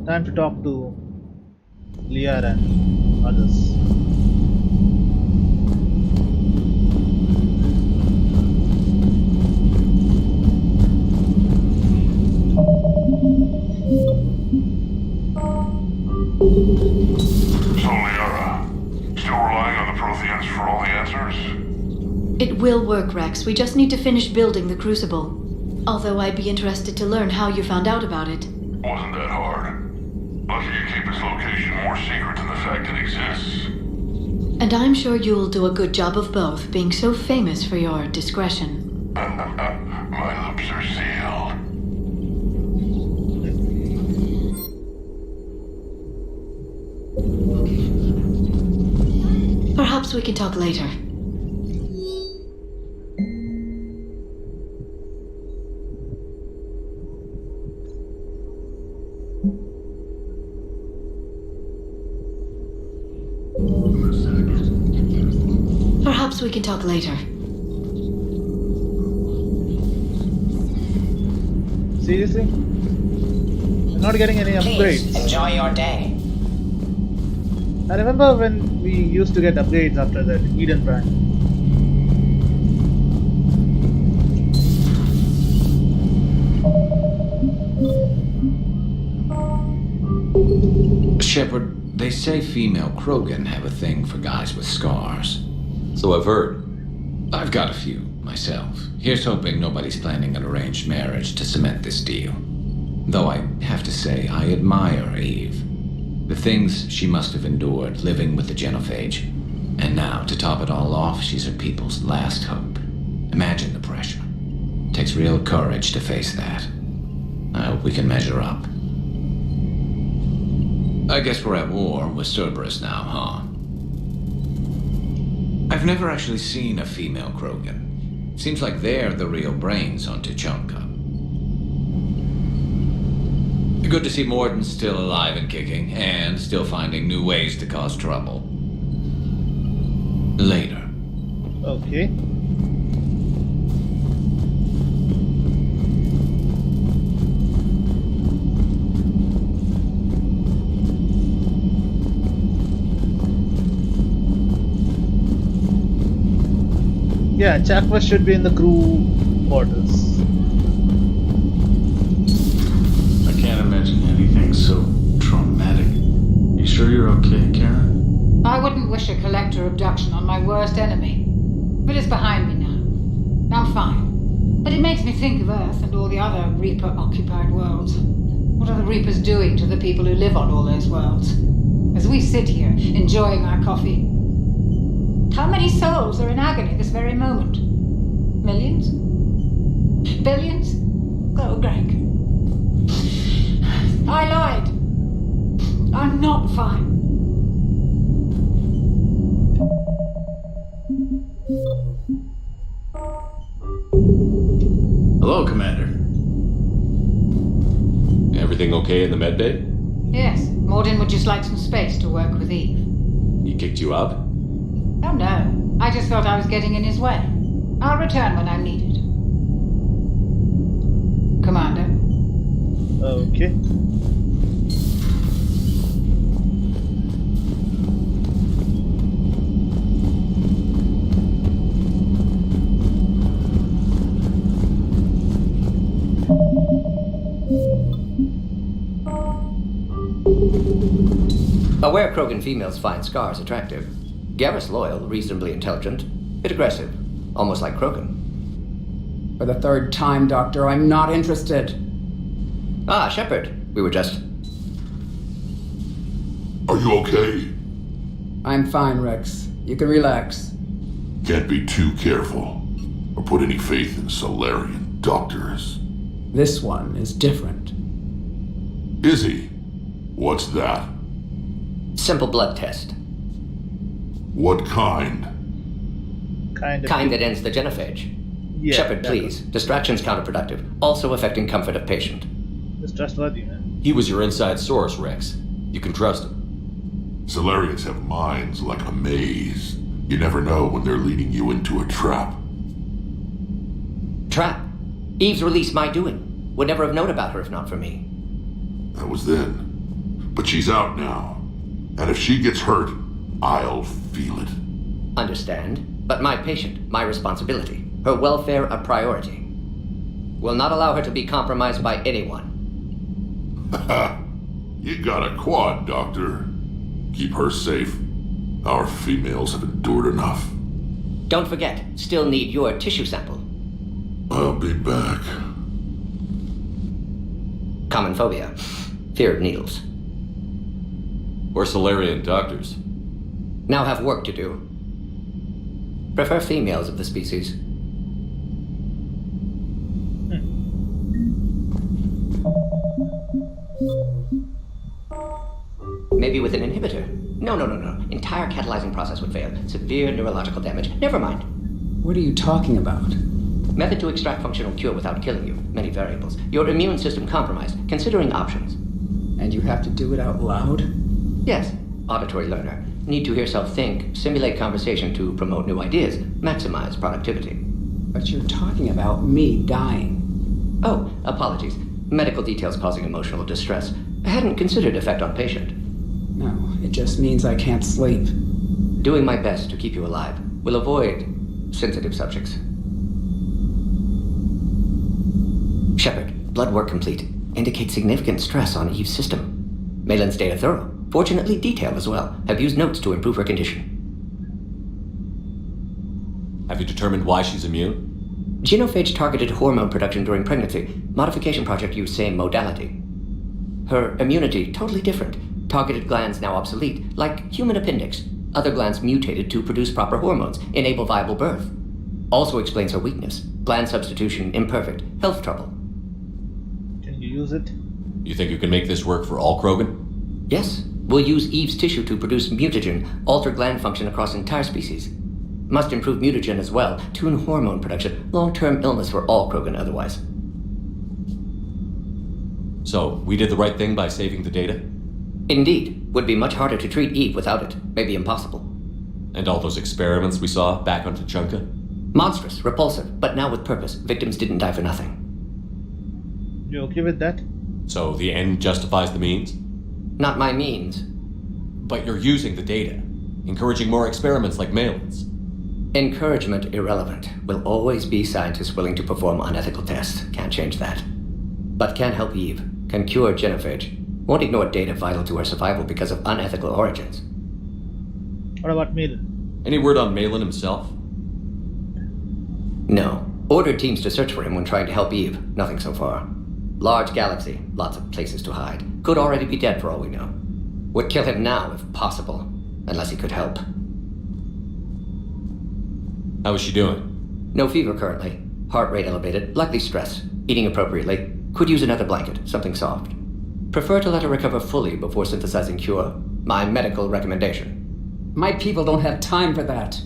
Time to talk to Liar and others. So, Liara, still relying on the Protheans for all the answers? It will work, Rex. We just need to finish building the crucible. Although I'd be interested to learn how you found out about it. Wasn't that hard. Lucky you keep its location more secret than the fact it exists. And I'm sure you'll do a good job of both, being so famous for your discretion. My lips are sealed. Perhaps we can talk later. Perhaps we can talk later. Seriously? We're not getting any upgrades. Please, enjoy your day. I remember when we used to get upgrades after that Eden Prime. Shepard, they say female krogan have a thing for guys with scars. So I've heard. I've got a few, myself. Here's hoping nobody's planning an arranged marriage to cement this deal. Though I have to say, I admire Eve. The things she must have endured living with the genophage. And now, to top it all off, she's her people's last hope. Imagine the pressure. Takes real courage to face that. I hope we can measure up. I guess we're at war with Cerberus now, huh? I've never actually seen a female krogan. Seems like they're the real brains on Tuchanka. Good to see Morden's still alive and kicking, and still finding new ways to cause trouble. Later. Okay. Yeah, Chakwas should be in the crew quarters. I can't imagine anything so traumatic. You sure you're okay, Karen? I wouldn't wish a collector abduction on my worst enemy. But it's behind me now. I'm fine. But it makes me think of Earth and all the other Reaper-occupied worlds. What are the Reapers doing to the people who live on all those worlds? As we sit here, enjoying our coffee. How many souls are in agony this very moment? Millions? Billions? Oh, Greg. I lied. I'm not fine. Hello, Commander. Everything okay in the medbay? Yes, Morden would just like some space to work with Eve. He kicked you out? Oh no, I just thought I was getting in his way. I'll return when I'm needed. Commander. Okay. Aware Krogan females find scars attractive. Garrus loyal, reasonably intelligent, bit aggressive, almost like Krogan. For the third time, Doctor, I'm not interested. Ah, Shepard. We were just... Are you okay? I'm fine, Rex. You can relax. Can't be too careful, or put any faith in Solarian doctors. This one is different. Is he? What's that? Simple blood test. What kind? Kind that ends the genophage. Yeah, Shepard, please. Distraction's counterproductive, also affecting comfort of patient. It's trustworthy, man. He was your inside source, Rex. You can trust him. Solarians have minds like a maze. You never know when they're leading you into a trap. Trap? Eve's release my doing. Would never have known about her if not for me. That was then. But she's out now. And if she gets hurt, I'll feel it. Understand. But my patient, my responsibility. Her welfare a priority. Will not allow her to be compromised by anyone. You got a quad, Doctor. Keep her safe. Our females have endured enough. Don't forget, still need your tissue sample. I'll be back. Common phobia. Fear of needles. We're Solarian doctors. Now have work to do. Prefer females of the species. Maybe with an inhibitor. No. Entire catalyzing process would fail. Severe neurological damage. Never mind. What are you talking about? Method to extract functional cure without killing you. Many variables. Your immune system compromised. Considering options. And you have to do it out loud? Yes. Auditory learner. Need to hear self think, simulate conversation to promote new ideas, maximize productivity. But you're talking about me dying. Oh, apologies. Medical details causing emotional distress. I hadn't considered effect on patient. No, it just means I can't sleep. Doing my best to keep you alive. Will avoid sensitive subjects. Shepard, blood work complete. Indicates significant stress on Eve's system. Malin's data thorough. Fortunately detailed as well. Have used notes to improve her condition. Have you determined why she's immune? Genophage targeted hormone production during pregnancy. Modification project used same modality. Her immunity totally different. Targeted glands now obsolete, like human appendix. Other glands mutated to produce proper hormones, enable viable birth. Also explains her weakness. Gland substitution imperfect. Health trouble. Can you use it? You think you can make this work for all Krogan? Yes. We'll use Eve's tissue to produce mutagen, alter gland function across entire species. Must improve mutagen as well, tune hormone production, long-term illness for all Krogan otherwise. So, we did the right thing by saving the data? Indeed. Would be much harder to treat Eve without it. Maybe impossible. And all those experiments we saw back on Tuchanka? Monstrous, repulsive, but now with purpose. Victims didn't die for nothing. You okay with that? So the end justifies the means? Not my means. But you're using the data, encouraging more experiments like Malin's. Encouragement irrelevant. Will always be scientists willing to perform unethical tests. Can't change that. But can help Eve. Can cure genophage. Won't ignore data vital to her survival because of unethical origins. What about Malin? Any word on Malin himself? No. Ordered teams to search for him when trying to help Eve. Nothing so far. Large galaxy, lots of places to hide. Could already be dead for all we know. Would kill him now if possible, unless he could help. How is she doing? No fever currently. Heart rate elevated, likely stress. Eating appropriately. Could use another blanket, something soft. Prefer to let her recover fully before synthesizing cure. My medical recommendation. My people don't have time for that.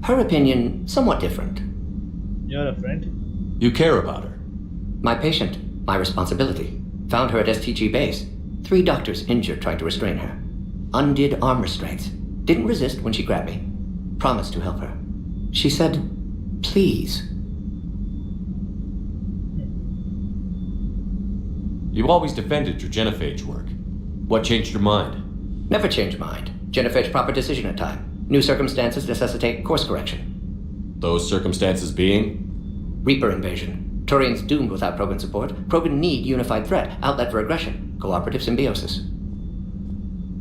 Her opinion, somewhat different. You're a friend? You care about her. My patient, my responsibility. Found her at STG base. 3 doctors injured trying to restrain her. Undid arm restraints. Didn't resist when she grabbed me. Promised to help her. She said, please. You always defended your genophage work. What changed your mind? Never change mind. Genophage proper decision at time. New circumstances necessitate course correction. Those circumstances being? Reaper invasion. Turians doomed without Krogan support. Krogan need unified threat, outlet for aggression, cooperative symbiosis.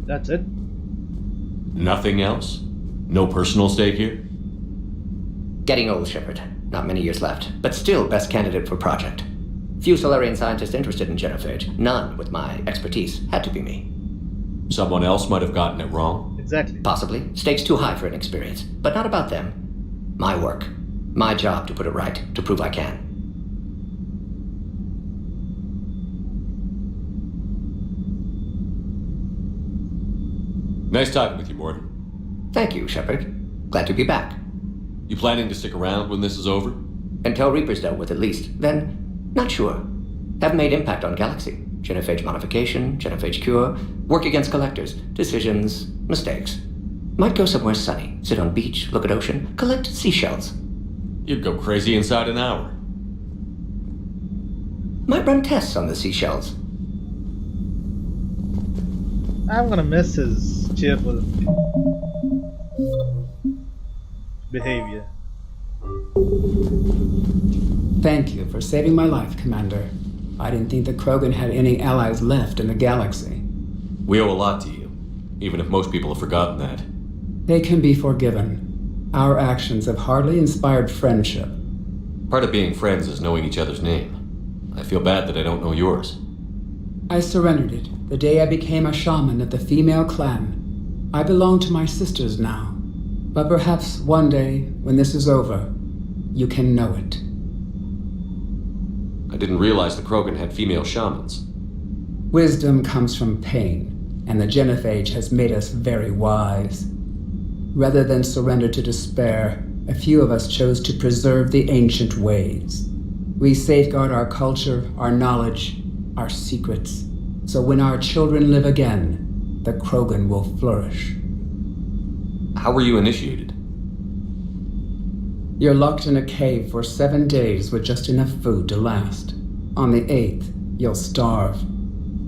That's it? Nothing else? No personal stake here? Getting old, Shepard. Not many years left, but still best candidate for project. Few Solarian scientists interested in genophage. None with my expertise. Had to be me. Someone else might have gotten it wrong? Exactly. Possibly. Stakes too high for inexperience. But not about them. My work. My job to put it right, to prove I can. Nice talking with you, Morton. Thank you, Shepard. Glad to be back. You planning to stick around when this is over? Until Reaper's dealt with, at least. Then, not sure. Haven't made impact on Galaxy. Genophage modification, genophage cure, work against collectors, decisions, mistakes. Might go somewhere sunny, sit on beach, look at ocean, collect seashells. You'd go crazy inside an hour. Might run tests on the seashells. I'm gonna miss his cheerful behavior. Thank you for saving my life, Commander. I didn't think the Krogan had any allies left in the galaxy. We owe a lot to you, even if most people have forgotten that. They can be forgiven. Our actions have hardly inspired friendship. Part of being friends is knowing each other's name. I feel bad that I don't know yours. I surrendered it the day I became a shaman of the female clan. I belong to my sisters now. But perhaps one day, when this is over, you can know it. I didn't realize the Krogan had female shamans. Wisdom comes from pain, and the genophage has made us very wise. Rather than surrender to despair, a few of us chose to preserve the ancient ways. We safeguard our culture, our knowledge, our secrets, so when our children live again, the Krogan will flourish. How were you initiated? You're locked in a cave for 7 days with just enough food to last. On the 8th, you'll starve.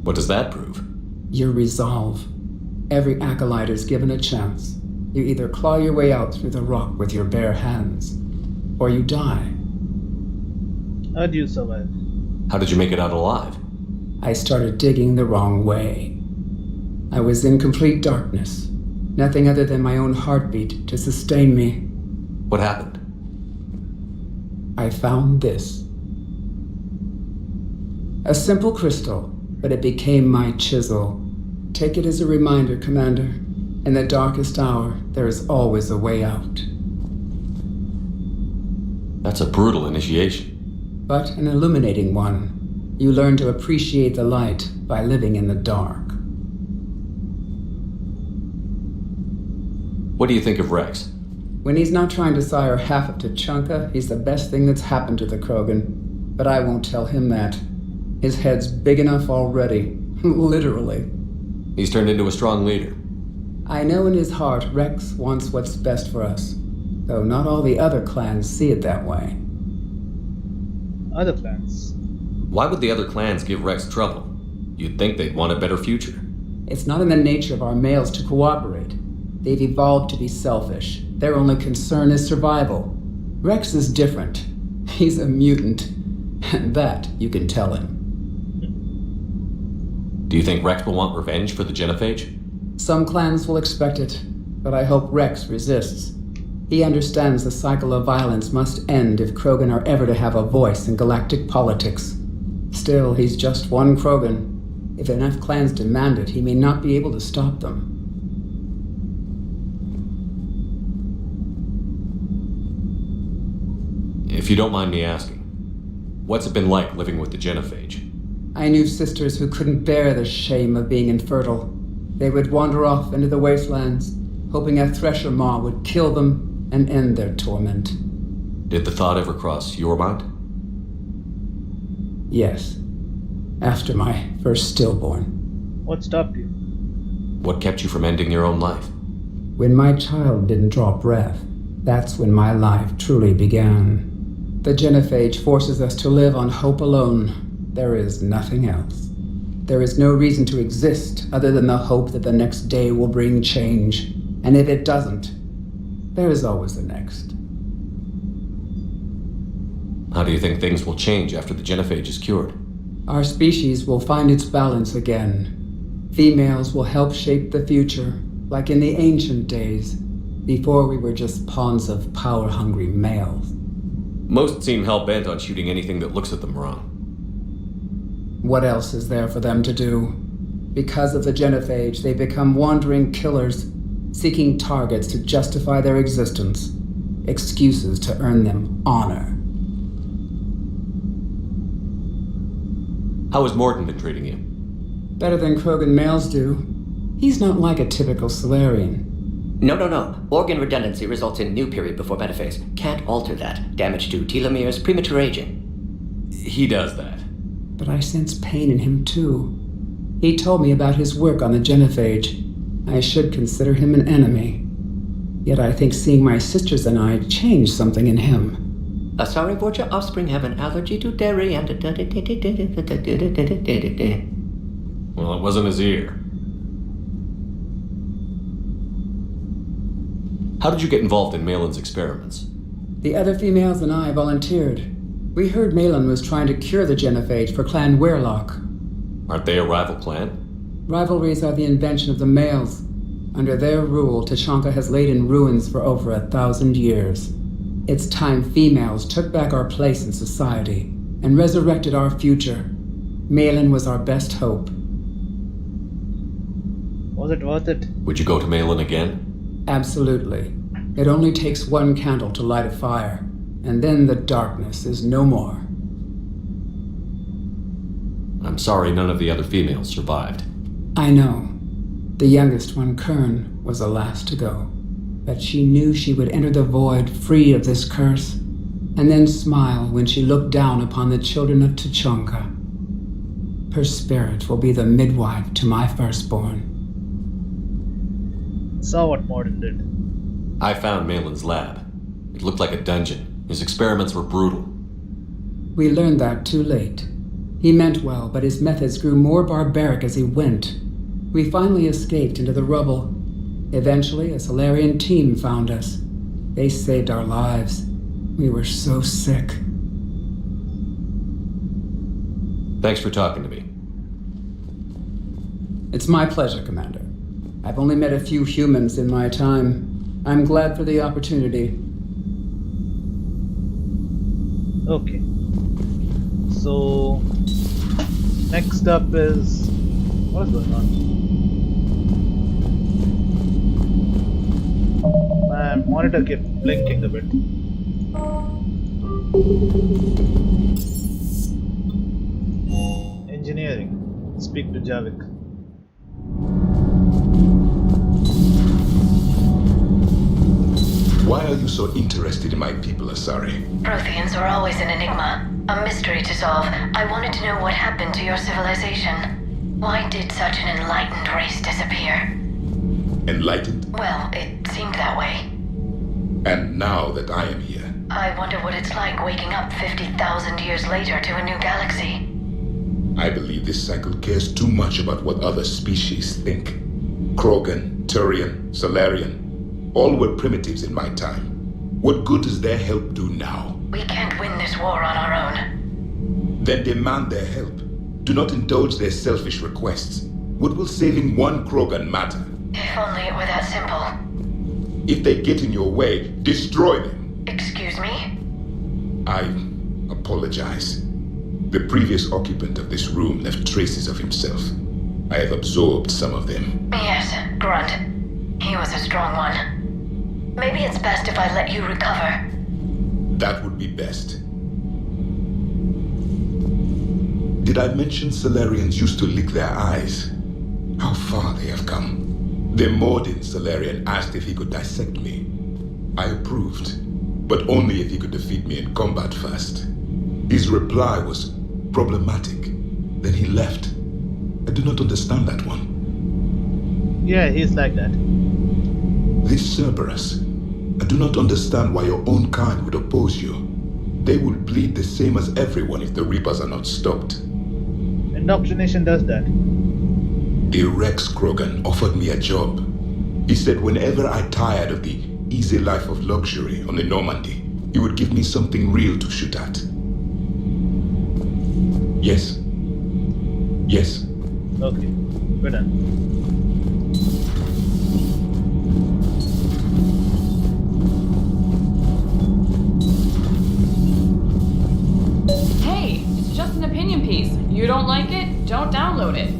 What does that prove? Your resolve. Every acolyte is given a chance. You either claw your way out through the rock with your bare hands, or you die. How do you survive? How did you make it out alive? I started digging the wrong way. I was in complete darkness. Nothing other than my own heartbeat to sustain me. What happened? I found this. A simple crystal, but it became my chisel. Take it as a reminder, Commander. In the darkest hour, there is always a way out. That's a brutal initiation. But an illuminating one. You learn to appreciate the light by living in the dark. What do you think of Rex? When he's not trying to sire half of Tuchanka, he's the best thing that's happened to the Krogan. But I won't tell him that. His head's big enough already. Literally. He's turned into a strong leader. I know in his heart Rex wants what's best for us. Though not all the other clans see it that way. Other clans? Why would the other clans give Rex trouble? You'd think they'd want a better future. It's not in the nature of our males to cooperate. They've evolved to be selfish. Their only concern is survival. Rex is different. He's a mutant. And that you can tell him. Do you think Rex will want revenge for the genophage? Some clans will expect it, but I hope Rex resists. He understands the cycle of violence must end if Krogan are ever to have a voice in galactic politics. Still, he's just one krogan. If enough clans demand it, he may not be able to stop them. If you don't mind me asking, what's it been like living with the genophage? I knew sisters who couldn't bear the shame of being infertile. They would wander off into the wastelands, hoping a thresher maw would kill them and end their torment. Did the thought ever cross your mind? Yes. After my first stillborn. What stopped you? What kept you from ending your own life? When my child didn't draw breath, that's when my life truly began. The genophage forces us to live on hope alone. There is nothing else. There is no reason to exist other than the hope that the next day will bring change. And if it doesn't, there is always the next. How do you think things will change after the genophage is cured? Our species will find its balance again. Females will help shape the future, like in the ancient days, before we were just pawns of power-hungry males. Most seem hell-bent on shooting anything that looks at them wrong. What else is there for them to do? Because of the genophage, they become wandering killers, seeking targets to justify their existence, excuses to earn them honor. How has Morden been treating you? Better than krogan males do. He's not like a typical Solarian. No. Organ redundancy results in new period before metaphase. Can't alter that. Damage to telomeres, premature aging. He does that. But I sense pain in him too. He told me about his work on the genophage. I should consider him an enemy. Yet I think seeing my sisters and I changed something in him. Asari Vorcha offspring have an allergy to dairy and... Well, it wasn't his ear. How did you get involved in Malin's experiments? The other females and I volunteered. We heard Malin was trying to cure the genophage for Clan Weirlock. Aren't they a rival clan? Rivalries are the invention of the males. Under their rule, Tuchanka has laid in ruins for over 1,000 years. It's time females took back our place in society and resurrected our future. Malin was our best hope. Was it worth it? Would you go to Malin again? Absolutely. It only takes one candle to light a fire, and then the darkness is no more. I'm sorry none of the other females survived. I know. The youngest one, Kern, was the last to go. But she knew she would enter the void free of this curse, and then smile when she looked down upon the children of Tuchanka. Her spirit will be the midwife to my firstborn. Saw what Morden did. I found Malin's lab. It looked like a dungeon. His experiments were brutal. We learned that too late. He meant well, but his methods grew more barbaric as he went. We finally escaped into the rubble. Eventually, a Solarian team found us. They saved our lives. We were so sick. Thanks for talking to me. It's my pleasure, Commander. I've only met a few humans in my time. I'm glad for the opportunity. Okay. So, next up is... what is going on? My monitor kept blinking a bit. Engineering. Speak to Javik. Why are you so interested in my people, Asari? Protheans were always an enigma, a mystery to solve. I wanted to know what happened to your civilization. Why did such an enlightened race disappear? Enlightened? Well, it seemed that way. And now that I am here, I wonder what it's like waking up 50,000 years later to a new galaxy. I believe this cycle cares too much about what other species think. Krogan, Turian, Solarian, all were primitives in my time. What good does their help do now? We can't win this war on our own. Then demand their help. Do not indulge their selfish requests. What will saving one Krogan matter? If only it were that simple. If they get in your way, destroy them. Excuse me? I apologize. The previous occupant of this room left traces of himself. I have absorbed some of them. Yes, Grunt. He was a strong one. Maybe it's best if I let you recover. That would be best. Did I mention Solarians used to lick their eyes? How far they have come. The Mordin Solarian asked if he could dissect me. I approved, but only if he could defeat me in combat first. His reply was problematic. Then he left. I do not understand that one. Yeah, he's like that. This Cerberus, I do not understand why your own kind would oppose you. They will bleed the same as everyone if the Reapers are not stopped. Indoctrination does that. The Rex Krogan offered me a job. He said whenever I tired of the easy life of luxury on the Normandy, he would give me something real to shoot at. Yes. Yes. Okay, we're done. Hey, it's just an opinion piece. You don't like it? Don't download it.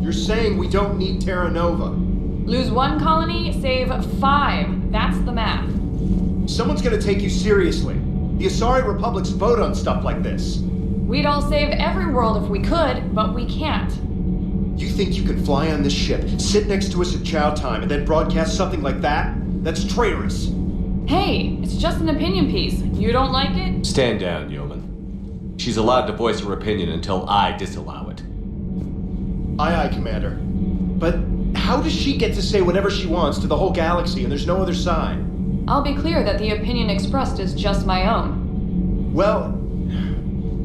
You're saying we don't need Terra Nova. Lose 1 colony, save 5. That's the math. Someone's gonna take you seriously. The Asari Republics vote on stuff like this. We'd all save every world if we could, but we can't. You think you can fly on this ship, sit next to us at chow time, and then broadcast something like that? That's traitorous. Hey, it's just an opinion piece. You don't like it? Stand down, Yeoman. She's allowed to voice her opinion until I disallow it. Aye, Commander. But how does she get to say whatever she wants to the whole galaxy and there's no other side? I'll be clear that the opinion expressed is just my own. Well,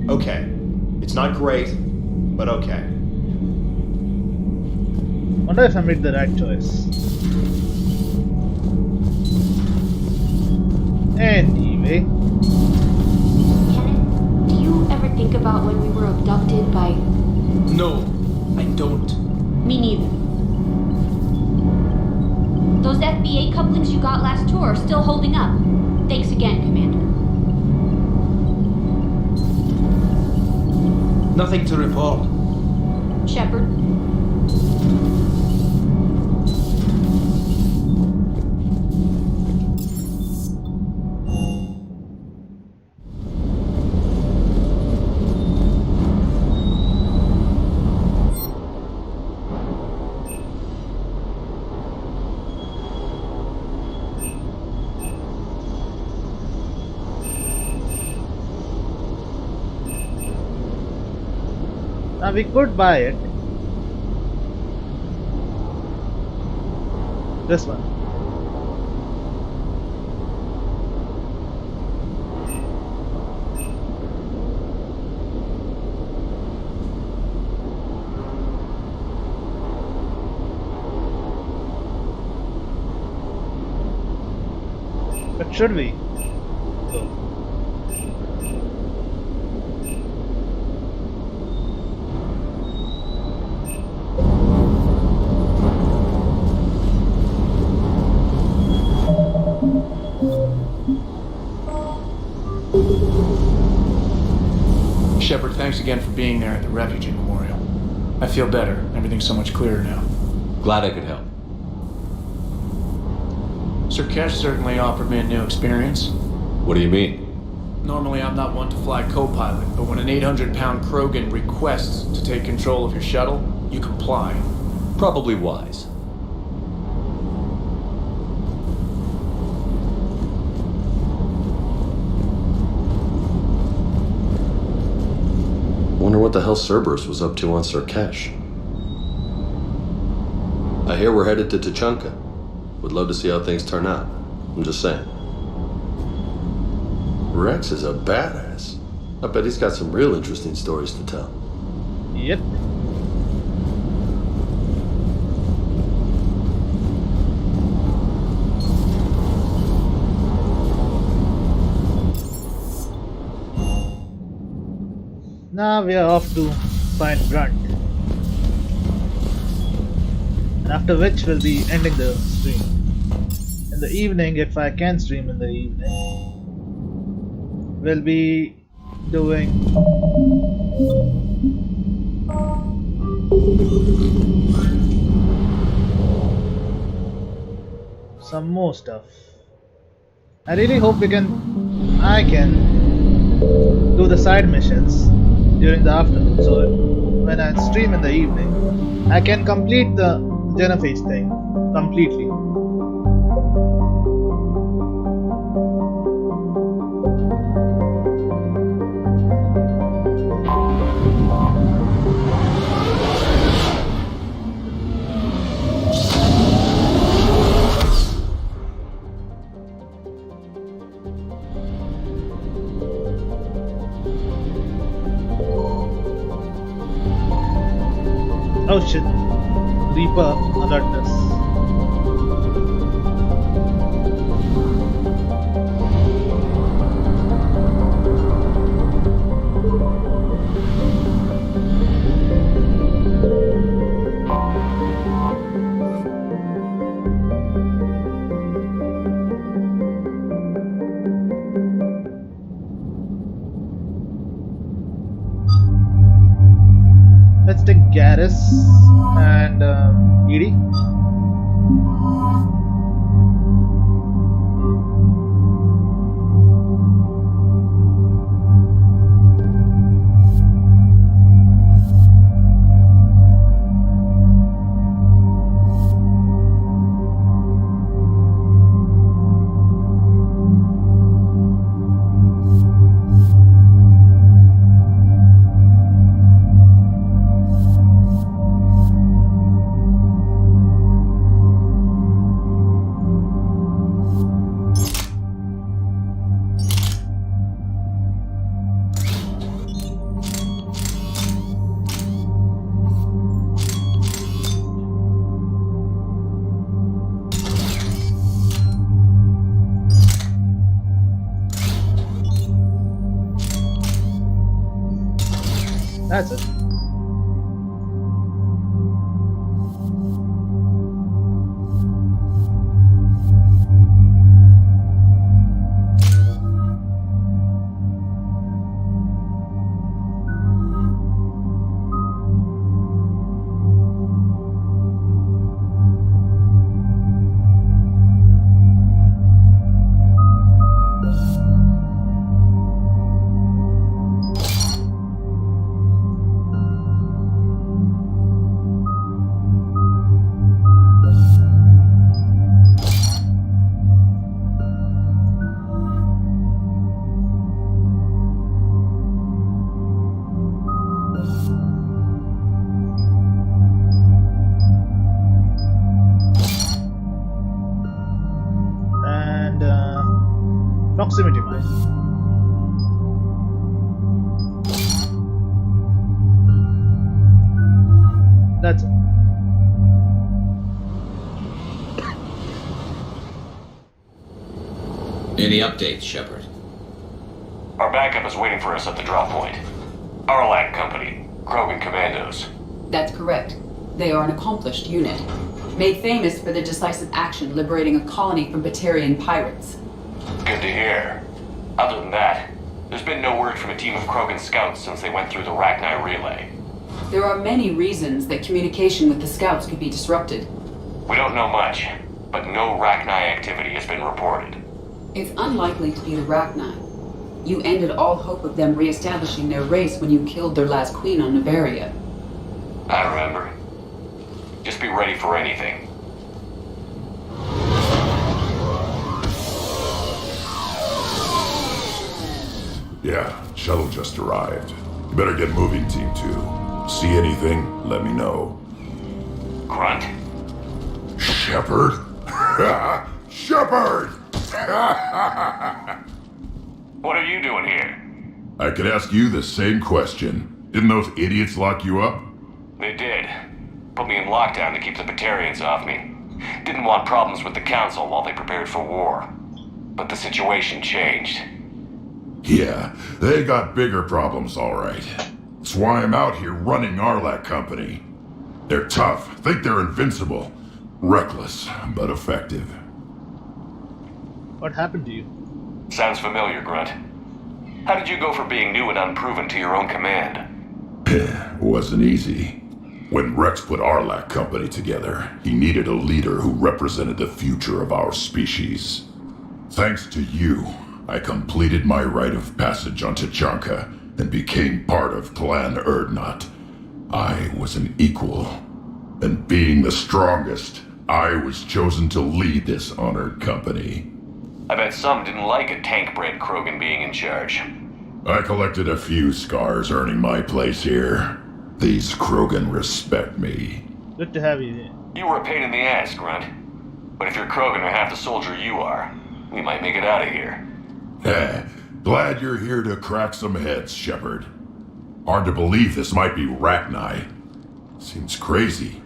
okay. It's not great, but okay. Wonder if I made the right choice. Anyway. Kenneth, do you ever think about when we were abducted by... No, I don't. Me neither. Those FBA couplings you got last tour are still holding up. Thanks again, Commander. Nothing to report. Shepard. Now we could buy it. This one. But should we? Shepard, thanks again for being there at the Refugee Memorial. I feel better. Everything's so much clearer now. Glad I could help. Sir Kesh certainly offered me a new experience. What do you mean? Normally I'm not one to fly co-pilot, but when an 800-pound Krogan requests to take control of your shuttle, you comply. Probably wise. Wonder what the hell Cerberus was up to on Sir Kesh. I hear we're headed to Tuchanka. Would love to see how things turn out. I'm just saying. Rex is a badass. I bet he's got some real interesting stories to tell. Yep. Now we are off to find Grunt. And after which we'll be ending the stream. In the evening, if I can stream in the evening, we'll be doing Some more stuff. I really hope I can do the side missions during the afternoon, so when I stream in the evening, I can complete the Genophage thing completely. Oh shit, Reaper alertness. Let's take Garrus and Edie. That's it. Proximity mine. That's it. Any updates, Shepard? Our backup is waiting for us at the drop point. Arlac Company, Krogan Commandos. That's correct. They are an accomplished unit, made famous for their decisive action liberating a colony from Batarian pirates. Good to hear. Other than that, there's been no word from a team of Krogan scouts since they went through the Rachni relay. There are many reasons that communication with the scouts could be disrupted. We don't know much, but no Rachni activity has been reported. It's unlikely to be the Rachni. You ended all hope of them re-establishing their race when you killed their last queen on Nevaria. I remember. Just be ready for anything. Yeah, shuttle just arrived. You better get moving, Team 2. See anything, let me know. Grunt? Shepard? Shepard! What are you doing here? I could ask you the same question. Didn't those idiots lock you up? They did. Put me in lockdown to keep the Batarians off me. Didn't want problems with the Council while they prepared for war. But the situation changed. Yeah, they got bigger problems, all right. That's why I'm out here running Arlac Company. They're tough, think they're invincible. Reckless, but effective. What happened to you? Sounds familiar, Grunt. How did you go from being new and unproven to your own command? Wasn't easy. When Rex put Arlac Company together, he needed a leader who represented the future of our species. Thanks to you, I completed my rite of passage on Tachanka and became part of Clan Erdnot. I was an equal, and being the strongest, I was chosen to lead this honored company. I bet some didn't like a tank-bred krogan being in charge. I collected a few scars earning my place here. These krogan respect me. Good to have you here. You were a pain in the ass, Grunt. But if your krogan are half the soldier you are, we might make it out of here. Glad you're here to crack some heads, Shepard. Hard to believe this might be Rachni. Seems crazy.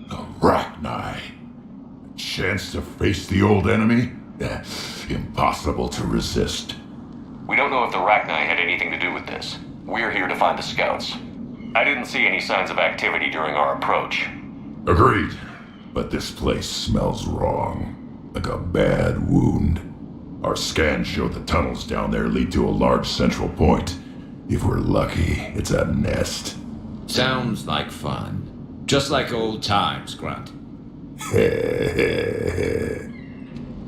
A Rachni. A chance to face the old enemy? Impossible to resist. We don't know if the Rachni had anything to do with this. We're here to find the scouts. I didn't see any signs of activity during our approach. Agreed. But this place smells wrong. Like a bad wound. Our scans show the tunnels down there lead to a large central point. If we're lucky, it's a nest. Sounds like fun. Just like old times, Grunt.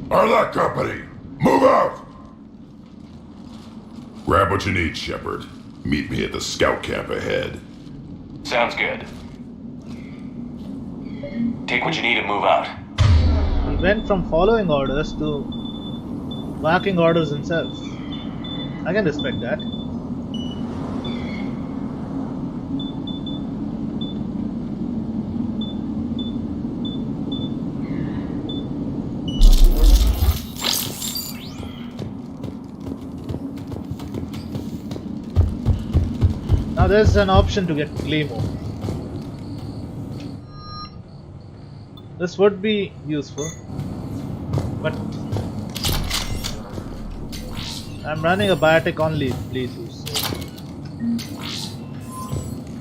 Arlac Company, move out! Grab what you need, Shepard. Meet me at the scout camp ahead. Sounds good. Take what you need and move out. He went from following orders to barking orders himself. I can respect that. Now there's an option to get Claymore. This would be useful, but I'm running a biotic only playthrough,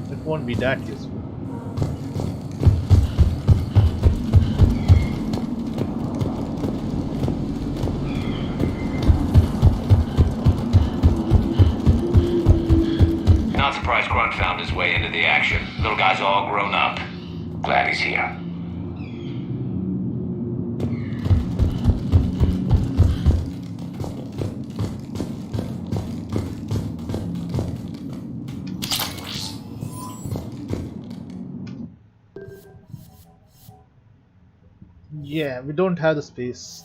so it won't be that useful. Not surprised Grunt found his way into the action. Little guy's all grown up. Glad he's here. Yeah, we don't have the space.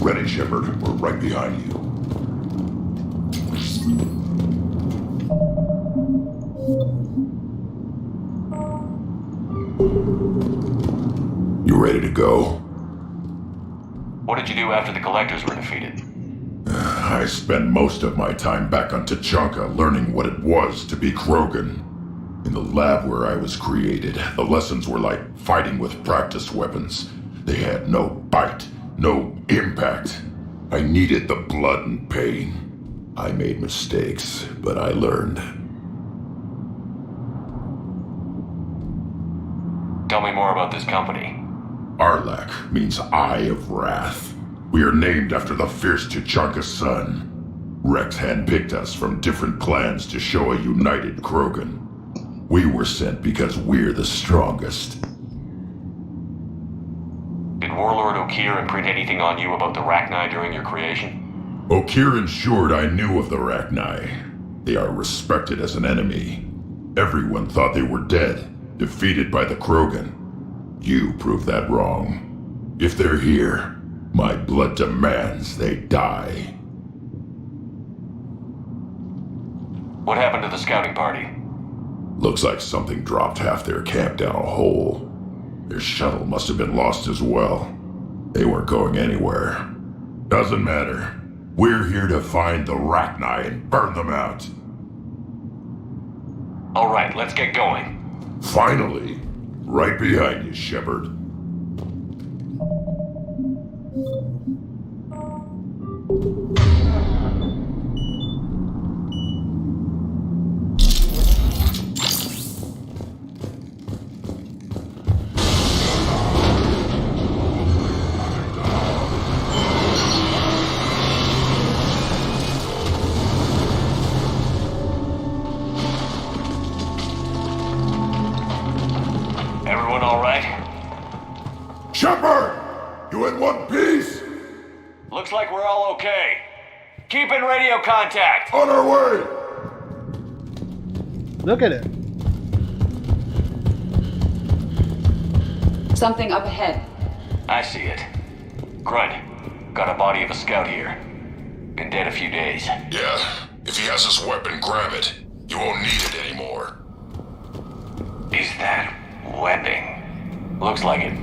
Ready, Shepard. We're right behind you. You ready to go? What did you do after the Collectors were defeated? I spent most of my time back on Tachanka learning what it was to be Krogan. In the lab where I was created, the lessons were like fighting with practice weapons. They had no bite, no impact. I needed the blood and pain. I made mistakes, but I learned. Tell me more about this company. Arlac means Eye of Wrath. We are named after the fierce Tachanka sun. Rex handpicked us from different clans to show a united Krogan. We were sent because we're the strongest. Did Warlord Okeer imprint anything on you about the Rachni during your creation? Okeer ensured I knew of the Rachni. They are respected as an enemy. Everyone thought they were dead, defeated by the Krogan. You proved that wrong. If they're here, my blood demands they die. What happened to the scouting party? Looks like something dropped half their camp down a hole. Their shuttle must have been lost as well. They weren't going anywhere. Doesn't matter. We're here to find the Rachni and burn them out. All right, let's get going. Finally. Right behind you, Shepard. Shepard! You in one piece? Looks like we're all okay. Keep in radio contact. On our way! Look at it. Something up ahead. I see it. Grunt, got a body of a scout here. Been dead a few days. Yeah, if he has his weapon, grab it. You won't need it anymore. Is that webbing? Looks like it.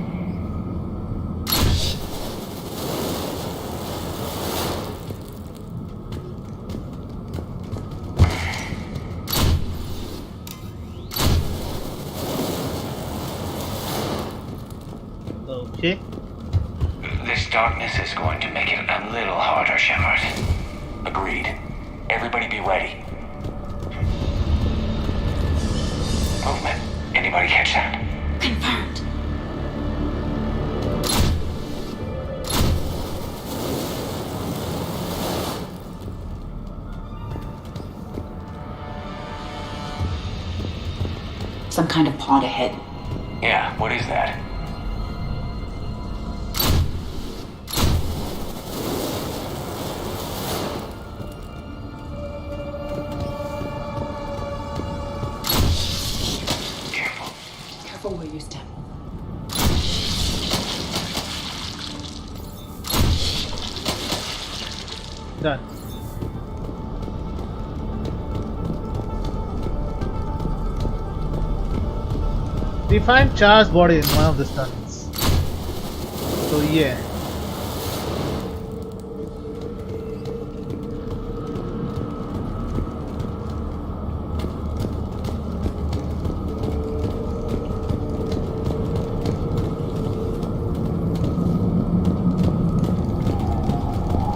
Okay. This darkness is going to make it a little harder, Shepard. Agreed. Everybody be ready. Movement. Anybody catch that? Confirmed. Some kind of pod ahead. Yeah, what is that? Careful where you step. Done. We find Char's body in one of the tunnels. So yeah.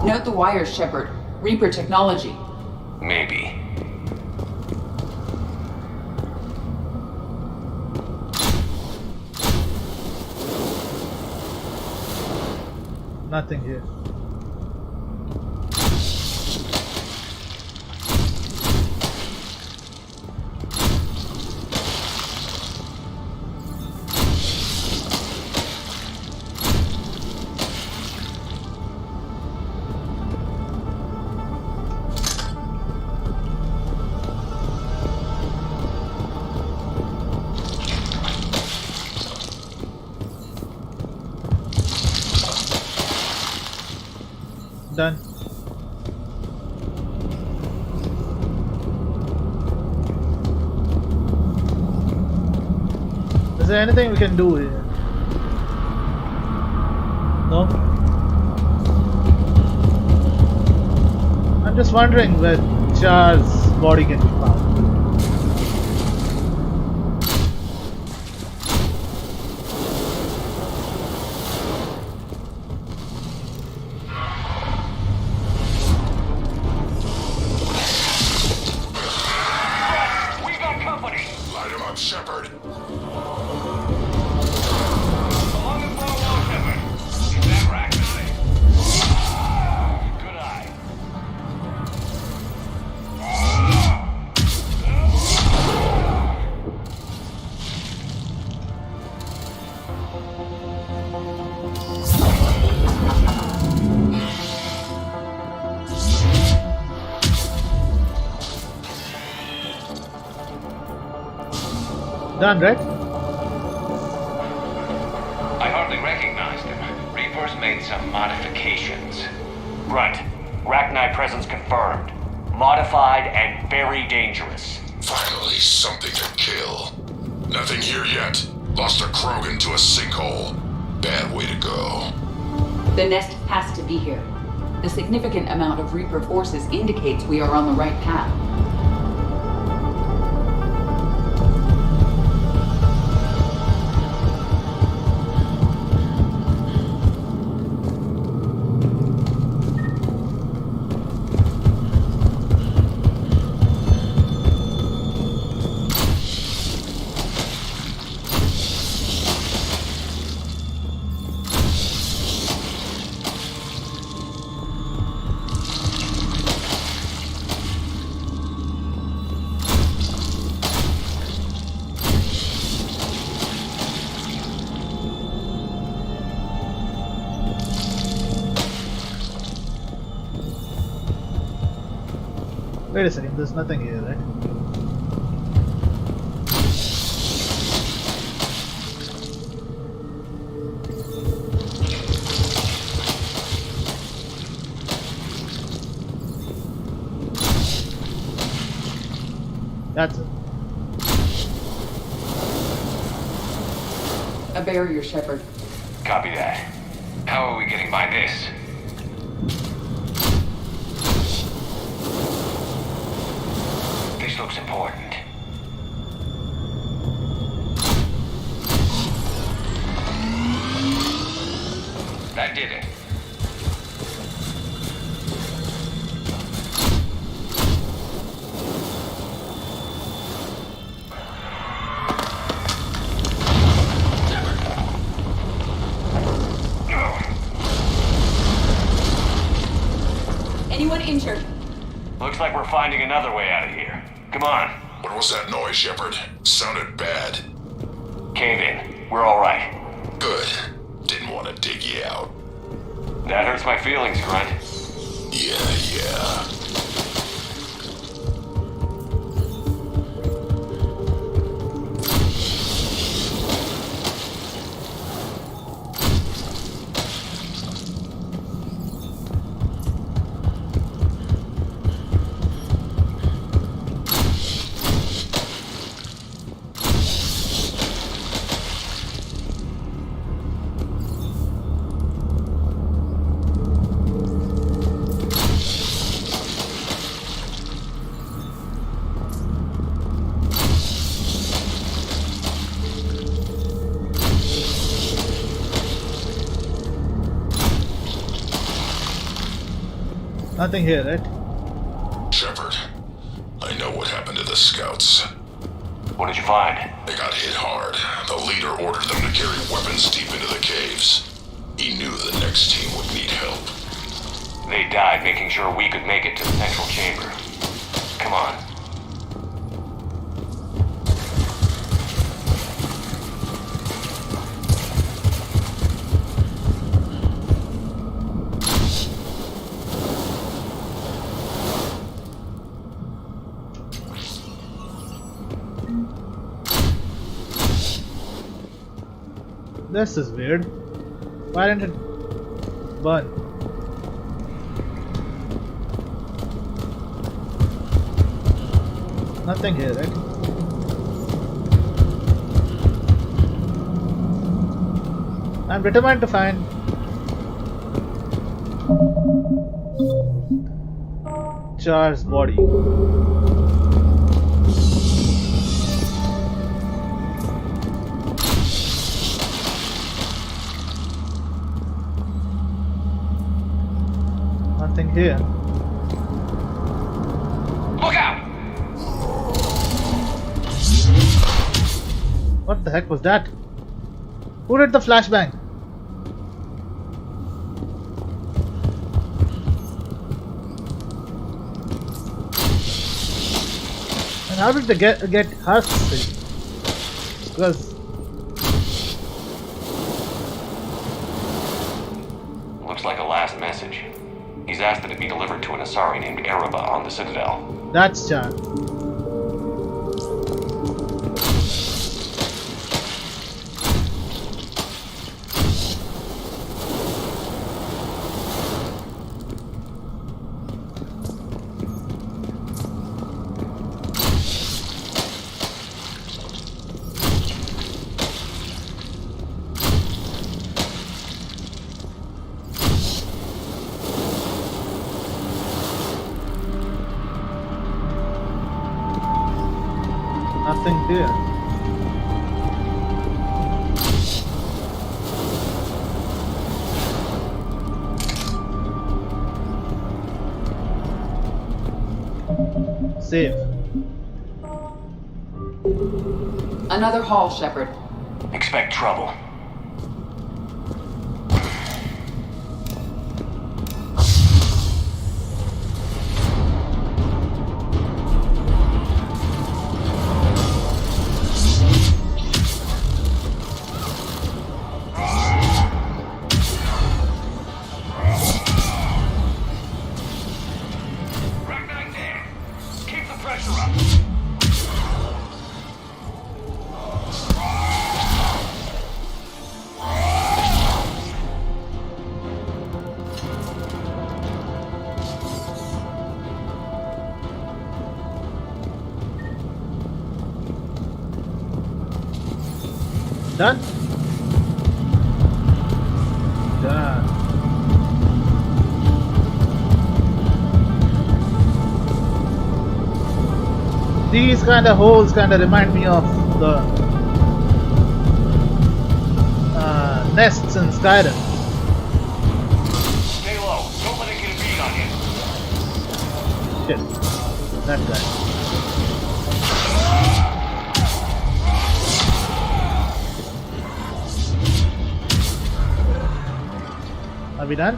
Note the wires, Shepard. Reaper technology. Maybe. Nothing here. Done. Is there anything we can do here? No? I'm just wondering where Char's body can be found. Shepard. Good eye. Done, right? I hardly recognized him. Reapers made some modifications. Grunt, Rachni presence confirmed. Modified and very dangerous. Finally, something to kill. Nothing here yet. Lost a krogan to a sinkhole. Bad way to go. The nest has to be here. The significant amount of Reaper forces indicates we are on the right path. Wait a second, there's nothing here, right? That's it. A barrier, Shepard. Copy that. How are we getting by this? This looks important. That did it. Anyone injured? Looks like we're finding another way out of here. Come on. What was that noise, Shepard? Sounded bad. Cave in. We're all right. Good. Didn't want to dig you out. That hurts my feelings, Grunt. Yeah. Nothing here, right? Shepard, I know what happened to the scouts. What did you find? They got hit hard. The leader ordered them to carry weapons deep into the caves. He knew the next team would need help. They died making sure we could make it to the central chamber. Come on. This is weird. Why didn't it burn? Nothing here, right? I'm determined to find Char's body. Nothing here. Look out! What the heck was that? Who did the flashbang? And how did they get her straight? Because Looks like a last message. He's asked that it be delivered to an asari named Ereba on the Citadel. that's Char. Nothing here. Save. Another hall, Shepard. Expect trouble. Done? Done. These kind of holes kind of remind me of the nests in Skyrim. Stay low. Don't let it get a beat on you. Shit. That guy. Are we done?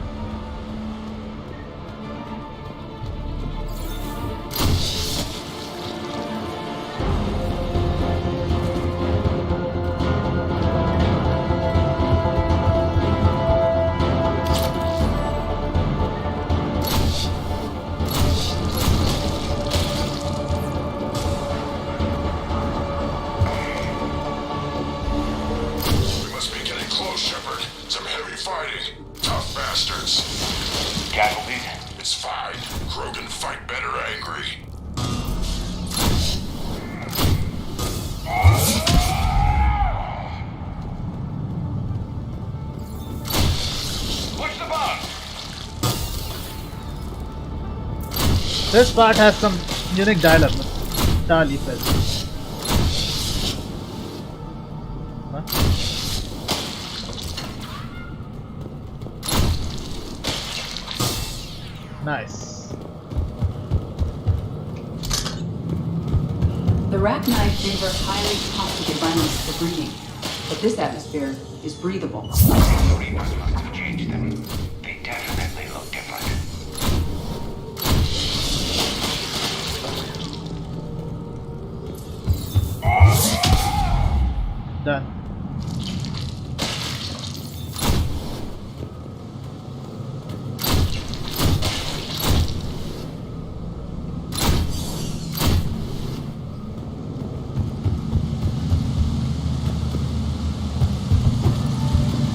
We must be getting close, Shepard. Some heavy fighting. Tough bastards. Casualties? It's fine. Krogan fight better angry. Push the button! This part has some unique dialogue. Entirely felt. Huh? Nice. The Rachni favor highly toxic environments for breeding, but this atmosphere is breathable. The Reapers must have changed them. They definitely look different. Done.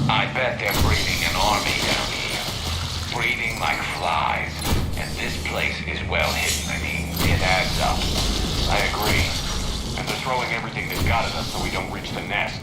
I bet they're breeding an army down here. Breeding like flies. And this place is well hidden. I mean, it adds up. I agree. And they're throwing everything they've got at us so we don't reach the nest.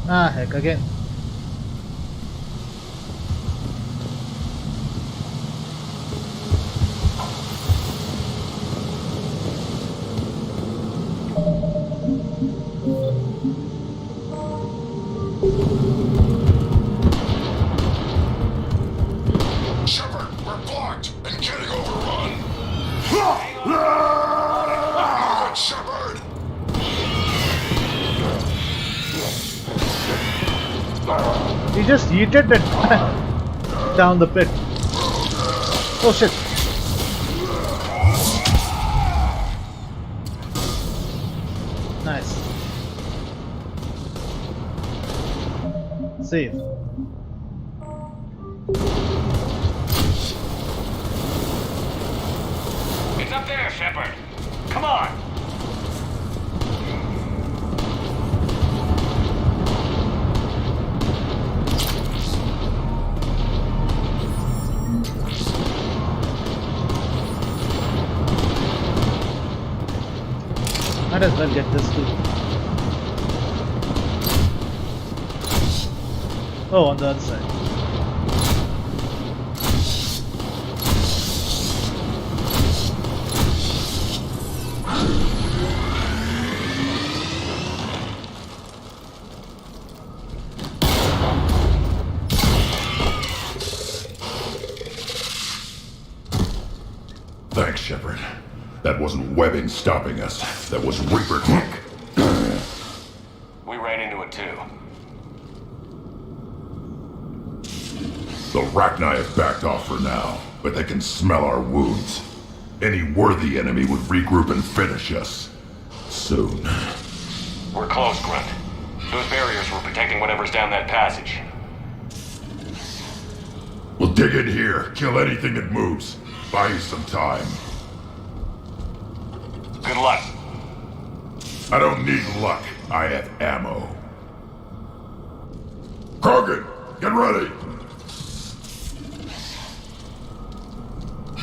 Ah, heck again. Shepard, we're blocked and getting overrun. Shepard! He just yeeted it down the pit. Oh shit. Nice. Save. It's up there, Shepard. Come on. Might as well get this too. Oh, on the other side. Thanks, Shepard. That wasn't webbing stopping us. That was Reaper tech. We ran into it too. The Rachni have backed off for now, but they can smell our wounds. Any worthy enemy would regroup and finish us. Soon. We're close, Grunt. Those barriers were protecting whatever's down that passage. We'll dig in here, kill anything that moves. Buy you some time. Good luck. I don't need luck. I have ammo. Krogan, get ready!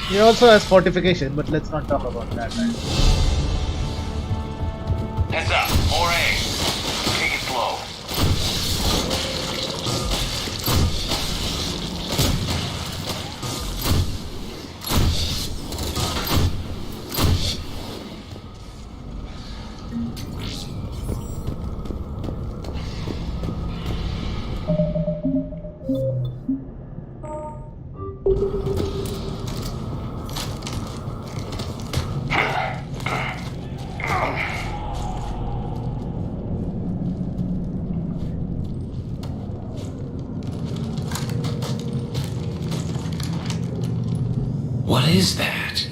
He also has fortification, but let's not talk about that. Heads up, more A. Take it slow. What is that?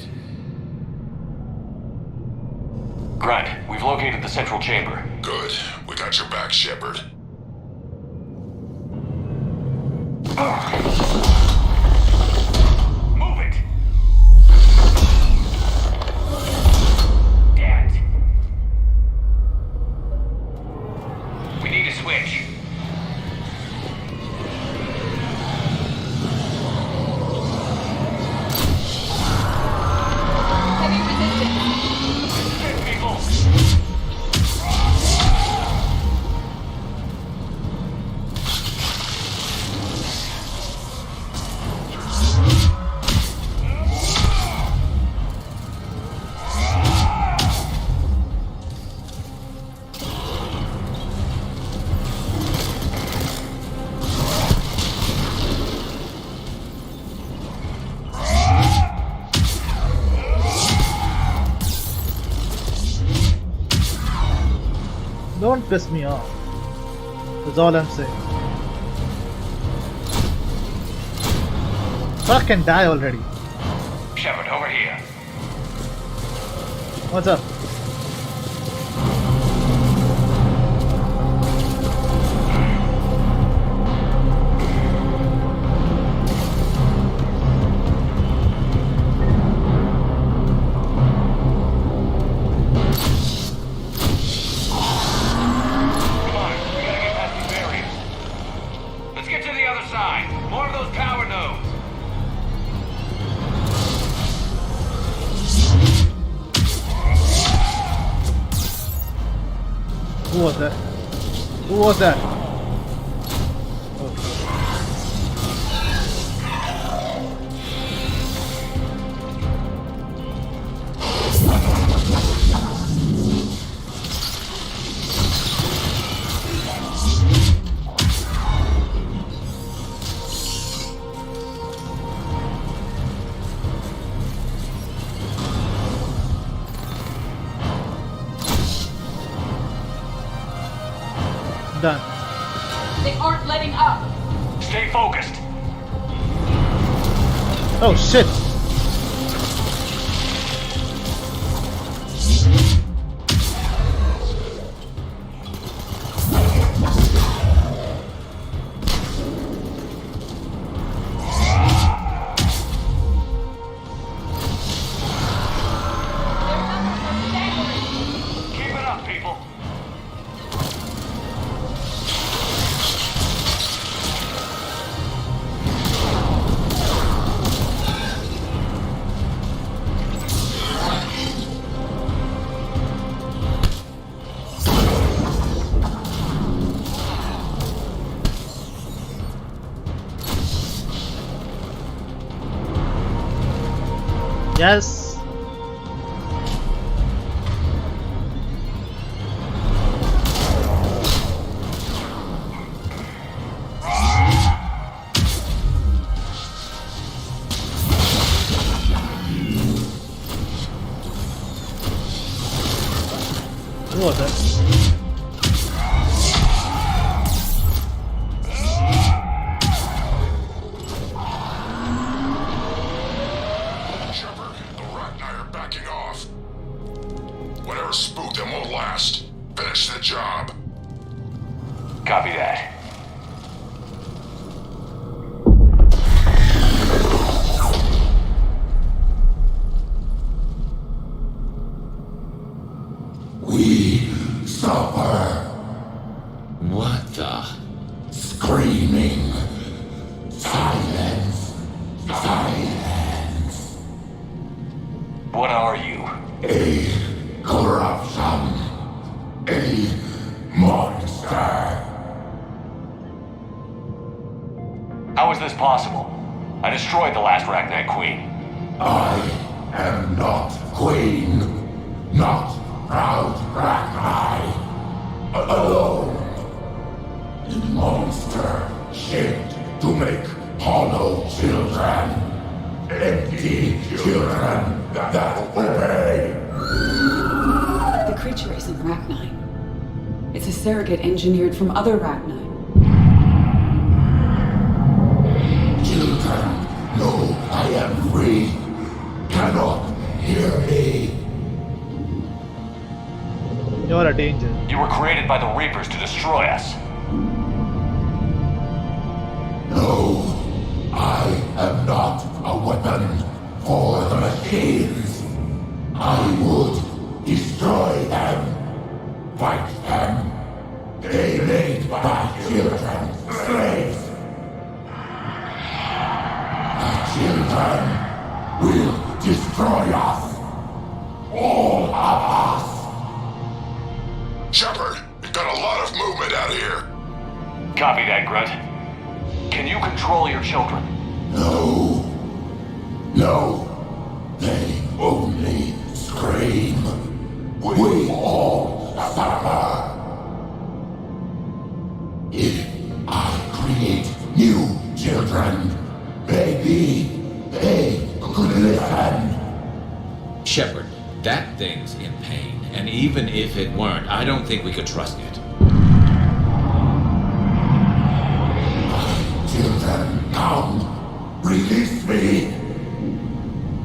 Grunt, we've located the central chamber. Good. We got your back, Shepard. Move it! Damn it. We need a switch. Heavy resistance. Shit, people! Don't piss me off. That's all I'm saying. Fucking die already. Shepard, over here. What's up? Come on, we gotta get past these barriers. Let's get to the other side. More of those power nodes. Who was that? Who was that? Done. They aren't letting up. Stay focused. Oh shit! Keep it up, people. Yes. Who was that? A corruption. A monster. How is this possible? I destroyed the last Rachni Queen. I am not queen. Not proud Rachni. Alone. The monster shaped to make hollow children. Empty children that obey. The creature isn't Rachni. It's a surrogate engineered from other Rachni. Children know I am free. Cannot hear me. You're a danger. You were created by the Reapers to destroy us. No, I am not a weapon for the machines. I would destroy them, fight them. They made my children slaves. The children will destroy us. All of us. Shepard, we've got a lot of movement out here. Copy that, Grunt. Can you control your children? No. No. They only scream. We all suffer. If I create new children, maybe they could listen. Shepard, that thing's in pain. And even if it weren't, I don't think we could trust it. Children, come. Release me.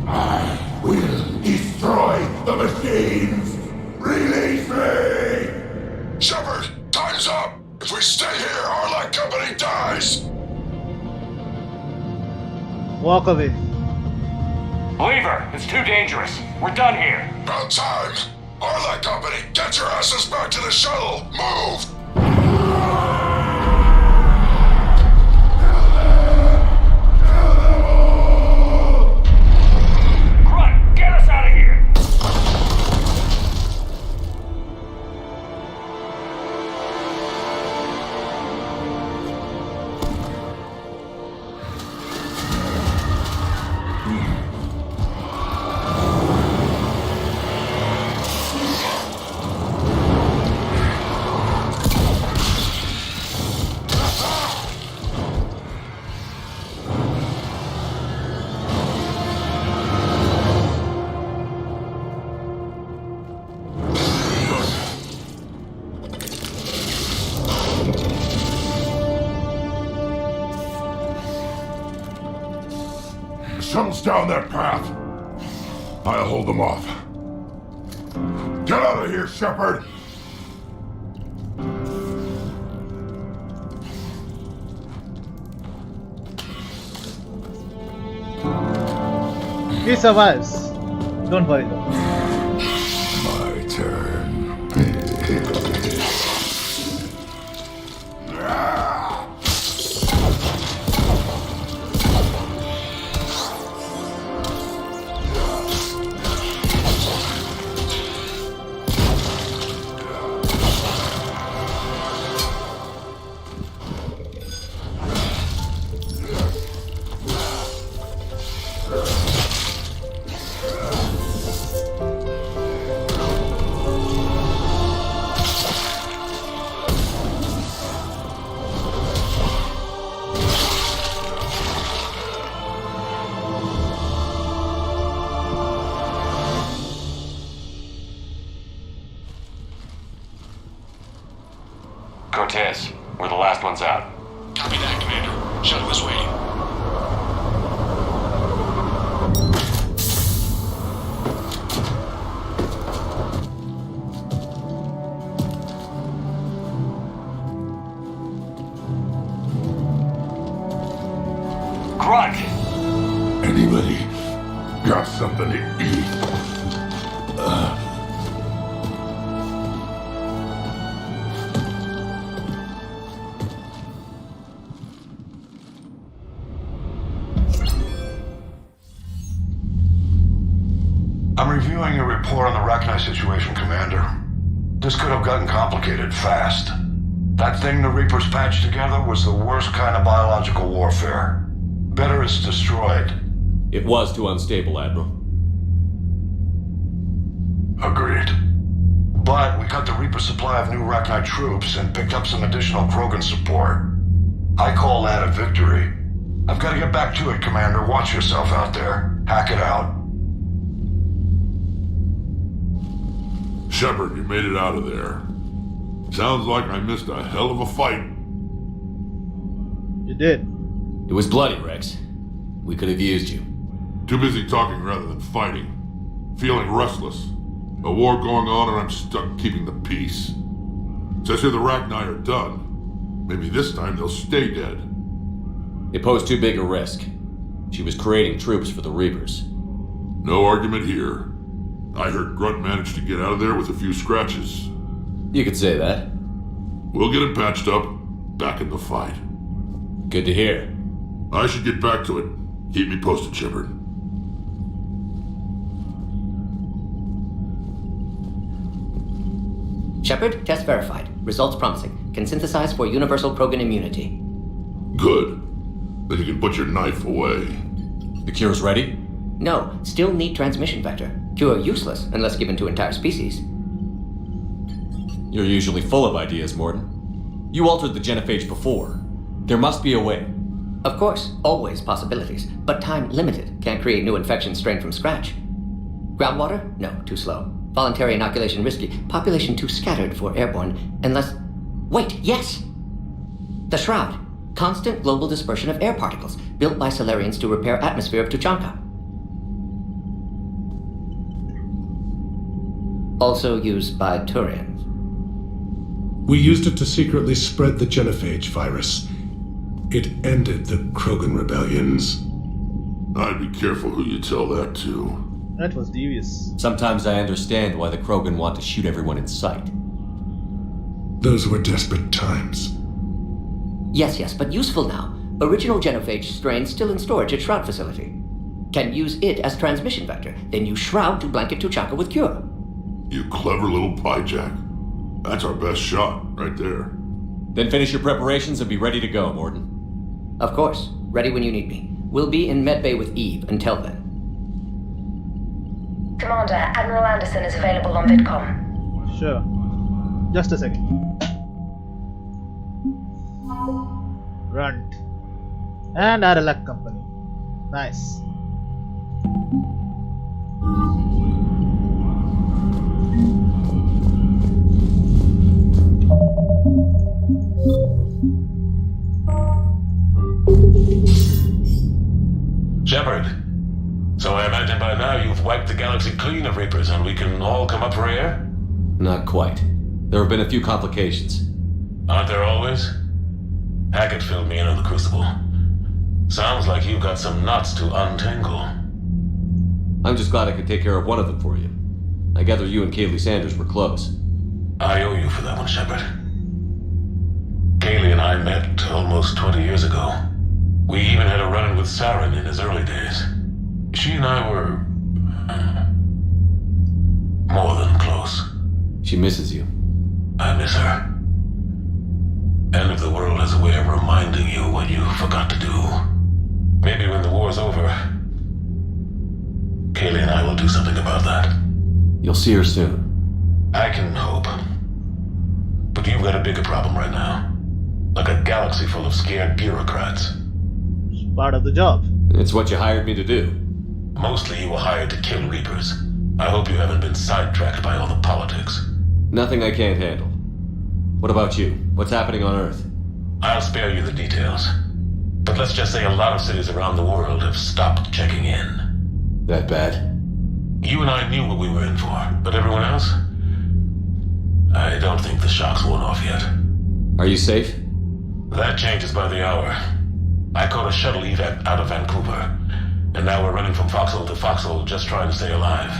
I will destroy the machines. Release me. Shepard, time's up. If we stay here, our company dies. Walk away. Leave her. It's too dangerous. We're done here. About time. Arlac Company, get your asses back to the shuttle! Move! Grunt, get us out of here! Shuttle's down that path. I'll hold them off. Get out of here, Shepard! He survives. Don't worry though. My turn. Cortez, we're the last ones out. Copy that, Commander. Shuttle is waiting. Grunt! Anybody got something to eat? I'm reviewing reviewing your report on the Rachni situation, Commander. This could have gotten complicated fast. That thing the Reapers patched together was the worst kind of biological warfare. Better it's destroyed. It was too unstable, Admiral. Agreed. But we cut the Reaper supply of new Rachni troops and picked up some additional krogan support. I call that a victory. I've got to get back to it, Commander. Watch yourself out there. Hack it out. Shepard, you made it out of there. Sounds like I missed a hell of a fight. You did. It was bloody, Rex. We could have used you. Too busy talking rather than fighting. Feeling restless. A war going on and I'm stuck keeping the peace. Says here the Rachni are done. Maybe this time they'll stay dead. It posed too big a risk. She was creating troops for the Reapers. No argument here. I heard Grunt managed to get out of there with a few scratches. You could say that. We'll get him patched up, back in the fight. Good to hear. I should get back to it. Keep me posted, Shepard. Shepard, test verified. Results promising. Can synthesize for universal krogan immunity. Good. Then you can put your knife away. The cure's ready? No, still need transmission vector. Cure useless unless given to entire species. You're usually full of ideas, Mordin. You altered the genophage before. There must be a way. Of course, always possibilities, but time limited. Can't create new infection strain from scratch. Groundwater? No, too slow. Voluntary inoculation risky. Population too scattered for airborne, unless... Wait, yes! The Shroud. Constant global dispersion of air particles, built by Salarians to repair atmosphere of Tuchanka. Also used by Turians. We used it to secretly spread the genophage virus. It ended the Krogan rebellions. I'd be careful who you tell that to. That was devious. Sometimes I understand why the Krogan want to shoot everyone in sight. Those were desperate times. Yes, but useful now. Original genophage strain still in storage at Shroud facility. Can use it as transmission vector, then use Shroud to blanket Tuchanka with cure. You clever little piejack. That's our best shot, right there. Then finish your preparations and be ready to go, Mordin. Of course. Ready when you need me. We'll be in medbay with Eve until then. Commander, Admiral Anderson is available on VidCom. Sure. Just a second. Grunt. And Aralak Company. Nice. Shepard, so I imagine by now you've wiped the galaxy clean of Reapers and we can all come up for air? Not quite. There have been a few complications. Aren't there always? Hackett filled me in on the Crucible. Sounds like you've got some knots to untangle. I'm just glad I could take care of one of them for you. I gather you and Kaylee Sanders were close. I owe you for that one, Shepard. Kaylee and I met almost 20 years ago. We even had a run-in with Saren in his early days. She and I were... more than close. She misses you. I miss her. And if the world has a way of reminding you what you forgot to do, maybe when the war's over, Kaylee and I will do something about that. You'll see her soon. I can hope. But you've got a bigger problem right now. Like a galaxy full of scared bureaucrats. It's part of the job. It's what you hired me to do. Mostly you were hired to kill Reapers. I hope you haven't been sidetracked by all the politics. Nothing I can't handle. What about you? What's happening on Earth? I'll spare you the details. But let's just say a lot of cities around the world have stopped checking in. That bad? You and I knew what we were in for, but everyone else? I don't think the shock's worn off yet. Are you safe? That changes by the hour. I caught a shuttle evac out of Vancouver, and now we're running from foxhole to foxhole just trying to stay alive.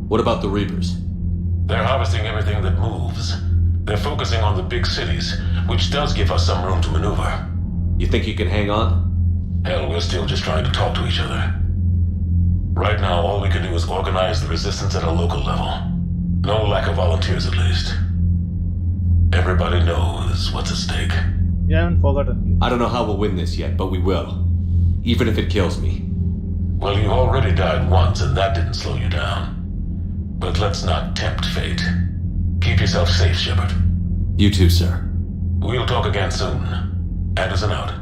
What about the Reapers? They're harvesting everything that moves. They're focusing on the big cities, which does give us some room to maneuver. You think you can hang on? Hell, we're still just trying to talk to each other. Right now, all we can do is organize the resistance at a local level. No lack of volunteers, at least. Everybody knows what's at stake. You haven't forgotten. I don't know how we'll win this yet, but we will. Even if it kills me. Well, you already died once, and that didn't slow you down. But let's not tempt fate. Keep yourself safe, Shepard. You too, sir. We'll talk again soon. Anderson out.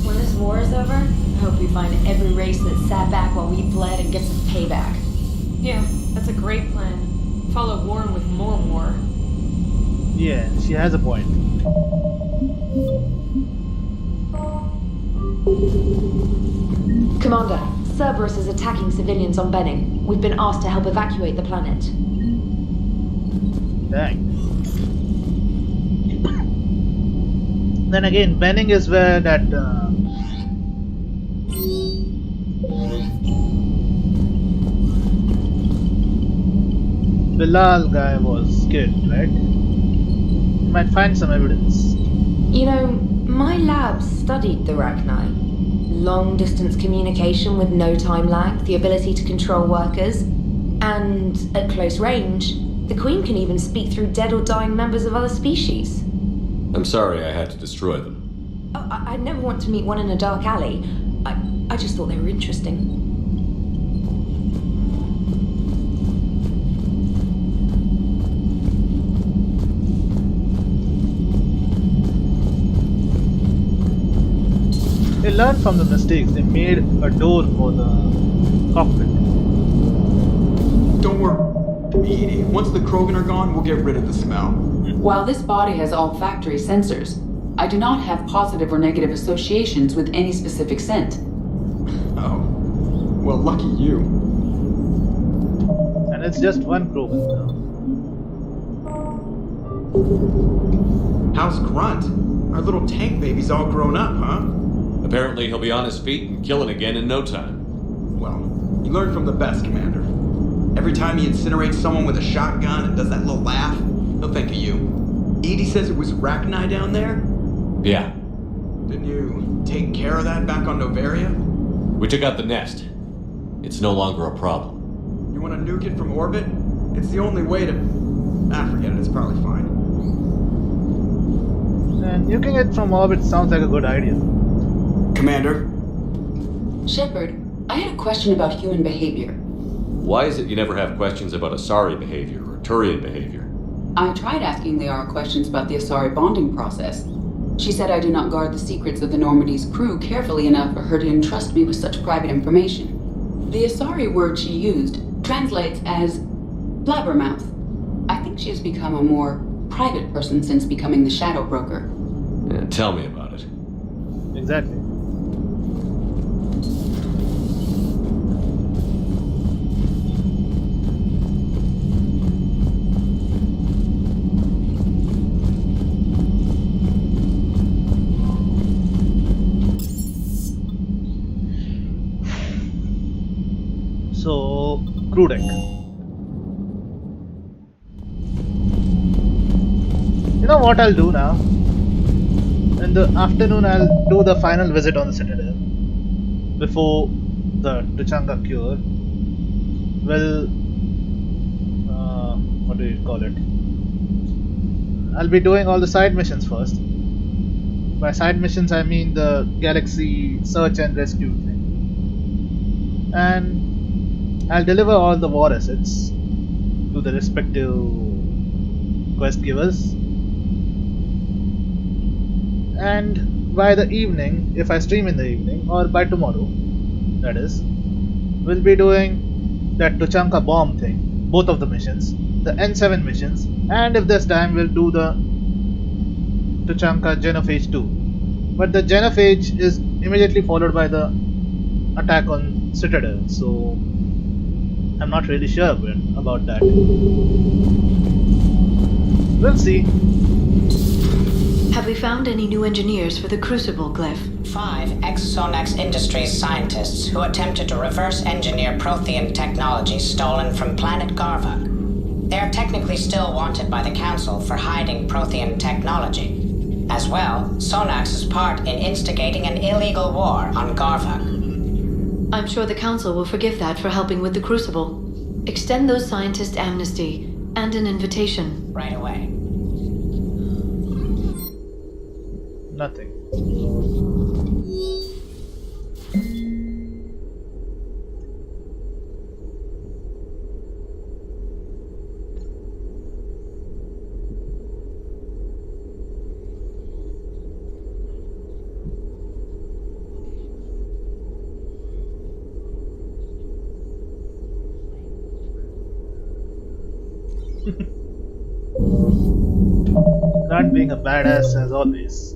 When this war is over, I hope we find every race that sat back while we bled and get some payback. Yeah, that's a great plan. Follow Warren with more war. Yeah, she has a point. Commander, Cerberus is attacking civilians on Benning. We've been asked to help evacuate the planet. Dang. Then again, Benning is where that Bilal guy was killed, right? You might find some evidence. You know, my lab studied the Rachni. Long distance communication with no time lag, the ability to control workers, and at close range, the Queen can even speak through dead or dying members of other species. I'm sorry I had to destroy them. Oh, I'd never want to meet one in a dark alley. I just thought they were interesting. They learned from the mistakes. They made a door for the cockpit. Don't worry, Edie. Once the Krogan are gone, we'll get rid of the smell. While this body has olfactory sensors, I do not have positive or negative associations with any specific scent. Oh. Well, lucky you. And it's just one Krogan now. How's Grunt? Our little tank baby's all grown up, huh? Apparently he'll be on his feet and killing again in no time. Well, you learn from the best, Commander. Every time he incinerates someone with a shotgun and does that little laugh, he'll think of you. Edie says it was Rachni down there? Yeah. Didn't you take care of that back on Novaria? We took out the nest. It's no longer a problem. You want to nuke it from orbit? It's the only way to... forget it, it's probably fine. And nuking it from orbit sounds like a good idea. Commander? Shepard, I had a question about human behavior. Why is it you never have questions about Asari behavior or Turian behavior? I tried asking Liara questions about the Asari bonding process. She said I do not guard the secrets of the Normandy's crew carefully enough for her to entrust me with such private information. The Asari word she used translates as blabbermouth. I think she has become a more private person since becoming the Shadow Broker. Yeah, tell me about it. Exactly. So, crew deck. You know what I'll do now? In the afternoon, I'll do the final visit on the Citadel before the Tuchanka cure. Well, what do you call it? I'll be doing all the side missions first. By side missions, I mean the galaxy search and rescue thing. And I'll deliver all the war assets to the respective quest givers. And by the evening, if I stream in the evening, or by tomorrow, that is, we'll be doing that Tuchanka bomb thing, both of the missions, the N7 missions, and if there's time, we'll do the Tuchanka Genophage 2. But the Genophage is immediately followed by the attack on Citadel, so I'm not really sure about that. We'll see. Have we found any new engineers for the Crucible glyph? 5 ex-Sonax Industries scientists who attempted to reverse engineer Prothean technology stolen from planet Garvuk. They are technically still wanted by the Council for hiding Prothean technology. As well, Sonax is part in instigating an illegal war on Garvuk. I'm sure the Council will forgive that for helping with the Crucible. Extend those scientists amnesty and an invitation. Right away. Nothing. Not being a badass as always.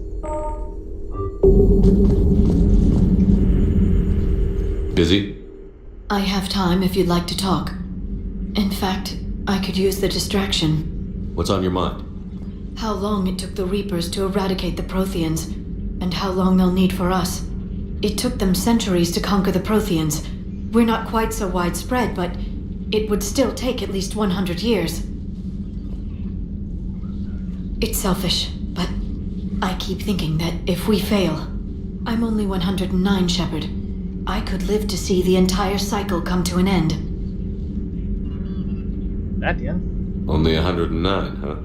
Busy? I have time if you'd like to talk. In fact, I could use the distraction. What's on your mind? How long it took the Reapers to eradicate the Protheans, and how long they'll need for us. It took them centuries to conquer the Protheans. We're not quite so widespread, but it would still take at least 100 years. It's selfish, but I keep thinking that if we fail, I'm only 109, Shepard. I could live to see the entire cycle come to an end. That young? Only 109, huh?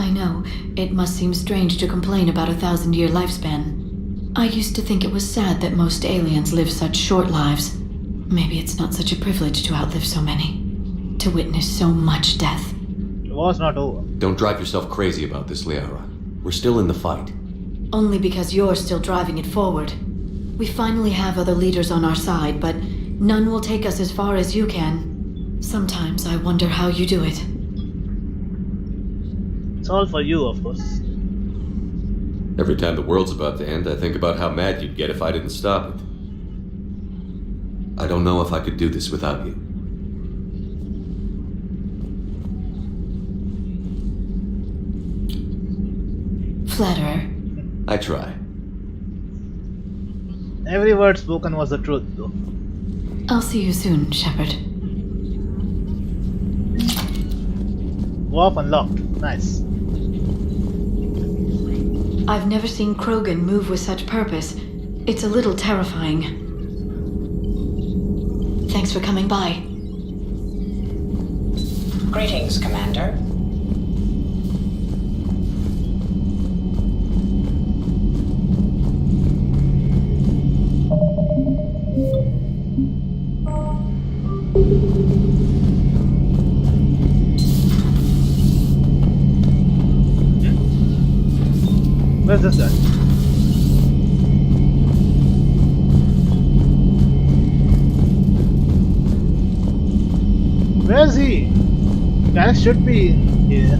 I know, it must seem strange to complain about a 1,000-year lifespan. I used to think it was sad that most aliens live such short lives. Maybe it's not such a privilege to outlive so many. To witness so much death. The war's not over. Don't drive yourself crazy about this, Liara. We're still in the fight. Only because you're still driving it forward. We finally have other leaders on our side, but none will take us as far as you can. Sometimes I wonder how you do it. It's all for you, of course. Every time the world's about to end, I think about how mad you'd get if I didn't stop it. I don't know if I could do this without you. Flatterer. I try. Every word spoken was the truth, though. I'll see you soon, Shepard. Warp unlocked. Nice. I've never seen Krogan move with such purpose. It's a little terrifying. Thanks for coming by. Greetings, Commander. Where's this guy? Where's he? Guy should be here.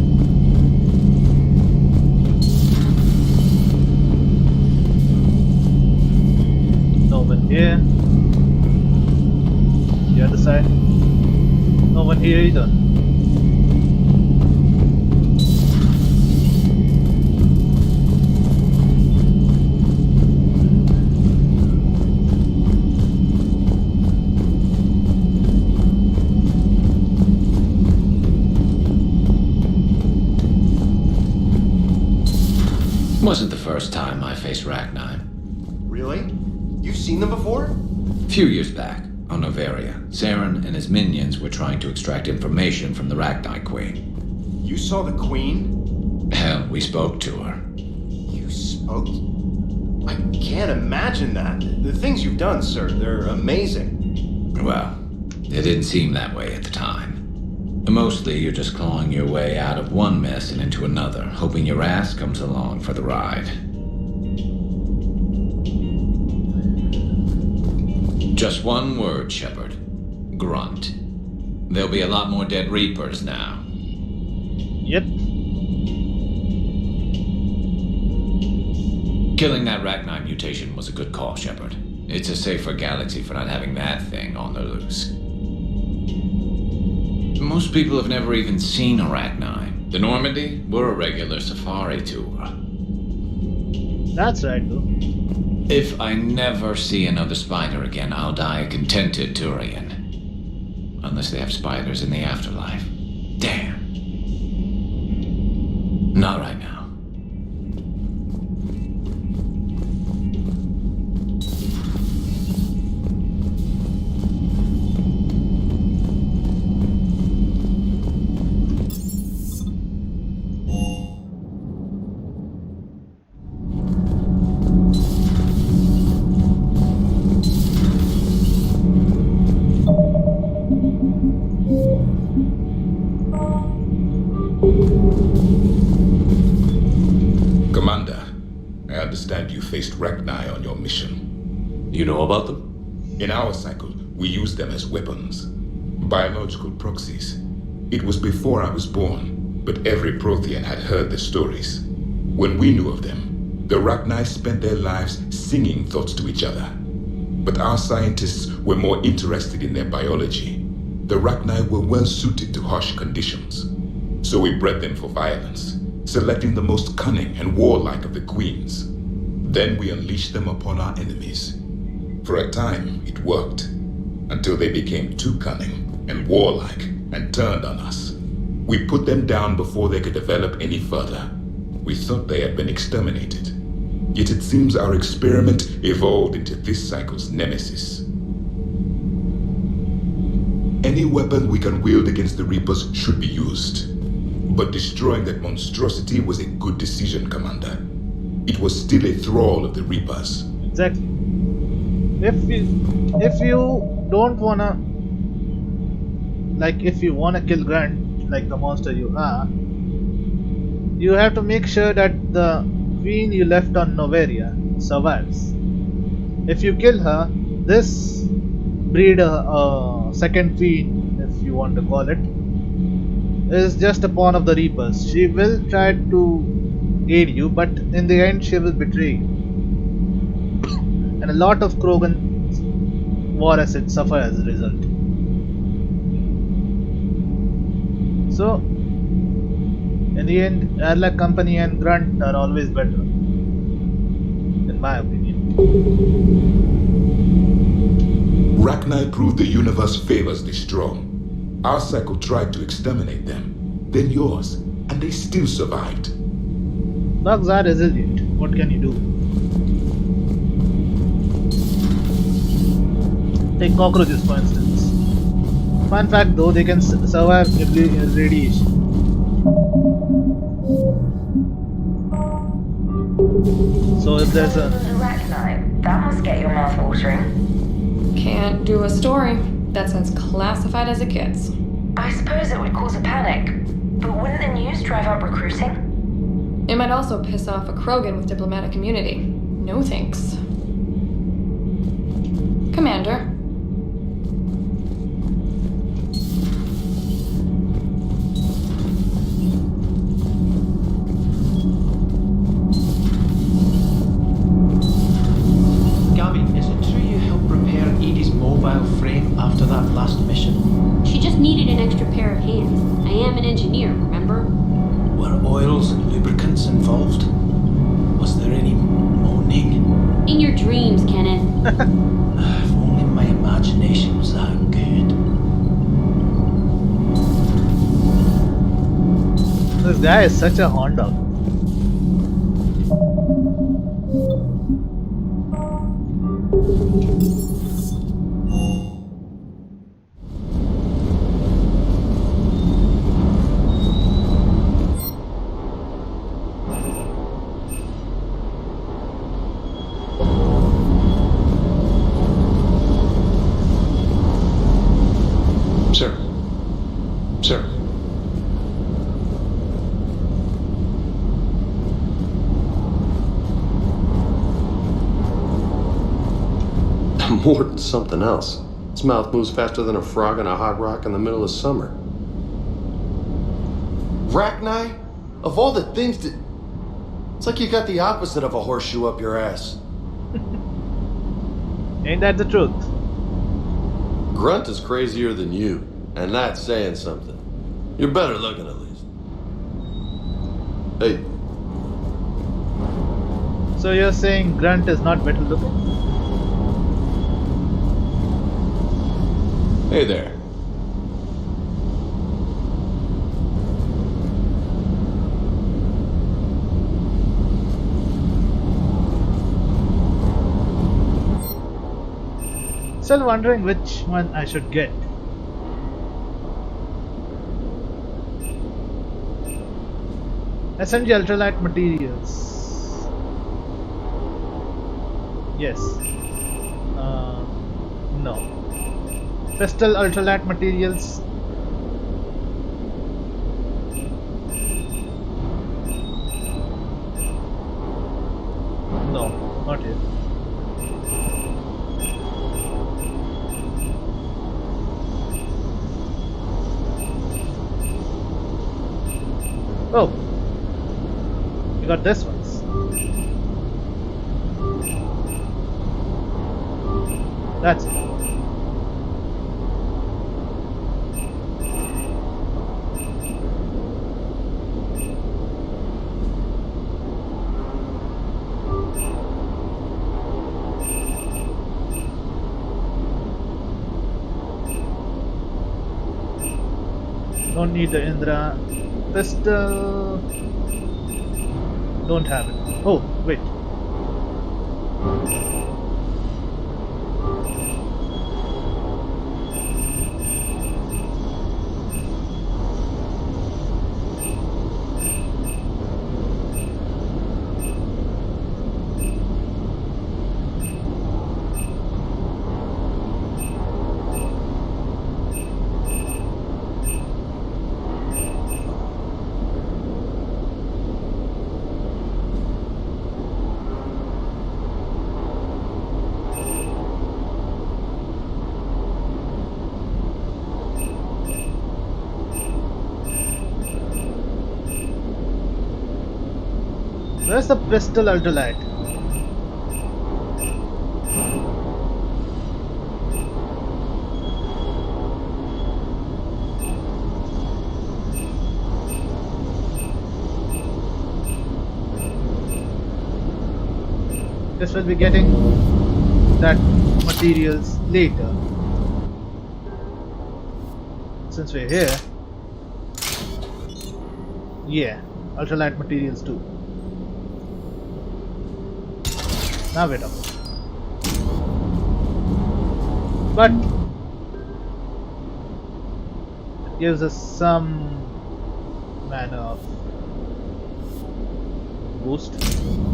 No one here. The other side. No one here either. Wasn't the first time I faced Ragnar. Really? You've seen them before? A few years back, on Novaria, Saren and his minions were trying to extract information from the Ragnar Queen. You saw the Queen? Hell, we spoke to her. You spoke? I can't imagine that. The things you've done, sir, they're amazing. Well, it didn't seem that way at the time. Mostly, you're just clawing your way out of one mess and into another, hoping your ass comes along for the ride. Just one word, Shepard. Grunt. There'll be a lot more dead Reapers now. Yep. Killing that Ragnar mutation was a good call, Shepard. It's a safer galaxy for not having that thing on the loose. Most people have never even seen Arachnine. The Normandy were a regular safari tour. That's right, though. If I never see another spider again, I'll die a contented Turian. Unless they have spiders in the afterlife. Damn. Not right now. Commander, I understand you faced Rachni on your mission. You know about them? In our cycle, we use them as weapons. Biological proxies. It was before I was born, but every Prothean had heard the stories. When we knew of them, the Rachni spent their lives singing thoughts to each other. But our scientists were more interested in their biology. The Rachni were well suited to harsh conditions. So we bred them for violence, selecting the most cunning and warlike of the queens. Then we unleashed them upon our enemies. For a time, it worked, until they became too cunning and warlike and turned on us. We put them down before they could develop any further. We thought they had been exterminated. Yet it seems our experiment evolved into this cycle's nemesis. Any weapon we can wield against the Reapers should be used. But destroying that monstrosity was a good decision, Commander. It was still a thrall of the Reapers. Exactly. If you don't wanna, like, if you wanna kill Grunt, like the monster you are, you have to make sure that the queen you left on Noveria survives. If you kill her, this breed a second queen, if you want to call it, is just a pawn of the Reapers. She will try to aid you, but in the end she will betray you. And a lot of krogan war assets suffer as a result. So, in the end, Airlock Company and Grunt are always better, in my opinion. Rachni proved the universe favors the strong. Our cycle tried to exterminate them, then yours, and they still survived. Bugs are resilient. What can you do? Take cockroaches, for instance. Fun fact though, they can survive radiation. So if there's a... Arachnite, that must get your mouth watering. Can't do a story. That's as classified as it gets. I suppose it would cause a panic, but wouldn't the news drive up recruiting? It might also piss off a Krogan with diplomatic immunity. No thanks. Commander. Gabby, is it true you helped repair Edie's mobile frame after that last mission? She just needed an extra pair of hands. I am an engineer, remember? Were oils and lubricants involved? Was there any moaning? In your dreams, Kenneth. If only my imagination was that good. This guy is such a horn dog. Sir. Sir. More than something else. His mouth moves faster than a frog on a hot rock in the middle of summer. Rachni? Of all the things that... It's like you got the opposite of a horseshoe up your ass. Ain't that the truth? Grunt is crazier than you, and that's saying something. You're better looking at least. Hey. So you're saying Grunt is not better looking? Hey there. Still wondering which one I should get. SMG ultralight materials. Yes. No. Pistol ultralight materials. No, not yet. Oh, you got this ones. That's it. Don't need the Indra pistol. Don't have it. Oh, wait. Where's the pistol ultralight? This will be getting that materials later. Since we're here, yeah, ultralight materials too. Now wait up. But it gives us some manner of boost.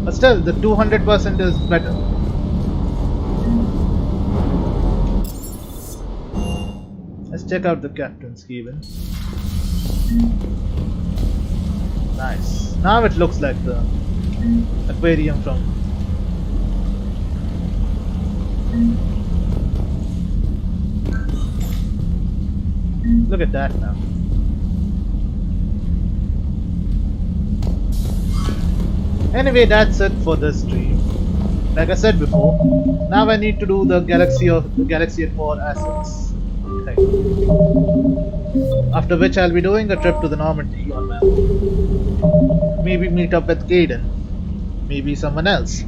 But still, the 200% is better. Let's check out the captain's cabin. Nice. Now it looks like the aquarium from look at that now. Anyway, that's it for this stream. Like I said before, now I need to do the Galaxy at War assets thing. After which I'll be doing a trip to the Normandy on map. Maybe meet up with Caden. Maybe someone else.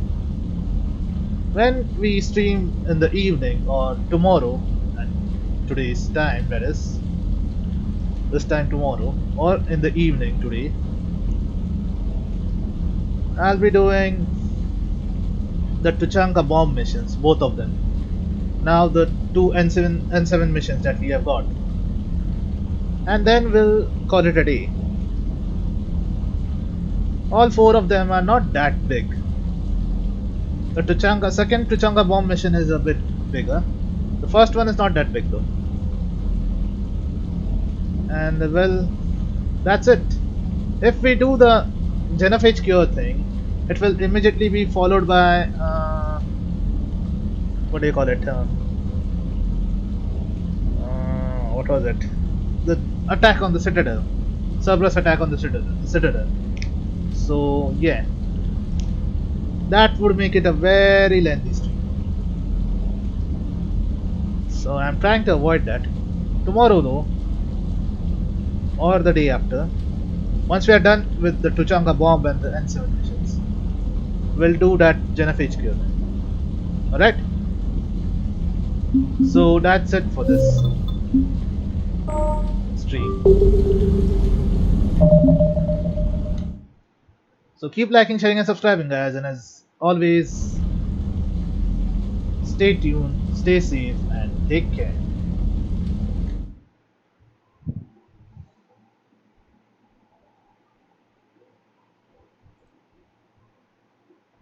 When we stream in the evening or tomorrow, at today's time, that is, this time tomorrow, or in the evening today, I'll be doing the Tuchanka bomb missions, both of them. Now the two N7 missions that we have got. And then we'll call it a day. All four of them are not that big. The second Tuchanka bomb mission is a bit bigger. The first one is not that big though. And well, that's it. If we do the genophage cure thing, it will immediately be followed by what do you call it? What was it? The attack on the Citadel. Cerberus attack on the Citadel. So yeah, that would make it a very lengthy stream. So I'm trying to avoid that. Tomorrow though, or the day after, once we are done with the Tuchanka bomb and the N7 missions, we'll do that genophage cure. Alright? So that's it for this stream. So keep liking, sharing and subscribing guys, and as always, stay tuned, stay safe and take care.